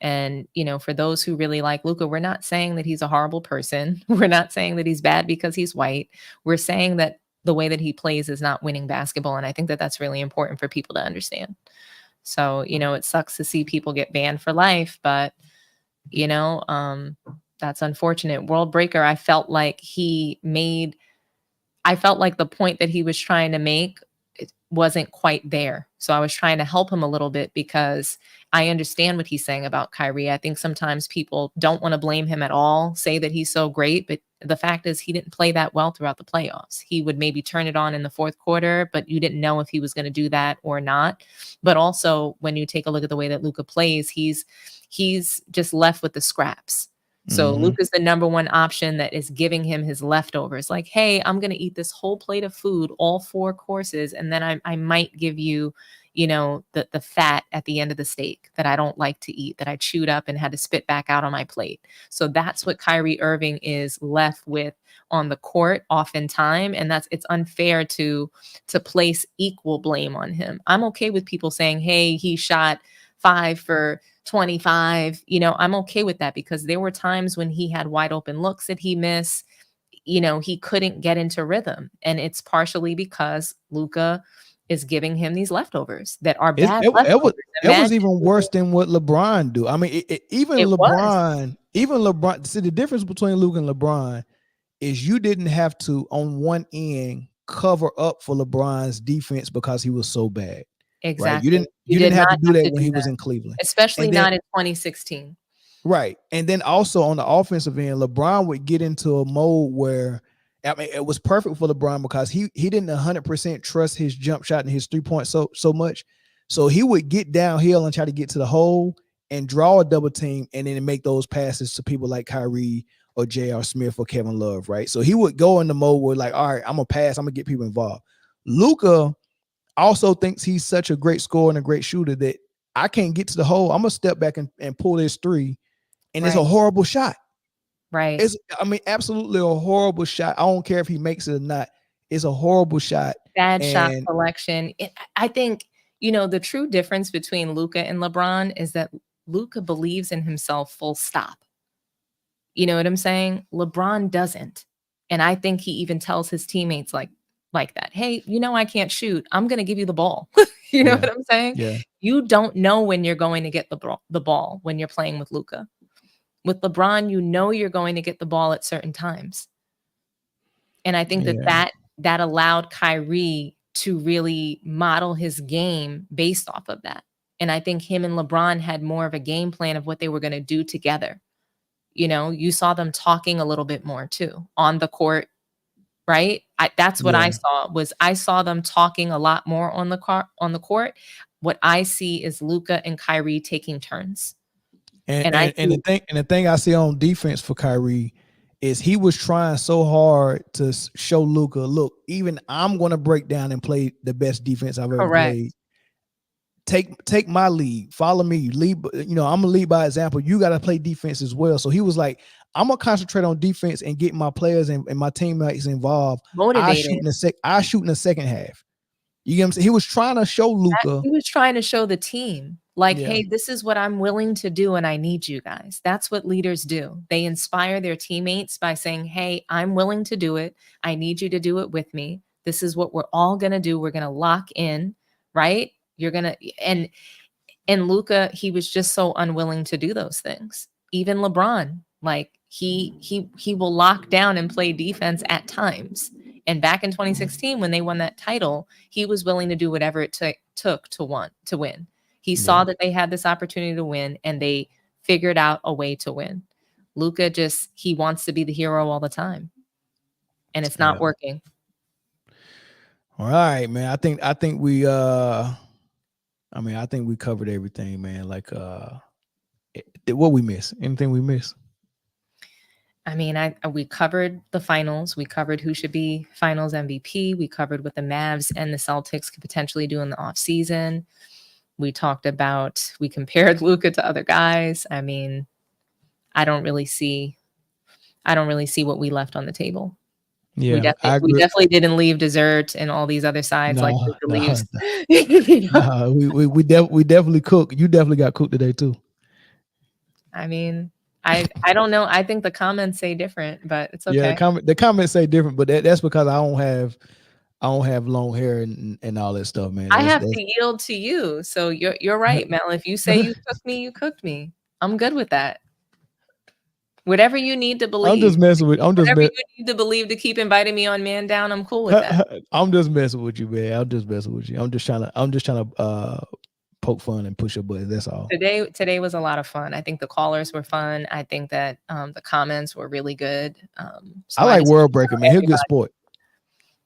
And, for those who really like Luka, we're not saying that he's a horrible person. We're not saying that he's bad because he's white. We're saying that the way that he plays is not winning basketball. And I think that that's really important for people to understand. So, it sucks to see people get banned for life, but, that's unfortunate. World Breaker, I felt like the point that he was trying to make, it wasn't quite there. So I was trying to help him a little bit because I understand what he's saying about Kyrie. I think sometimes people don't want to blame him at all, say that he's so great, but the fact is he didn't play that well throughout the playoffs. He would maybe turn it on in the fourth quarter, but you didn't know if he was going to do that or not. But also when you take a look at the way that Luka plays, he's just left with the scraps. So Luka's the number one option that is giving him his leftovers. Like, hey, I'm going to eat this whole plate of food, all 4 courses, and then I might give you, the fat at the end of the steak that I don't like to eat, that I chewed up and had to spit back out on my plate. So that's what Kyrie Irving is left with on the court oftentimes. And it's unfair to place equal blame on him. I'm okay with people saying, hey, he shot 5 for 25. I'm okay with that, because there were times when he had wide open looks that he missed. He couldn't get into rhythm. And it's partially because Luka is giving him these leftovers that are bad leftovers. It was even worse than what LeBron do. I mean, even LeBron, see, the difference between Luka and LeBron is you didn't have to, on one end, cover up for LeBron's defense because he was so bad. Exactly. Right? You didn't have to do that when he was in Cleveland. Especially not in 2016. Right. And then also on the offensive end, LeBron would get into a mode where, I mean, it was perfect for LeBron because he didn't 100% trust his jump shot and his 3-point so much. So he would get downhill and try to get to the hole and draw a double team and then make those passes to people like Kyrie or J.R. Smith or Kevin Love, right? So he would go in the mode where like, all right, I'm going to pass. I'm going to get people involved. Luka also thinks he's such a great scorer and a great shooter that I can't get to the hole. I'm going to step back and pull this 3, and it's a horrible shot. Right. Absolutely a horrible shot. I don't care if he makes it or not. It's a horrible shot. Bad shot selection. I think, the true difference between Luka and LeBron is that Luka believes in himself, full stop. You know what I'm saying? LeBron doesn't. And I think he even tells his teammates like that. Hey, I can't shoot. I'm going to give you the ball. You know what I'm saying? Yeah. You don't know when you're going to get the ball when you're playing with Luka. With LeBron, you're going to get the ball at certain times. And I think that allowed Kyrie to really model his game based off of that. And I think him and LeBron had more of a game plan of what they were going to do together. You saw them talking a little bit more too on the court, right? That's what I saw them talking a lot more on the court. What I see is Luka and Kyrie taking turns. And the thing I see on defense for Kyrie is he was trying so hard to show Luka, look, even I'm going to break down and play the best defense I've ever played. Take my lead, follow me, lead. I'm gonna lead by example. You got to play defense as well. So he was like, I'm gonna concentrate on defense and get my players and my teammates involved. Motivated. I shoot in the second half. You get what I'm saying? He was trying to show Luka. He was trying to show the team. Hey, this is what I'm willing to do, and I need you guys. That's what leaders do. They inspire their teammates by saying, hey, I'm willing to do it. I need you to do it with me. This is what we're all going to do. We're going to lock in, right? You're going to, and Luka, he was just so unwilling to do those things. Even LeBron, he will lock down and play defense at times. And back in 2016, when they won that title, he was willing to do whatever it took to win. He saw that they had this opportunity to win, and they figured out a way to win. Luka he wants to be the hero all the time, and it's not working. All right, man. I think we I think we covered everything, man. What we miss? Anything we miss? We covered the finals. We covered who should be finals MVP. We covered what the Mavs and the Celtics could potentially do in the offseason. We compared Luka to other guys. I don't really see what we left on the table. Yeah, we definitely didn't leave dessert and all these other sides like Luka leaves. We definitely cook. You definitely got cooked today too. I don't know. I think the comments say different, but it's okay. Yeah, the comments say different, but that's because I don't have long hair and all that stuff, man. I have to yield to you. So you're right, Mel. If you say you cooked me, you cooked me. I'm good with that. Whatever you need to believe. I'm just messing with. Whatever you need to believe to keep inviting me on Man Down, I'm cool with that. I'm just messing with you, man. I'm just messing with you. I'm just trying to poke fun and push your buttons. That's all. Today was a lot of fun. I think the callers were fun. I think that the comments were really good. I like World Breaker, man. He's a good sport.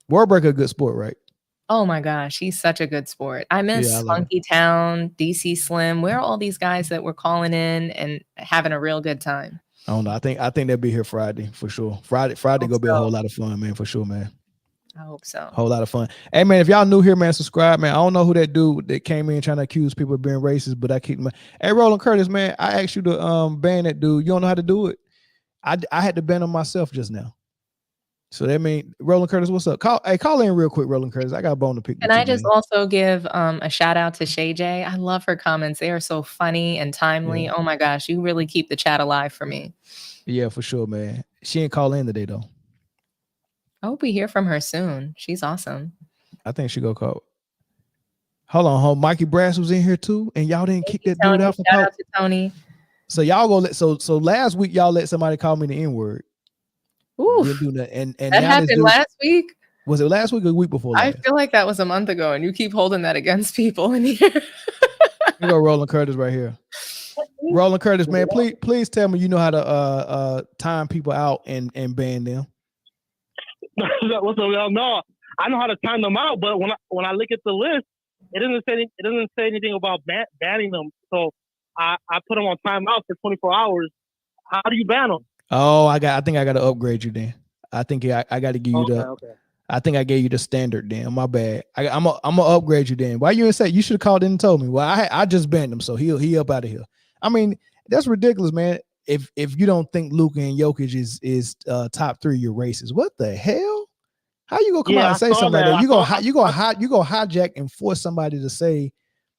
World Breaker, a good sport, right? Oh my gosh, he's such a good sport. I miss Funky Town, DC Slim. Where are all these guys that were calling in and having a real good time? I don't know. I think they'll be here Friday for sure. Friday gonna be a whole lot of fun, man, for sure, man. I hope so. Whole lot of fun. Hey man, if y'all new here, man, subscribe, man. I don't know who that dude that came in trying to accuse people of being racist, but I keep my. Hey, Roland Curtis, man, I asked you to ban that dude. You don't know how to do it. I had to ban him myself just now. So that means Roland Curtis, what's up? Call in real quick, Roland Curtis. I got a bone to pick. Can I just also give a shout out to Shay J? I love her comments. They are so funny and timely. Yeah. Oh my gosh, you really keep the chat alive for me. Yeah, for sure, man. She ain't call in today though. I hope we hear from her soon. She's awesome. I think she go call. Hold on, Mikey Brass was in here too, and y'all didn't kick that dude out. Shout out to Tony. So y'all go let so last week y'all let somebody call me the N-word. Ooh, and that happened last week. Was it last week or the week before last? I feel like that was a month ago, and you keep holding that against people in here. We go Roland Curtis right here. Roland Curtis, man, please tell me you know how to time people out and ban them. What's up, no, I know how to time them out, but when I look at the list, it doesn't say anything about banning them. So I put them on timeout for 24 hours. How do you ban them? Oh, I think I got to upgrade you then. I think I got to give you Okay. I think I gave you the standard then. My bad. I'm gonna upgrade you then. Why you didn't say you should have called in and told me? Well, I just banned him, so he up out of here. I mean, that's ridiculous, man. If you don't think Luka and Jokic is top 3, you're racist. What the hell? How you gonna come out and say something like that? You go hijack and force somebody to say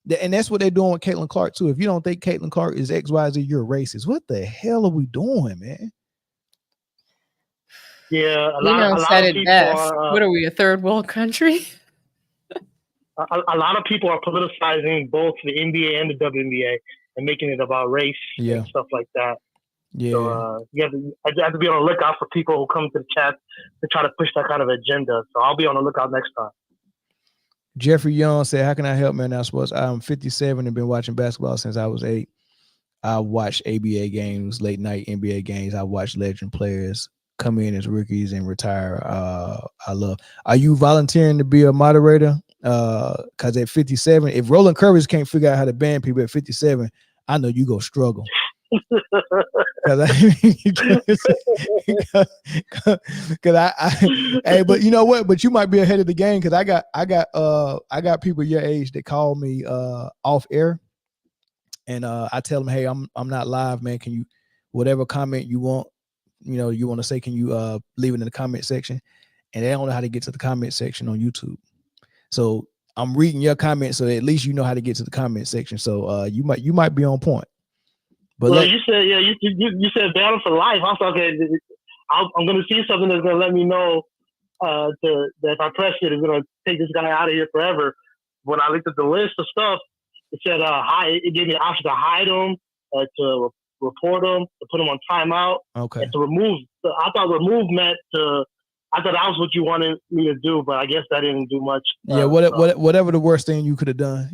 that, and that's what they're doing with Caitlin Clark too. If you don't think Caitlin Clark is XYZ, you're racist. What the hell are we doing, man? Yeah, a lot said it best. What are we, a third world country? A lot of people are politicizing both the NBA and the WNBA and making it about race and stuff like that. Yeah. So you have to be on the lookout for people who come to the chat to try to push that kind of agenda. So I'll be on the lookout next time. Jeffrey Young said, "How can I help, man? I'm 57 and been watching basketball since I was 8. I watch ABA games, late night NBA games. I watch legend players come in as rookies and retire. I love. Are you volunteering to be a moderator? Because at 57, if Roland Curtis can't figure out how to ban people at 57, I know you go struggle." Because hey, but you know what? But you might be ahead of the game because I got people your age that call me off air, and I tell them, hey, I'm not live, man. Can you, whatever comment you want, you want to say, can you leave it in the comment section? And they don't know how to get to the comment section on YouTube. So I'm reading your comments, so at least you know how to get to the comment section. So you might be on point. But you said you said ban for life. I was okay. I'm going to see something that's going to let me know that if I press it, it's going to take this guy out of here forever. When I looked at the list of stuff, it said it gave me the option to hide them, to report them, to put them on timeout, and to remove. So I thought remove meant to. I thought that was what you wanted me to do, but I guess that didn't do much. Yeah, whatever the worst thing you could have done.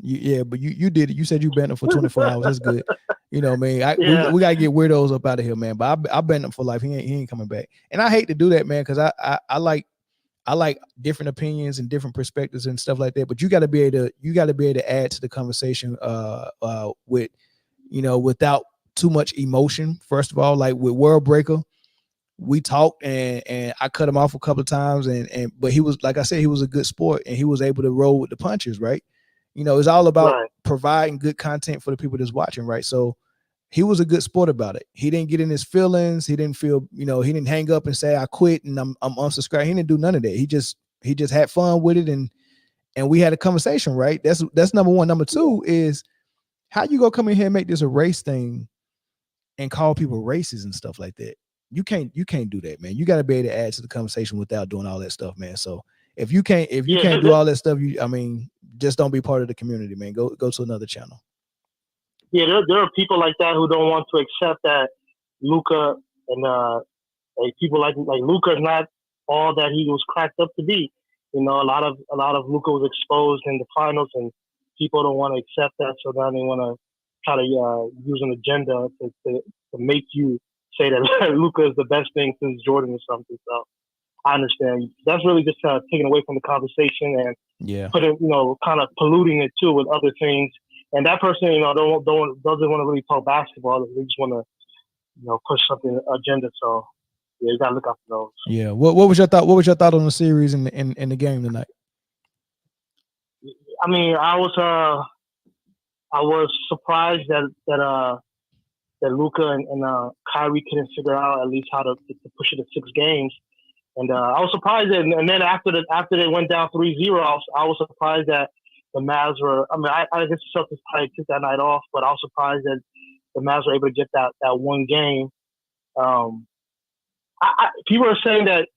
But you did it. You said you banned them for 24 hours. That's good. You know what I mean? We got to get weirdos up out of here, man. But I banned him for life. He ain't coming back. And I hate to do that, man, because I like different opinions and different perspectives and stuff like that. But you got to be able to add to the conversation with, without too much emotion. First of all, like with World Breaker, we talked and I cut him off a couple of times but he was, like I said, he was a good sport and he was able to roll with the punches, right? It's all about providing good content for the people that's watching, right? So he was a good sport about it. He didn't get in his feelings. He didn't feel, he didn't hang up and say, I quit and I'm unsubscribed. He didn't do none of that. He just had fun with it and we had a conversation, right? That's number one. Number two is how you gonna come in here and make this a race thing and call people racist and stuff like that. You can't do that, man. You got to be able to add to the conversation without doing all that stuff, man. So if you can't do all that stuff, just don't be part of the community, man. Go to another channel. Yeah, there are people like that who don't want to accept that Luka and people like Luka is not all that he was cracked up to be. A lot of Luka was exposed in the finals, and people don't want to accept that. So now they want to try to use an agenda to make you say that Luka is the best thing since Jordan or something. So I understand. That's really just kind of taken away from the conversation and putting, kind of polluting it too with other things. And that person, doesn't want to really talk basketball. They just want to, push something agenda. So you gotta look out for those. Yeah. What was your thought? What was your thought on the series in the game tonight? I mean, I was surprised that Luka and Kyrie couldn't figure out at least how to push it to 6 games. And I was surprised that, and then after they went down 3-0, I was surprised that the Mavs were. I mean, I guess the Celtics probably took that night off, but I was surprised that the Mavs were able to get that one game. People are saying that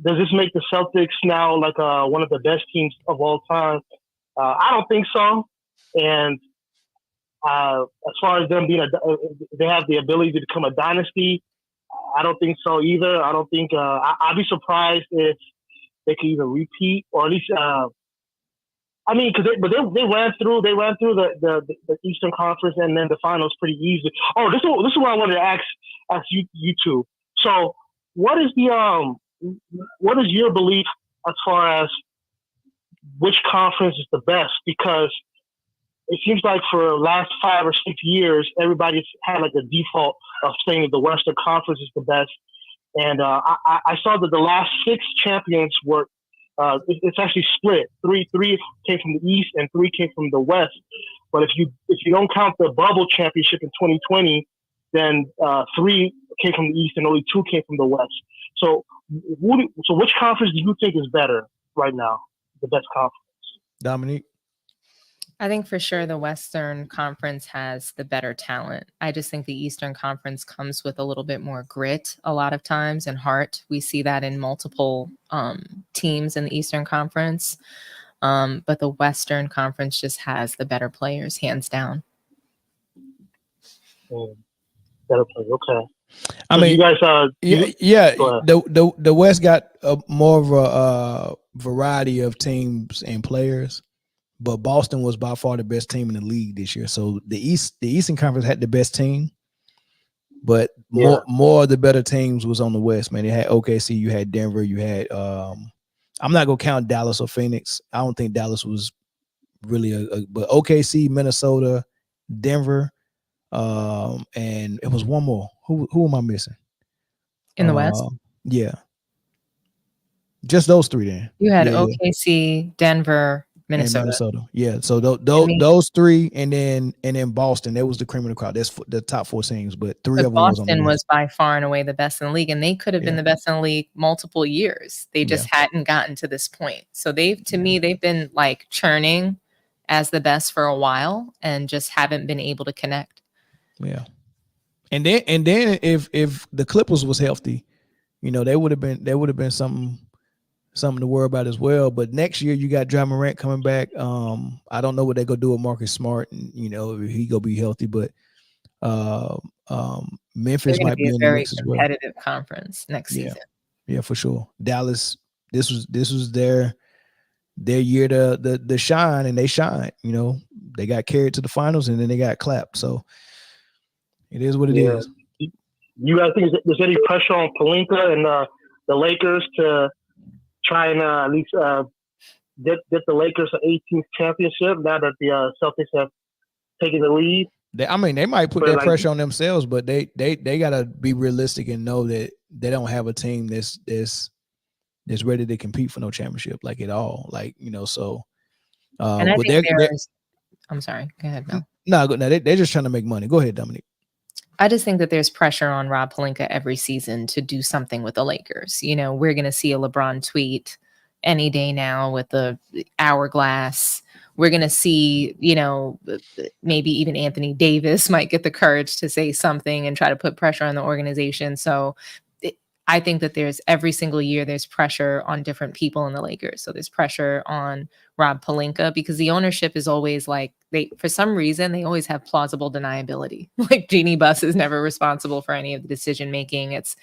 does this make the Celtics now like one of the best teams of all time? I don't think so. And as far as them being they have the ability to become a dynasty, I don't think so either. I don't think I'd be surprised if they could even repeat, or at least I mean, because they ran through the Eastern Conference and then the finals pretty easily. Oh, this is what I wanted to ask you two. So, what is your belief as far as which conference is the best? Because it seems like for the last 5 or 6 years, everybody's had like a default of saying that the Western Conference is the best. And I saw that the last 6 champions were it's actually split. Three came from the East and 3 came from the West. But if you don't count the bubble championship in 2020, then 3 came from the East and only 2 came from the West. So which conference do you think is better right now? The best conference? Dominique? I think for sure the Western Conference has the better talent. I just think the Eastern Conference comes with a little bit more grit a lot of times and heart. We see that in multiple teams in the Eastern Conference. But the Western Conference just has the better players, hands down. Better players, okay. I mean, you guys, the West got more of a variety of teams and players. But Boston was by far the best team in the league this year. So the Eastern Conference had the best team, but more of the better teams was on the West, man. You had OKC, you had Denver, you had I'm not gonna count Dallas or Phoenix. I don't think Dallas was really but OKC, Minnesota, Denver, and it was one more. Who am I missing? In the West? Yeah. Just those 3 then. You had OKC, Denver, Minnesota. Yeah. So those 3, and then Boston. That was the cream of the crop. That's the top 4 teams, but 3 of them Boston was by far and away the best in the league, and they could have been the best in the league multiple years. They just hadn't gotten to this point. So they've been like churning as the best for a while, and just haven't been able to connect. Yeah. And then if the Clippers was healthy, they would have been something to worry about as well. But next year you got Ja Morant coming back. I don't know what they're gonna do with Marcus Smart, and if he gonna be healthy, but Memphis might be in the mix as well. Competitive conference next season. Yeah, for sure. Dallas, this was their year to shine, and they shined. They got carried to the finals, and then they got clapped. So it is what it is. You guys think there's any pressure on Pelinka and the Lakers to try and at least get the Lakers an 18th championship now that the Celtics have taken the lead? They might put that pressure on themselves, but they gotta be realistic and know that they don't have a team that's ready to compete for no championship like at all. So. And I think I'm sorry. Go ahead. No, they're just trying to make money. Go ahead, Dominique. I just think that there's pressure on Rob Pelinka every season to do something with the Lakers. We're going to see a LeBron tweet any day now with the hourglass. We're going to see, maybe even Anthony Davis might get the courage to say something and try to put pressure on the organization. So I think that there's every single year there's pressure on different people in the Lakers. So there's pressure on Rob Pelinka because the ownership is always like for some reason they always have plausible deniability. Like Jeannie Buss is never responsible for any of the decision making. It's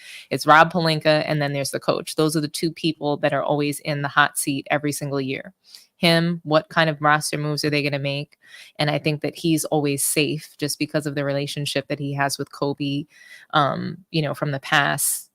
Rob Pelinka and then there's the coach. Those are the 2 people that are always in the hot seat every single year. Him, what kind of roster moves are they going to make? And I think that he's always safe just because of the relationship that he has with Kobe, from the past.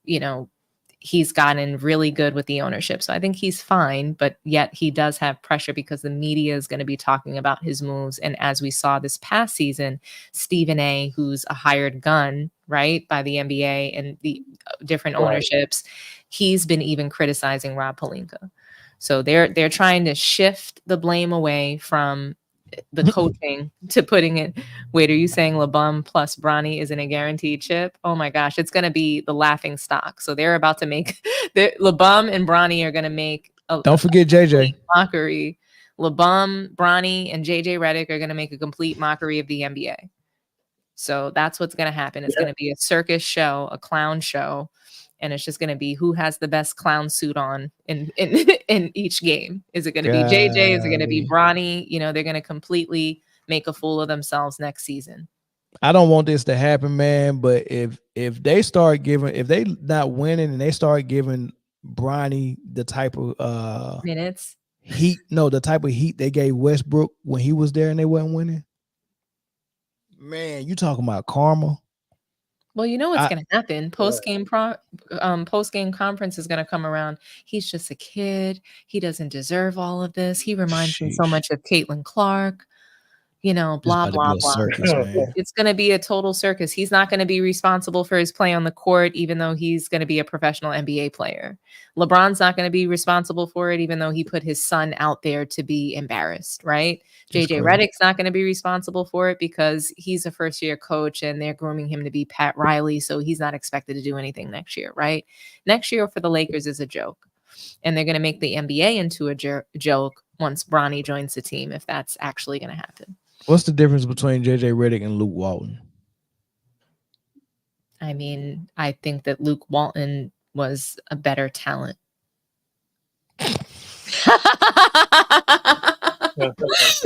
He's gotten really good with the ownership. So I think he's fine, but yet he does have pressure because the media is going to be talking about his moves. And as we saw this past season, Stephen A., who's a hired gun right, by the NBA and the different ownerships. He's been even criticizing Rob Pelinka. So they're trying to shift the blame away from the coaching to putting it. Wait, are you saying LeBron plus Bronny isn't a guaranteed chip? Oh my gosh, it's going to be the laughing stock. So they're about to make LeBron and Bronny are going to make don't forget JJ mockery. LeBron, Bronny, and JJ Redick are going to make a complete mockery of the NBA. So that's what's going to happen. It's going to be a circus show, a clown show. And it's just going to be who has the best clown suit on in each game. Is it going to be JJ? Is it going to be Bronny? You know, they're going to completely make a fool of themselves next season. I don't want this to happen, man. But if they start giving, if they not winning and they start giving Bronny the type of minutes, the type of heat they gave Westbrook when he was there and they wasn't winning, man, you talking about karma. Well, you know what's going to happen. Post-game conference is going to come around. He's just a kid. He doesn't deserve all of this. He reminds me so much of Caitlin Clark. You know, blah, blah, blah. Circus, it's going to be a total circus. He's not going to be responsible for his play on the court, even though he's going to be a professional NBA player. LeBron's not going to be responsible for it, even though he put his son out there to be embarrassed, right? JJ Redick's not going to be responsible for it because he's a first-year coach and they're grooming him to be Pat Riley, so he's not expected to do anything next year, right? Next year for the Lakers is a joke. And they're going to make the NBA into a joke once Bronny joins the team, if that's actually going to happen. What's the difference between JJ Redick and Luke Walton? I mean, I think that Luke Walton was a better talent.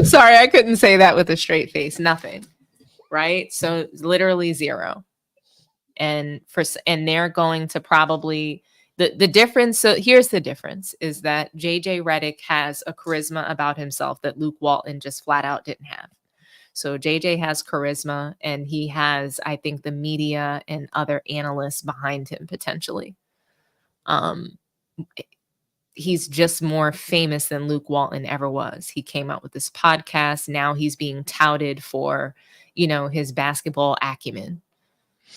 Sorry, I couldn't say that with a straight face. Nothing. Right? So literally zero. And they're going to probably the difference. So here's the difference is that JJ Redick has a charisma about himself that Luke Walton just flat out didn't have. So JJ has charisma and he has, I think, the media and other analysts behind him potentially. He's just more famous than Luke Walton ever was. He came out with this podcast. Now he's being touted for, you know, his basketball acumen.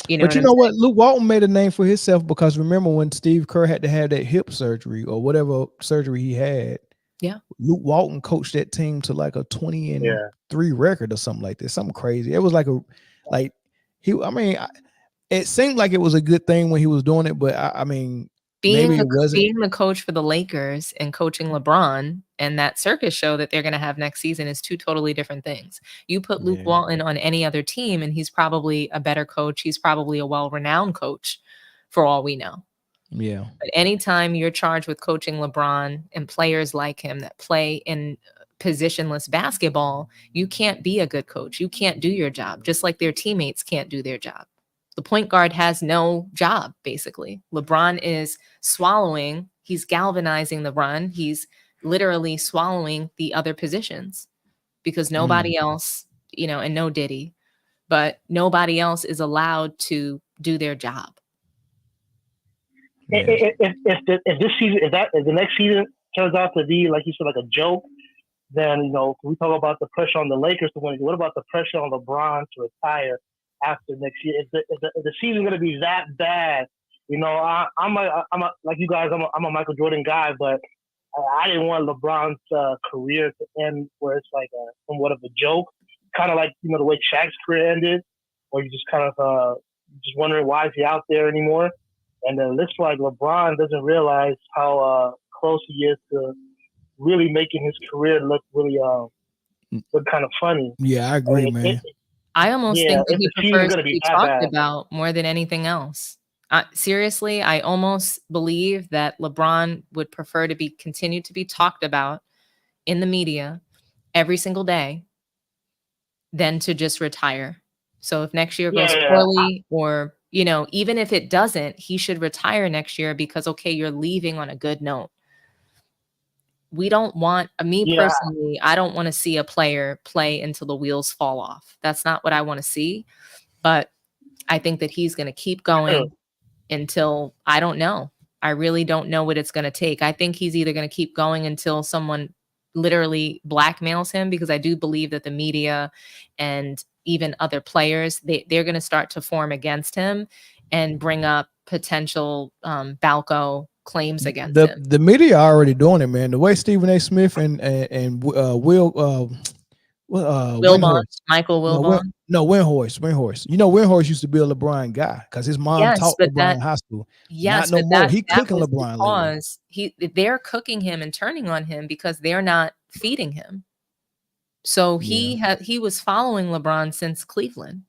You know, but you know what? Luke Walton made a name for himself because remember when Steve Kerr had to have that hip surgery or whatever surgery he had. Yeah. Luke Walton coached that team to like a 20-3 record or something like that. Something crazy. It was it seemed like it was a good thing when he was doing it, but I mean, being the coach for the Lakers and coaching LeBron and that circus show that they're going to have next season is two totally different things. You put Luke Walton on any other team and he's probably a better coach. He's probably a well-renowned coach for all we know. Yeah. But anytime you're charged with coaching LeBron and players like him that play in positionless basketball, you can't be a good coach. You can't do your job, just like their teammates can't do their job. The point guard has no job, basically. LeBron is swallowing. He's galvanizing the run. He's literally swallowing the other positions because nobody else, you know, and no Diddy, but nobody else is allowed to do their job. If this season, if the next season turns out to be, like you said, like a joke, then, you know, we talk about the pressure on the Lakers to win. What about the pressure on LeBron to retire after next year? If the season's going to be that bad, you know, I'm like you guys, I'm a Michael Jordan guy, but I didn't want LeBron's career to end where it's like somewhat of a joke, kind of like, you know, the way Shaq's career ended, where you just kind of just wondering why is he out there anymore. And then it looks like LeBron doesn't realize how close he is to really making his career look really look kind of funny. Yeah, I agree, man. I almost think that he prefers to be talked about more than anything else. Seriously, I almost believe that LeBron would prefer to continue to be talked about in the media every single day than to just retire. So if next year goes poorly or, you know, even if it doesn't, he should retire next year because, okay, you're leaving on a good note. We don't want, personally, I don't want to see a player play until the wheels fall off. That's not what I want to see. But I think that he's going to keep going until, I don't know. I really don't know what it's going to take. I think he's either going to keep going until someone literally blackmails him, because I do believe that the media and even other players, they're going to start to form against him and bring up potential Balco claims against him. The media are already doing it, man. The way Stephen A. Smith and Wilbon, Michael Wilbon. Windhorst. You know, Windhorst used to be a LeBron guy because his mom taught LeBron in high school. Yes, not no more. He cooking LeBron lately. They're cooking him and turning on him because they're not feeding him. So he was following LeBron since Cleveland.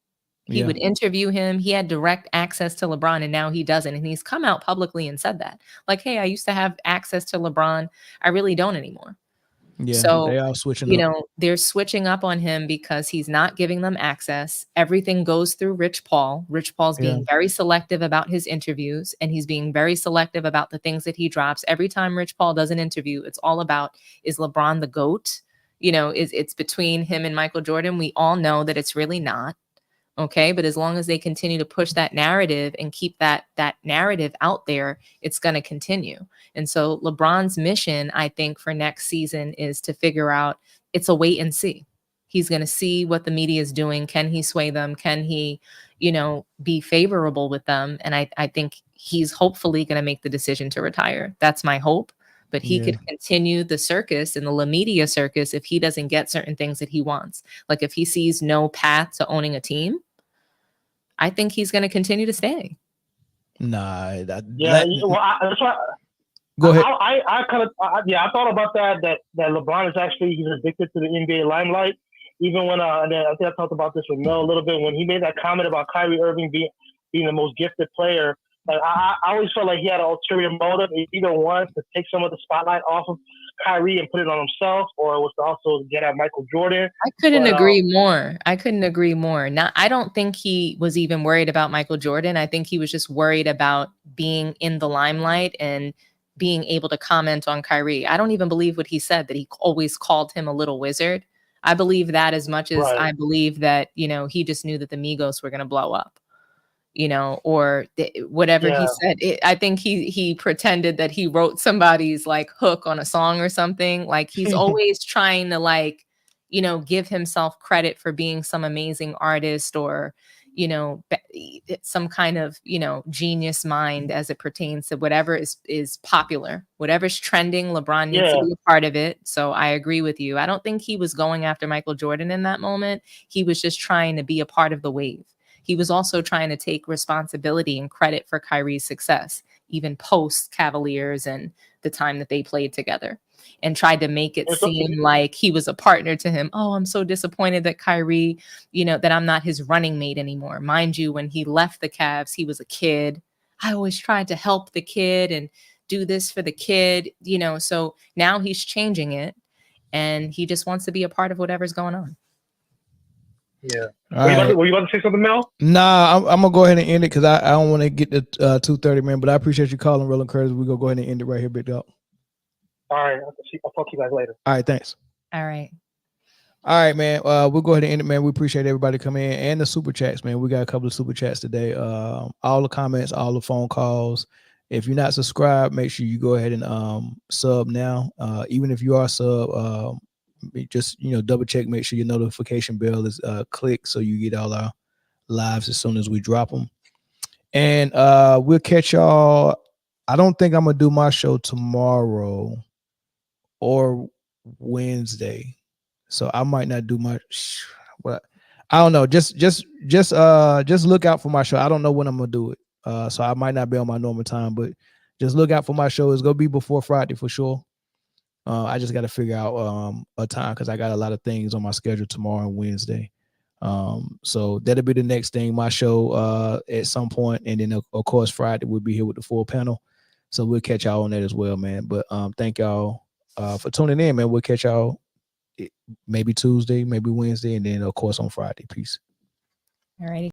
He would interview him. He had direct access to LeBron, and now he doesn't. And he's come out publicly and said that, like, "Hey, I used to have access to LeBron. I really don't anymore." Yeah, so they are switching. You know, they're switching up on him because he's not giving them access. Everything goes through Rich Paul. Rich Paul's being very selective about his interviews, and he's being very selective about the things that he drops. Every time Rich Paul does an interview, it's all about, is LeBron the GOAT? You know, it's between him and Michael Jordan. We all know that it's really not. Okay, but as long as they continue to push that narrative and keep that narrative out there, it's going to continue. And so LeBron's mission, I think, for next season is to figure out, it's a wait and see. He's going to see what the media is doing. Can he sway them? Can he, you know, be favorable with them? And I think he's hopefully going to make the decision to retire. That's my hope. But he could continue the circus and the media circus if he doesn't get certain things that he wants. Like if he sees no path to owning a team, I think he's going to continue to stay. Nah, that's why. Go ahead. I thought about that LeBron is actually, he's addicted to the NBA limelight. Even when I think I talked about this with Mel a little bit when he made that comment about Kyrie Irving being the most gifted player. Like I always felt like he had an ulterior motive. He either wanted to take some of the spotlight off of Kyrie and put it on himself, or it was to also get at Michael Jordan. I couldn't agree more. I don't think he was even worried about Michael Jordan. I think he was just worried about being in the limelight and being able to comment on Kyrie. I don't even believe what he said, that he always called him a little wizard. I believe that as much as I believe that, you know, he just knew that the Migos were going to blow up. You know, or whatever he said. I think he pretended that he wrote somebody's like hook on a song or something. Like he's always trying to like, you know, give himself credit for being some amazing artist or, you know, some kind of, you know, genius mind as it pertains to whatever is popular, whatever's trending. LeBron needs to be a part of it. So I agree with you. I don't think he was going after Michael Jordan in that moment. He was just trying to be a part of the wave. He was also trying to take responsibility and credit for Kyrie's success, even post Cavaliers and the time that they played together, and tried to make it seem like he was a partner to him. Oh, I'm so disappointed that Kyrie, you know, that I'm not his running mate anymore. Mind you, when he left the Cavs, he was a kid. I always tried to help the kid and do this for the kid, you know, so now he's changing it and he just wants to be a part of whatever's going on. Yeah. Were you about to say something, Mel? Nah, I'm gonna go ahead and end it because I don't want to get to 2:30, man. But I appreciate you calling, Roland Curtis. We're gonna go ahead and end it right here, big dog. All right. I'll talk to you guys later. All right, thanks. All right, man. We'll go ahead and end it, man. We appreciate everybody coming in and the super chats, man. We got a couple of super chats today. All the comments, all the phone calls. If you're not subscribed, make sure you go ahead and sub now. Even if you are sub, just, you know, double check, make sure your notification bell is clicked so you get all our lives as soon as we drop them. And we'll catch y'all. I don't think I'm gonna do my show tomorrow or Wednesday, so I might not do my. Well, I don't know. Just look out for my show. I don't know when I'm gonna do it, so I might not be on my normal time, but just look out for my show. It's gonna be before Friday for sure. I just got to figure out a time because I got a lot of things on my schedule tomorrow and Wednesday. So that'll be the next thing, my show at some point. And then, of course, Friday we'll be here with the full panel. So we'll catch y'all on that as well, man. But thank y'all for tuning in, man. We'll catch y'all maybe Tuesday, maybe Wednesday, and then, of course, on Friday. Peace. All righty.